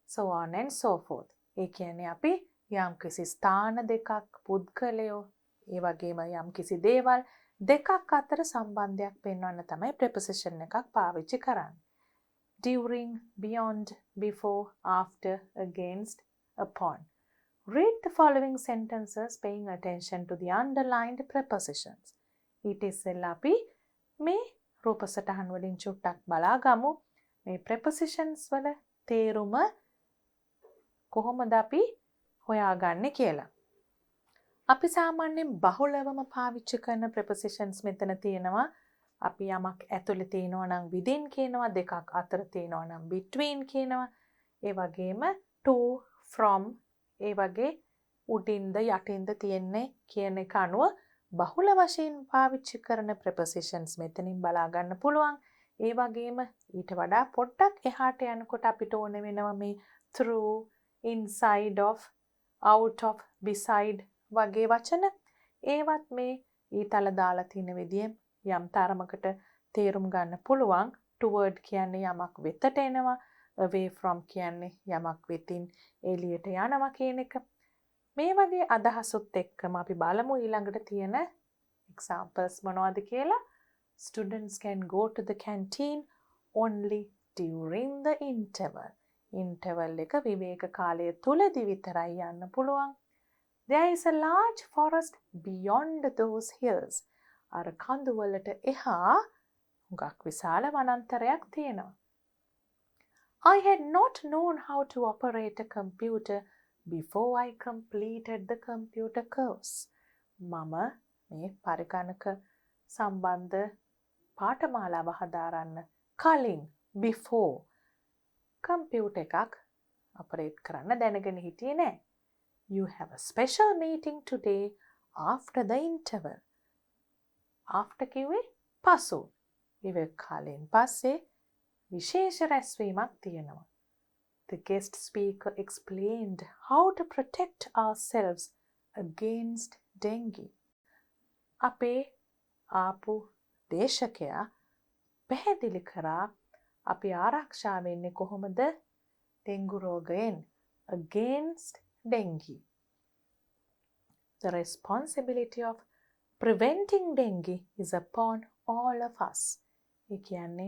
so on and so forth. ඒ කියන්නේ අපි යම්කිසි ස්ථාන දෙකක්, පුද්ගලයෝ, ඒ වගේම යම්කිසි දේවල් දෙකක් අතර සම්බන්ධයක් පෙන්වන්න තමයි preposition එකක් පාවිච්චි කරන්නේ. During, beyond, before, after, against, upon. Read the following sentences paying attention to the underlined prepositions. ඊට ඉස්සෙල්ලා අපි මේ රූප සටහන් වලින් චුට්ටක් බලා ගමු. මේ prepositions වල තේරුම කොහොමද අපි හොයාගන්නේ කියලා. අපි සාමාන්‍යයෙන් බහුලවම පාවිච්චි කරන prepositions මෙතන තියෙනවා. අපි යමක් ඇතුළේ තියෙනවා නම් within කියනවා, දෙකක් අතර තියෙනවා නම් between කියනවා. ඒ වගේම to, from, ඒ වගේ උඩින්ද යටින්ද තියෙන්නේ කියන එක අනුව බහුල වශයෙන් පාවිච්චි කරන prepositions මෙතනින් බලා ගන්න පුළුවන්. ඒ වගේම ඊට වඩා පොඩ්ඩක් එහාට යනකොට අපිට ඕන වෙනවා මේ through, inside of, out of, beside වගේ වචන. ඒවත් මේ ඊතල දාලා තියෙන විදියෙන් යම් තරමකට තේරුම් ගන්න පුළුවන්. toward කියන්නේ යමක් වෙතට එනවා, away from කියන්නේ යමක් වෙතින් එළියට යනවා කියන එක. මේ වගේ අදහසුත් එක්කම අපි බලමු ඊළඟට තියෙන examples මොනවද කියලා. Students can go to the canteen only during the interval. interval එක විවේක කාලය තුලදී විතරයි යන්න පුළුවන්. There is a large forest beyond those hills. අර කඳු වලට එහා හුඟක් විශාල වනාන්තරයක් තියෙනවා. I had not known how to operate a computer before I completed the computer course. මම මේ පරිගණක සම්බන්ධ පාඨමාලාව හදාරන්න කලින් before computer එකක් operate කරන්න දැනගෙන හිටියේ නෑ. You have a special meeting today after the interval. After කිව්වේ පසු. විවේක කාලයෙන් පස්සේ විශේෂ රැස්වීමක් තියෙනවා. The guest speaker explained how to protect ourselves against dengue. අපේ ආපු දේශකයා පැහැදිලි කරා අපි ආරක්ෂා වෙන්නේ කොහොමද dengue රෝගයෙන් against dengue. The responsibility of preventing dengue is upon all of us. ඒ කියන්නේ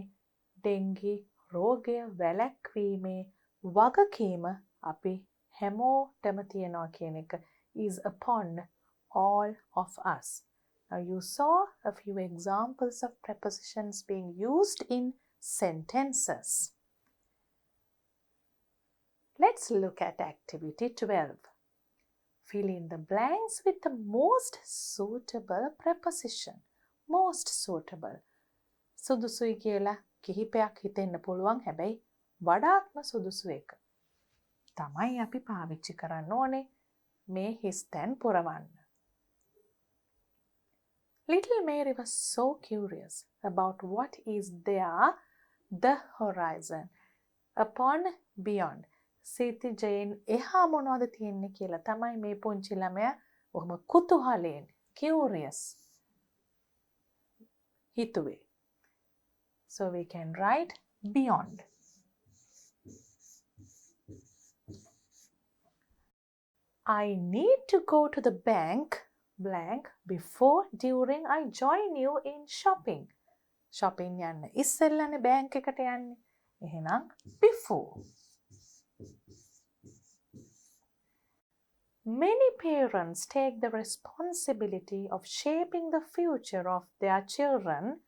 ඩෙන්ගි රෝගය වැළැක්වීමේ වගකීම අපි හැමෝටම තියෙනවා කියන එක is upon all of us. Now you saw a few examples of prepositions being used in sentences. Let's look at activity 12. Fill in the blanks with the most suitable preposition. Most suitable. සුදුසුයි කියලා කිහිපයක් හිතෙන්න පුළුවන්. හැබැයි වඩාත්ම සුදුසු එක තමයි අපි පාවිච්චි කරන්න ඕනේ මේ හිස්තැන් පුරවන්න. Little Mary was so curious about what is there, the horizon, upon, beyond. සිතිජයෙන් එහා මොනවද තියෙන්නේ කියලා තමයි මේ පුංචි ළමයා ඔහොම කුතුහලයෙන් curious හිතුවේ. So we can write beyond. I need to go to the bank blank before during I join you in shopping. Shopping යන්න ඉස්සෙල්ලානේ බැංක් එකට යන්නේ. එහෙනම් before. Many parents take the responsibility of shaping the future of their children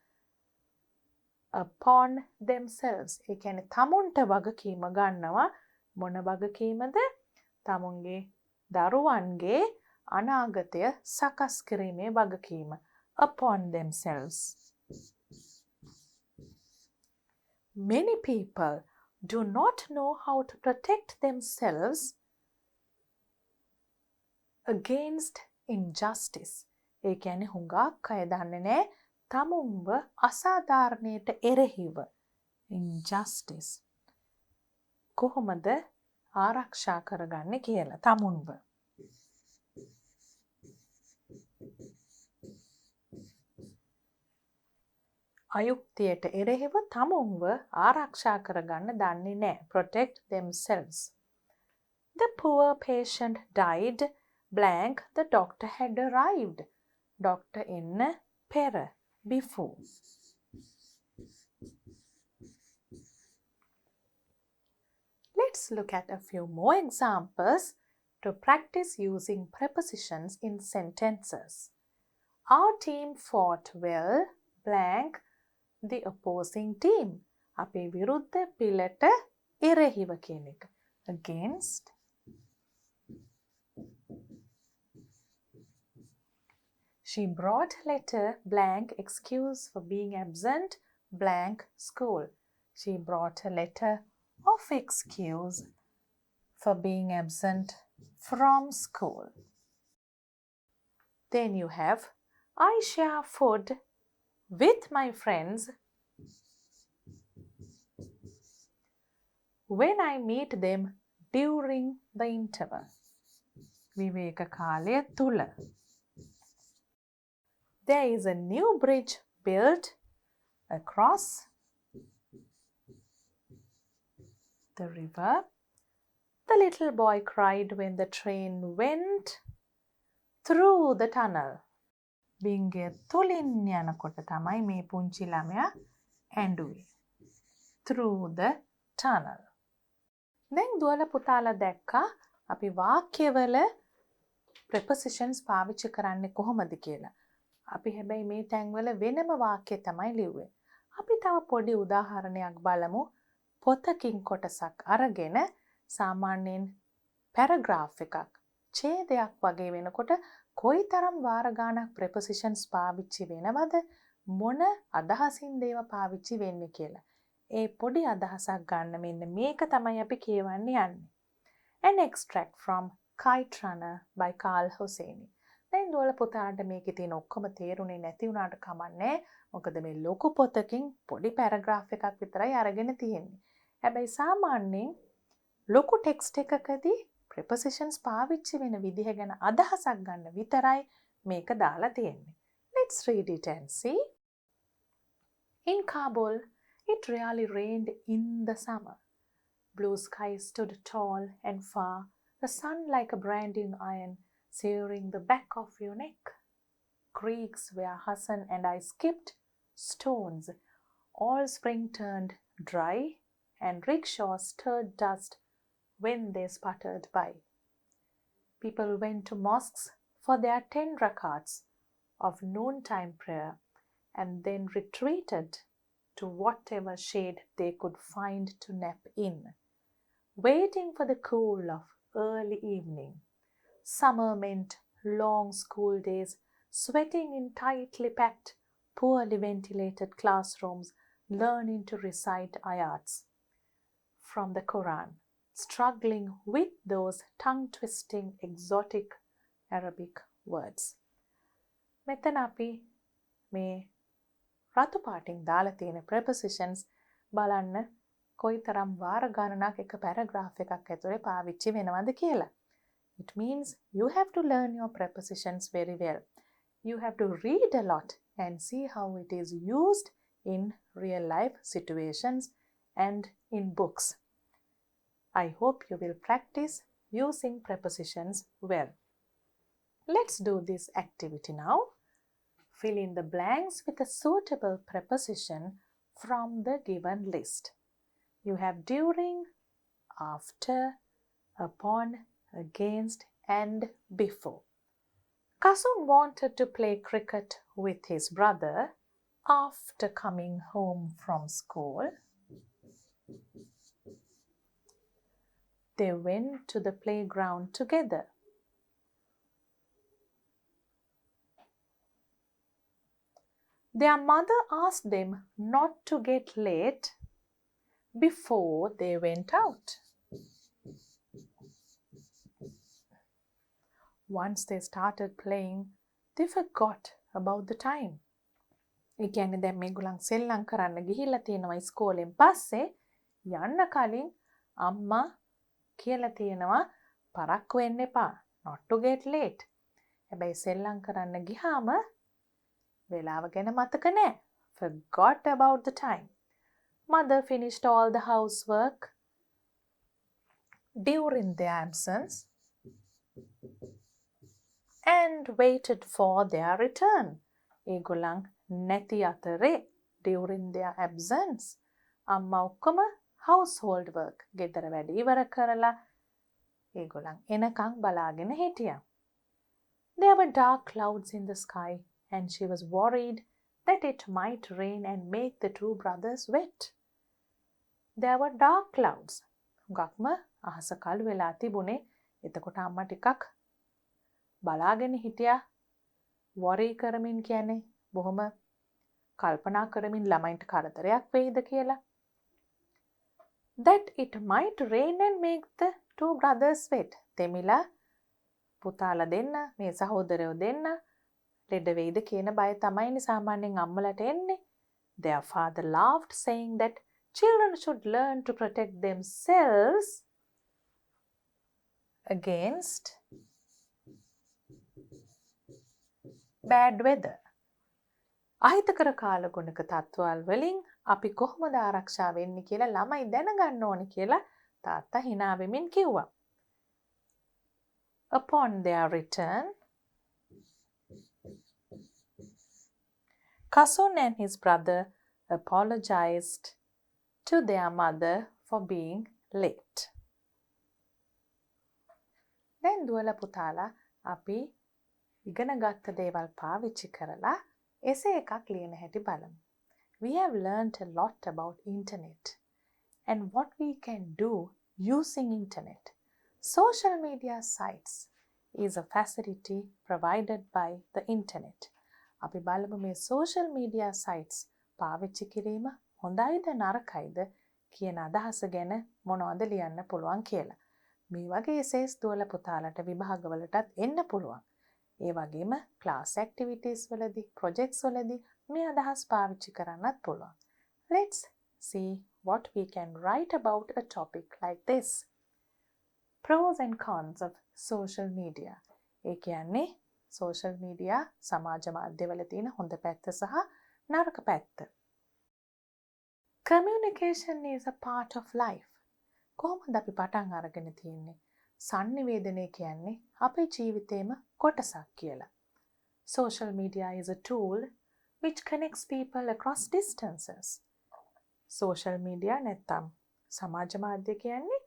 upon themselves. ඒ කියන්නේ තමුන්ට වගකීම ගන්නවා. මොන වගකීමද? තමුන්ගේ දරුවන්ගේ අනාගතය සකස් කිරීමේ වගකීම. Upon themselves. Many people do not know how to protect themselves against injustice. ඒ කියන්නේ හුඟක් අය දන්නේ නැහැ තමුන්ව අසාධාරණයට එරෙහිව injustice කොහොමද ආරක්ෂා කරගන්නේ කියලා තමුන්ව. අයුක්තියට එරෙහිව තමුන්ව ආරක්ෂා කරගන්න දන්නේ නැහැ. Protect themselves. The poor patient died blank the doctor had arrived. Doctor එන්න පෙර before. Let's look at a few more examples to practice using prepositions in sentences. Our team fought well blank the opposing team. අපේ විරුද්ධ පිළට එරෙහිව කියන එක. Against. She brought letter blank excuse for being absent blank school. She brought a letter of excuse for being absent from school. Then you have I share food with my friends when I meet them during the interval. විවේක කාලය තුල. There is a new bridge built across the river. The little boy cried when the train went through the tunnel. බිංගය තුලින් යනකොට තමයි මේ පුංචි ළමයා ඇඬුවේ. Through the tunnel. දැන් දුවලා පුතාලා දැක්කා අපි වාක්‍යවල prepositions පාවිච්චි කරන්නේ කොහොමද කියලා. අපි හැබැයි මේ තැන්වල වෙනම වාක්‍ය තමයි ලිව්වේ. අපි තව පොඩි උදාහරණයක් බලමු. පොතකින් කොටසක් අරගෙන සාමාන්‍යයෙන් පැරග්‍රාෆ් එකක් ඡේදයක් වගේ වෙනකොට කොයිතරම් වාර ගාණක් prepositions පාවිච්චි වෙනවද මොන අදහසින්ද ඒවා පාවිච්චි වෙන්නේ කියලා. ඒ පොඩි අදහසක් ගන්න මෙන්න මේක තමයි අපි කියවන්න යන්නේ. An extract from Kite Runner by Carl Hosseini. දැන් දුවලා පුතාට මේකේ තියෙන ඔක්කොම තේරුනේ නැති වුණාට කමන්නේ. මොකද මේ ලොකු පොතකින් පොඩි පැරග්‍රාෆ් එකක් විතරයි අරගෙන තියෙන්නේ. හැබැයි සාමාන්‍යයෙන් ලොකු ටෙක්ස්ට් එකකදී prepositions පාවිච්චි වෙන විදිහ ගැන අදහසක් ගන්න විතරයි මේක දාලා තියෙන්නේ. Let's read it and see. In Kabul, it really rained in the summer. Blue sky stood tall and far, the sun like a branding iron searing the back of your neck. Creeks where Hassan and I skipped, stones, all spring turned dry and rickshaws stirred dust when they sputtered by. People went to mosques for their 10 rakats of noontime prayer and then retreated to whatever shade they could find to nap in, waiting for the cool of early evening. Summer meant long school days, sweating in tightly packed, poorly ventilated classrooms, learning to recite ayats from the Quran, struggling with those tongue-twisting exotic Arabic words. මෙතන අපි මේ රතු පාටින් දාලා තියෙන prepositions බලන්න කොයිතරම් වාර ගණනක් එක paragraph එකක් ඇතුලේ පාවිච්චි වෙනවද කියලා. It means you have to learn your prepositions very well. You have to read a lot and see how it is used in real life situations and in books. I hope you will practice using prepositions well. Let's do this activity now. Fill in the blanks with a suitable preposition from the given list. You have during, after, upon, against, and before. Kasun wanted to play cricket with his brother after coming home from school. They went to the playground together. Their mother asked them not to get late before they went out. Once they started playing, they forgot about the time. ඒ කියන්නේ දැන් මේගොල්ලන් සෙල්ලම් කරන්න ගිහිල්ලා තියෙනවා ඉස්කෝලෙන් පස්සේ යන්න කලින් අම්මා කියලා තියෙනවා පරක්කු වෙන්න එපා, not to get late. හැබැයි සෙල්ලම් කරන්න ගියාම වෙලාව ගැන මතක නැහැ. Forgot about the time. Mother finished all the housework during their absence and waited for their return. ඒගොල්ලන් නැති අතරේ during their absence අම්මා ඔක්කොම household work ගෙදර වැඩ ඉවර කරලා ඒගොල්ලන් එනකන් බලාගෙන හිටියා. There were dark clouds in the sky and she was worried that it might rain and make the two brothers wet. There were dark clouds. හුඟක්ම අහස කළු වෙලා තිබුණේ. එතකොට අම්මා ටිකක් බලාගෙන හිටියා. worry කරමින් කියන්නේ බොහොම කල්පනා කරමින් ළමයින්ට කරදරයක් වෙයිද කියලා. That it might rain and make the two brothers wet. තෙමිලා පුතාලා දෙන්න මේ සහෝදරයෝ දෙන්න ලෙඩ වෙයිද කියන බය තමයිනේ සාමාන්‍යයෙන් අම්මලට එන්නේ. Their father laughed, saying that children should learn to protect themselves against bad weather. අහිතකර කාලගුණක තත්ත්වවල වලින් අපි කොහොමද ආරක්ෂා වෙන්නේ කියලා ළමයි දැනගන්න ඕනේ කියලා තාත්තා hina වෙමින් කිව්වා. Upon their return, Kasun and his brother apologized to their mother for being late. දැන් දුවලා පුතාලා අපි ඉගෙන ගත්ත දේවල් පාවිච්චි කරලා එසේ එකක් ලියන හැටි බලමු. We have learned a lot about internet and what we can do using internet. Social media sites is a facility provided by the internet. අපි බලමු මේ social media sites පාවිච්චි කිරීම හොඳයිද නරකයිද කියන අදහස ගැන මොනවද ලියන්න පුළුවන් කියලා. මේ වගේ essays දුවලා පුතාලට විභාගවලටත් එන්න පුළුවන්. ඒ වගේම class activities වලදී projects වලදී මේ අදහස් පාවිච්චි කරන්නත් පුළුවන්. Let's see what we can write about a topic like this. Pros and cons of social media. ඒ කියන්නේ social media සමාජ මාධ්‍යවල තියෙන හොඳ පැත්ත සහ නරක පැත්ත. Communication is a part of life. කොහොමද අපි පටන් අරගෙන තියෙන්නේ? sannivedanaya කියන්නේ අපේ ජීවිතේම කොටසක් කියලා. Social media is a tool which connects people across distances. Social media නැත්තම් සමාජ මාධ්‍ය කියන්නේ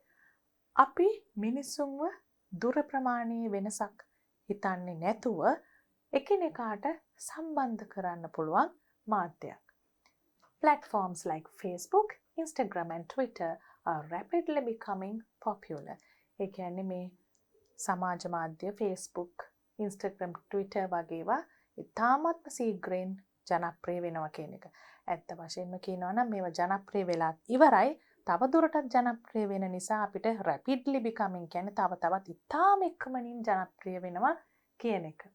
අපි මිනිස්සුන්ව දුර ප්‍රමාණයේ වෙනසක් හිතන්නේ නැතුව එකිනෙකාට සම්බන්ධ කරන්න පුළුවන් මාධ්‍යයක්. Platforms like Facebook, Instagram and Twitter are rapidly becoming popular. ඒ කියන්නේ මේ සමාජ මාධ්‍ය Facebook, Instagram, Twitter වගේවා ඉතාමත්ම ශීඝ්‍රයෙන් ජනප්‍රිය වෙනවා කියන එක. ඇත්ත වශයෙන්ම කියනවා නම් මේවා ජනප්‍රිය වෙලා ඉවරයි. තව දුරටත් ජනප්‍රිය වෙන නිසා අපිට rapidly becoming කියන්නේ තව තවත් ඉතාම ඉක්මනින් ජනප්‍රිය වෙනවා කියන එක.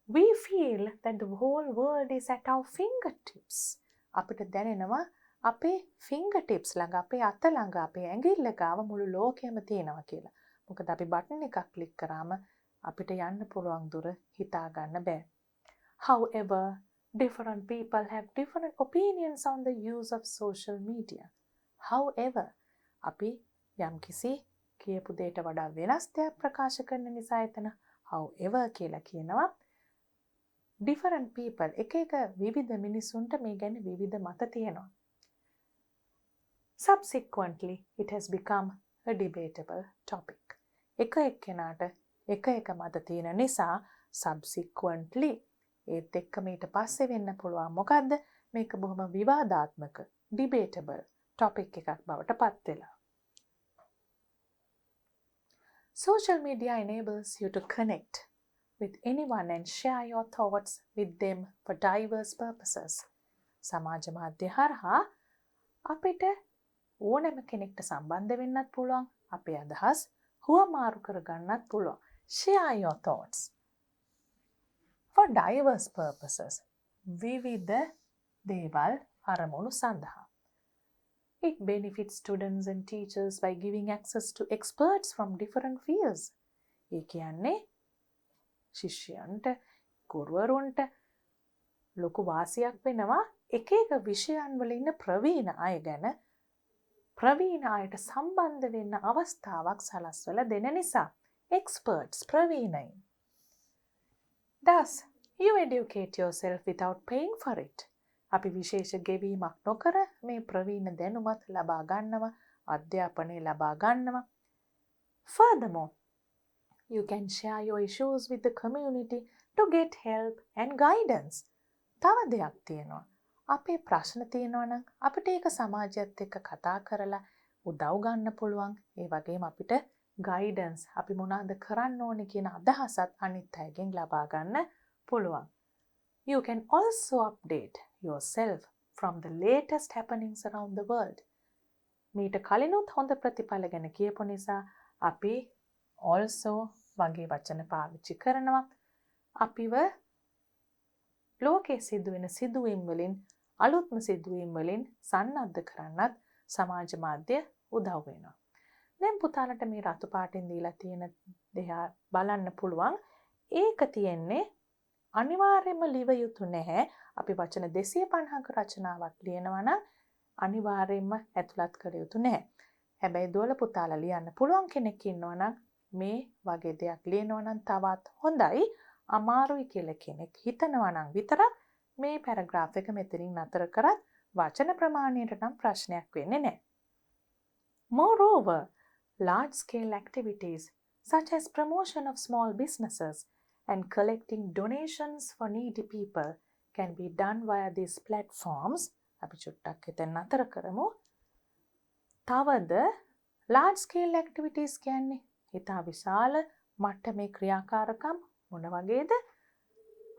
We feel that the whole world is at our fingertips. අපිට දැනෙනවා අපේ fingertips ළඟ, අපේ අත ළඟ, අපේ ඇඟිල්ල ගාව මුළු ලෝකයම තියෙනවා කියලා. මොකද අපි බටන් එකක් ක්ලික් කරාම අපිට යන්න පුළුවන් දුර හිතා ගන්න බෑ. However, different people have different opinions on the use of social media. However, අපි යම්කිසි කියපු දෙයට වඩා වෙනස් දෙයක් ප්‍රකාශ කරන නිසා එතන however කියලා කියනවා. Different people, එක විවිධ මිනිසුන්ට මේ ගැන විවිධ මත තියෙනවා. Subsequently, it has become a debatable topic. එක එක්කෙනාට එක මත තියෙන නිසා subsequently ඒත් එක්කම ඊට පස්සේ වෙන්න පුළුවන් මොකද්ද? මේක බොහොම විවාදාත්මක debatable topic එකක් බවට පත් වෙලා. Social media enables you to connect with anyone and share your thoughts with them for diverse purposes. සමාජ මාධ්‍ය හරහා අපිට ඕනෑම කෙනෙක්ට සම්බන්ධ වෙන්නත් පුළුවන්. අපේ අදහස් හුවමාරු කරගන්නත් පුළුවන්. Share your thoughts for diverse purposes. විවිධ දේවල් අරමුණු සඳහා. It benefits students and teachers by giving access to experts from different fields. ඒ කියන්නේ ශිෂ්‍යයන්ට, ගුරුවරුන්ට ලොකු වාසියක් වෙනවා එක විෂයන් වල ඉන්න ප්‍රවීණ අය ගැන ප්‍රවීණ අයට සම්බන්ධ වෙන්න අවස්ථාවක් සලස්වලා දෙන නිසා. Experts, ප්‍රවීණයින්. Thus, you educate yourself without paying for it. අපි විශේෂ ගෙවීමක් නොකර මේ ප්‍රවීණ දැනුමත් ලබා ගන්නවා, අධ්‍යාපනය ලබා ගන්නවා. Furthermore, you can share your issues with the community to get help and guidance. තව දෙයක් තියෙනවා. අපේ ප්‍රශ්න තියෙනවා නම් අපිට ඒක සමාජයත් එක්ක කතා කරලා උදව් ගන්න පුළුවන්. ඒ වගේම අපිට guidance, අපි මොනවද කරන්න ඕනේ කියන අදහසත් අනිත් අයගෙන් ලබා ගන්න පුළුවන්. You can also update yourself from the latest happenings around the world. මීට කලිනුත් හොඳ ප්‍රතිඵල ගැන කියපු නිසා අපි also වගේ වචන පාවිච්චි කරනවා. අපිව ලෝකයේ සිදුවෙන සිදුවීම් වලින්, අලුත්ම සිදුවීම් වලින් සන්නද්ධ කරන්නත් සමාජ මාධ්‍ය උදව් වෙනවා. දැන් පුතාලට මේ රතු පාටින් දීලා තියෙන දෙහා බලන්න පුළුවන්. ඒක තියෙන්නේ අනිවාර්යයෙන්ම ලිව යුතු නැහැ. අපි වචන 250ක රචනාවක් ලියනවා නම් අනිවාර්යයෙන්ම ඇතුළත් කර යුතු නැහැ. හැබැයි දොළ පුතාලා ලියන්න පුළුවන් කෙනෙක් ඉන්නවා නම් මේ වගේ දෙයක් ලියනවා නම් තවත් හොඳයි. අමාරුයි කියලා කෙනෙක් හිතනවා නම් විතරක් මේ පැරග්‍රාෆ් එක මෙතනින් නතර කරත් වචන ප්‍රමාණයට නම් ප්‍රශ්නයක් වෙන්නේ නැහැ. Moreover, large-scale activities such as promotion of small businesses and collecting donations for needy people can be done via these platforms. අපි චුට්ටක් එතන නතර කරමු. තවද large-scale activities කියන්නේ ඉතා විශාල මට්ටමේ ක්‍රියාකාරකම් මොන වගේද?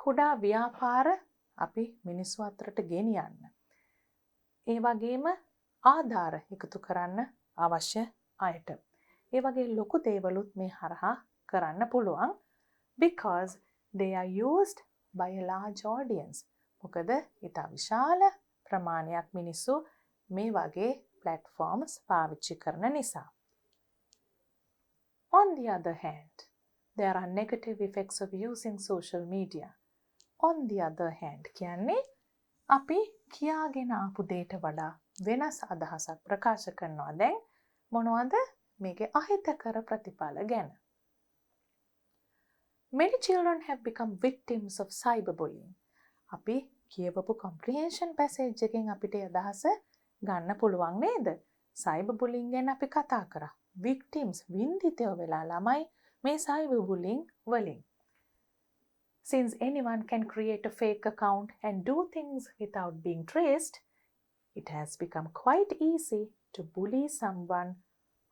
කුඩා ව්‍යාපාර අපි මිනිස්සු අතරට ගෙනියන්න. ඒ වගේම ආධාර එකතු කරන්න අවශ්‍ය අයට. ඒ වගේ ලොකු දේවලුත් මේ හරහා කරන්න පුළුවන්. Because they are used by a large audience. මොකද ඉතා විශාල ප්‍රමාණයක් මිනිස්සු මේ වගේ platforms පාවිච්චි කරන නිසා. On the other hand, there are negative effects of using social media. On the other hand කියන්නේ අපි කියාගෙන ආපු දෙයට වඩා වෙනස් අදහසක් ප්‍රකාශ කරනවා. දැන් මොනවද මේකේ අහිතකර ප්‍රතිඵල ගැන? Many children have become victims of cyberbullying. අපි කියවපු comprehension passage එකෙන් අපිට අදහස ගන්න පුළුවන් නේද? cyber bullying ගැන අපි කතා කරා. Victims වින්දිතයෝ වෙලා ළමයි මේ cyber bullying වලින්. Since anyone can create a fake account and do things without being traced, it has become quite easy to bully someone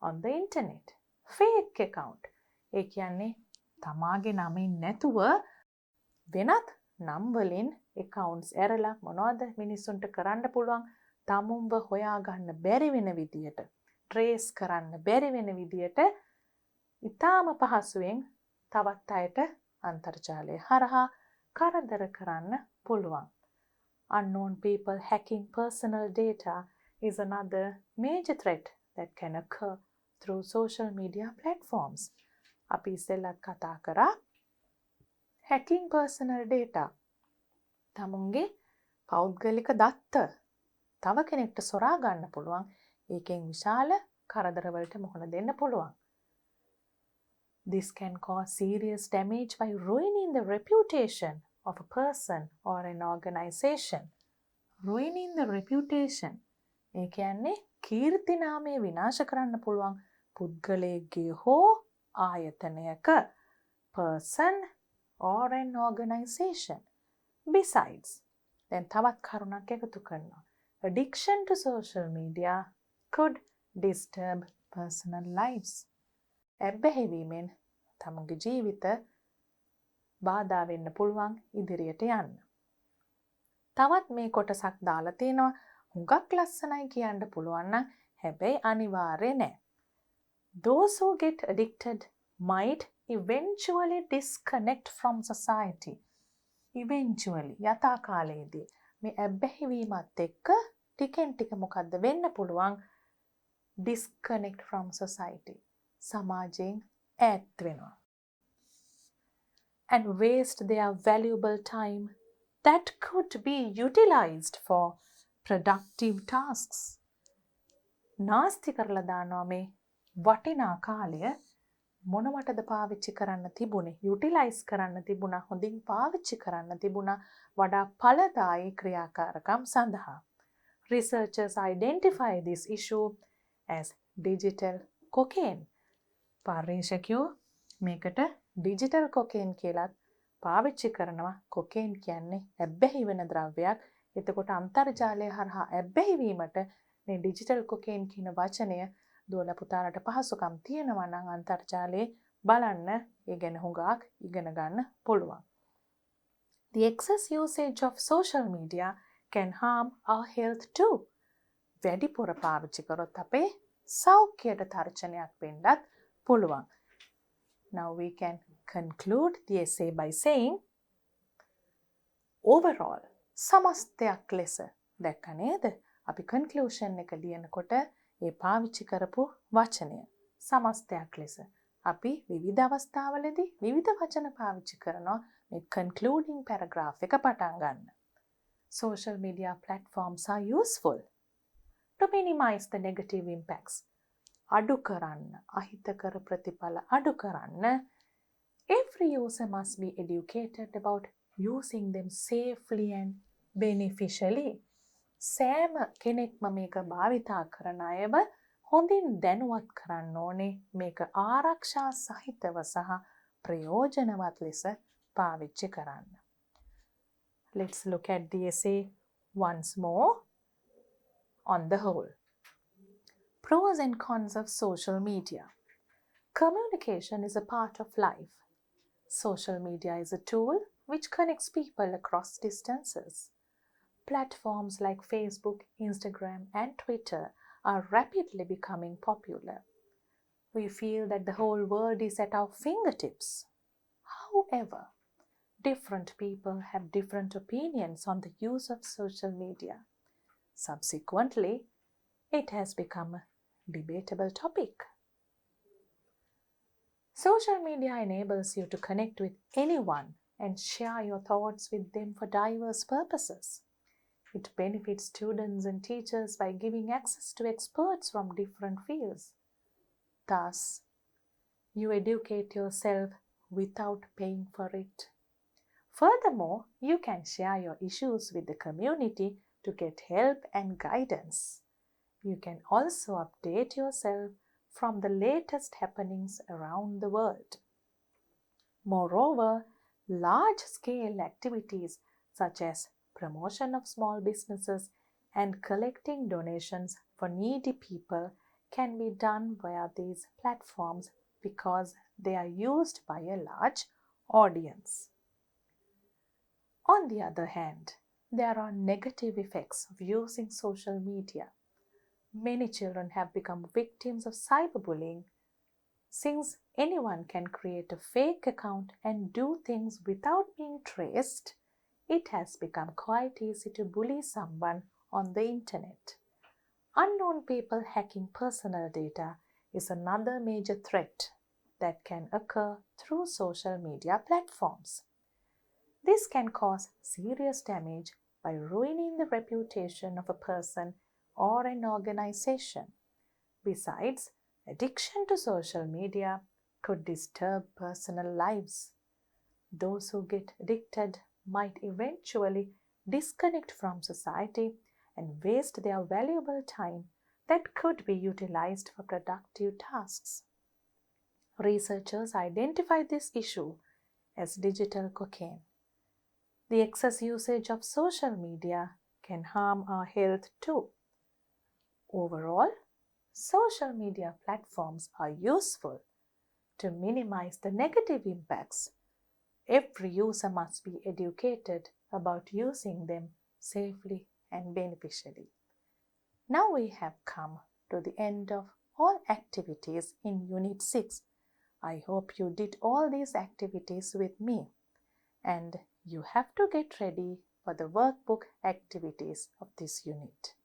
on the internet. Fake account. ඒ කියන්නේ තමාගේ නමින් නැතුව වෙනත් නම් වලින් accounts ඇරලා මොනවද මිනිස්සුන්ට කරන්න පුළුවන් තමුන්ව හොයාගන්න බැරි වෙන විදියට trace කරන්න බැරි වෙන විදියට ඉතාම පහසුවෙන් තවත් අයට අන්තර්ජාලය හරහා කරදර කරන්න පුළුවන්. Unknown people hacking personal data is another major threat that can occur through social media platforms. අපි ඉස්සෙල්ලත් කතා කරා hacking personal data. තමුන්ගේ පෞද්ගලික දත්ත තව කෙනෙක්ට සොරා ගන්න පුළුවන්. ඒකෙන් විශාල කරදරවලට මුහුණ දෙන්න පුළුවන්. This can cause serious damage by ruining the reputation of a person or an organization. Ruining the reputation. ඒ කියන්නේ කීර්ති නාමය විනාශ කරන්න පුළුවන් පුද්ගලයෙක්ගේ හෝ ආයතනයක person or an organization. Besides, then තවත් කරුණක් එකතු කරනවා. Addiction to social media could disturb personal lives. ඇබ්බැහිවීමෙන් තමුන්ගේ ජීවිත බාධා වෙන්න පුළුවන් ඉදිරියට යන්න. තවත් මේ කොටසක් දාලා තියෙනවා හුඟක් ලස්සනයි කියන්න පුළුවන් නම් හැබැයි අනිවාර්ය නෑ. Those who get addicted might eventually disconnect from society. Eventually යථා කාලයේදී මේ ඇබ්බැහිවීමත් එක්ක ටිකෙන් ටික මොකද්ද වෙන්න පුළුවන් disconnect from society. සමාජයෙන් ඈත් වෙනවා. And waste their valuable time that could be utilized for productive tasks. නාස්ති කරලා දානවා මේ වටිනා කාලය මොනවටද පාවිච්චි කරන්න තිබුණේ යුටිලයිස් කරන්න තිබුණා හොඳින් පාවිච්චි කරන්න තිබුණා වඩා ඵලදායී ක්‍රියාකාරකම් සඳහා. Researchers identify this issue as digital cocaine. පර්යේෂකයෝ මේකට digital cocaine කියලාත් පාවිච්චි කරනවා. cocaine කියන්නේ ඇබ්බැහි වෙන ද්‍රව්‍යයක්. එතකොට අන්තර්ජාලය හරහා ඇබ්බැහි වීමට මේ digital cocaine කියන වචනය දුවලා පුතාලට පහසුකම් තියෙනවා නම් අන්තර්ජාලයේ බලන්න ඒ ගැන හුඟක් ඉගෙන ගන්න පුළුවන්. The excess usage of social media can harm our health too. වැඩිපුර පාවිච්චි කරොත් අපේ සෞඛ්‍යයට තර්ජනයක් වෙන්නත් පුළුවන්. Now we can conclude the essay by saying overall සමස්තයක් ලෙස දැක්ක නේද? අපි conclusion එක ලියනකොට ඒ පාවිච්චි කරපු වචනය සමස්තයක් ලෙස අපි විවිධ අවස්ථාවලදී විවිධ වචන පාවිච්චි කරනවා මේ concluding paragraph එක පටන් ගන්න. Social media platforms are useful to minimize the negative impacts. අඩු කරන්න, අහිතකර ප්‍රතිඵල අඩු කරන්න every user must be educated about using them safely and beneficially. සෑම කෙනෙක්ම මේක භාවිතා කරන අයව හොඳින් දැනුවත් කරන්න ඕනේ මේක ආරක්ෂා සහිතව සහ ප්‍රයෝජනවත් ලෙස පාවිච්චි කරන්න. Let's look at the essay once more. On the whole, pros and cons of social media. Communication is a part of life. Social media is a tool which connects people across distances. Platforms like Facebook, Instagram, and Twitter are rapidly becoming popular. We feel that the whole world is at our fingertips. However, different people have different opinions on the use of social media. Subsequently, it has become a debatable topic. Social media enables you to connect with anyone and share your thoughts with them for diverse purposes. It benefits students and teachers by giving access to experts from different fields. Thus, you educate yourself without paying for it. Furthermore, you can share your issues with the community to get help and guidance. You can also update yourself from the latest happenings around the world. Moreover, large-scale activities such as promotion of small businesses and collecting donations for needy people can be done via these platforms because they are used by a large audience. On the other hand, there are negative effects of using social media. Many children have become victims of cyberbullying. Since anyone can create a fake account and do things without being traced, it has become quite easy to bully someone on the internet. Unknown people hacking personal data is another major threat that can occur through social media platforms. This can cause serious damage by ruining the reputation of a person or an organization. Besides, addiction to social media could disturb personal lives. Those who get addicted might eventually disconnect from society and waste their valuable time that could be utilized for productive tasks. Researchers identify this issue as digital cocaine. The excess usage of social media can harm our health too. Overall, social media platforms are useful to minimize the negative impacts. Every user must be educated about using them safely and beneficially. Now we have come to the end of all activities in Unit 6. I hope you did all these activities with me, and you have to get ready for the workbook activities of this unit.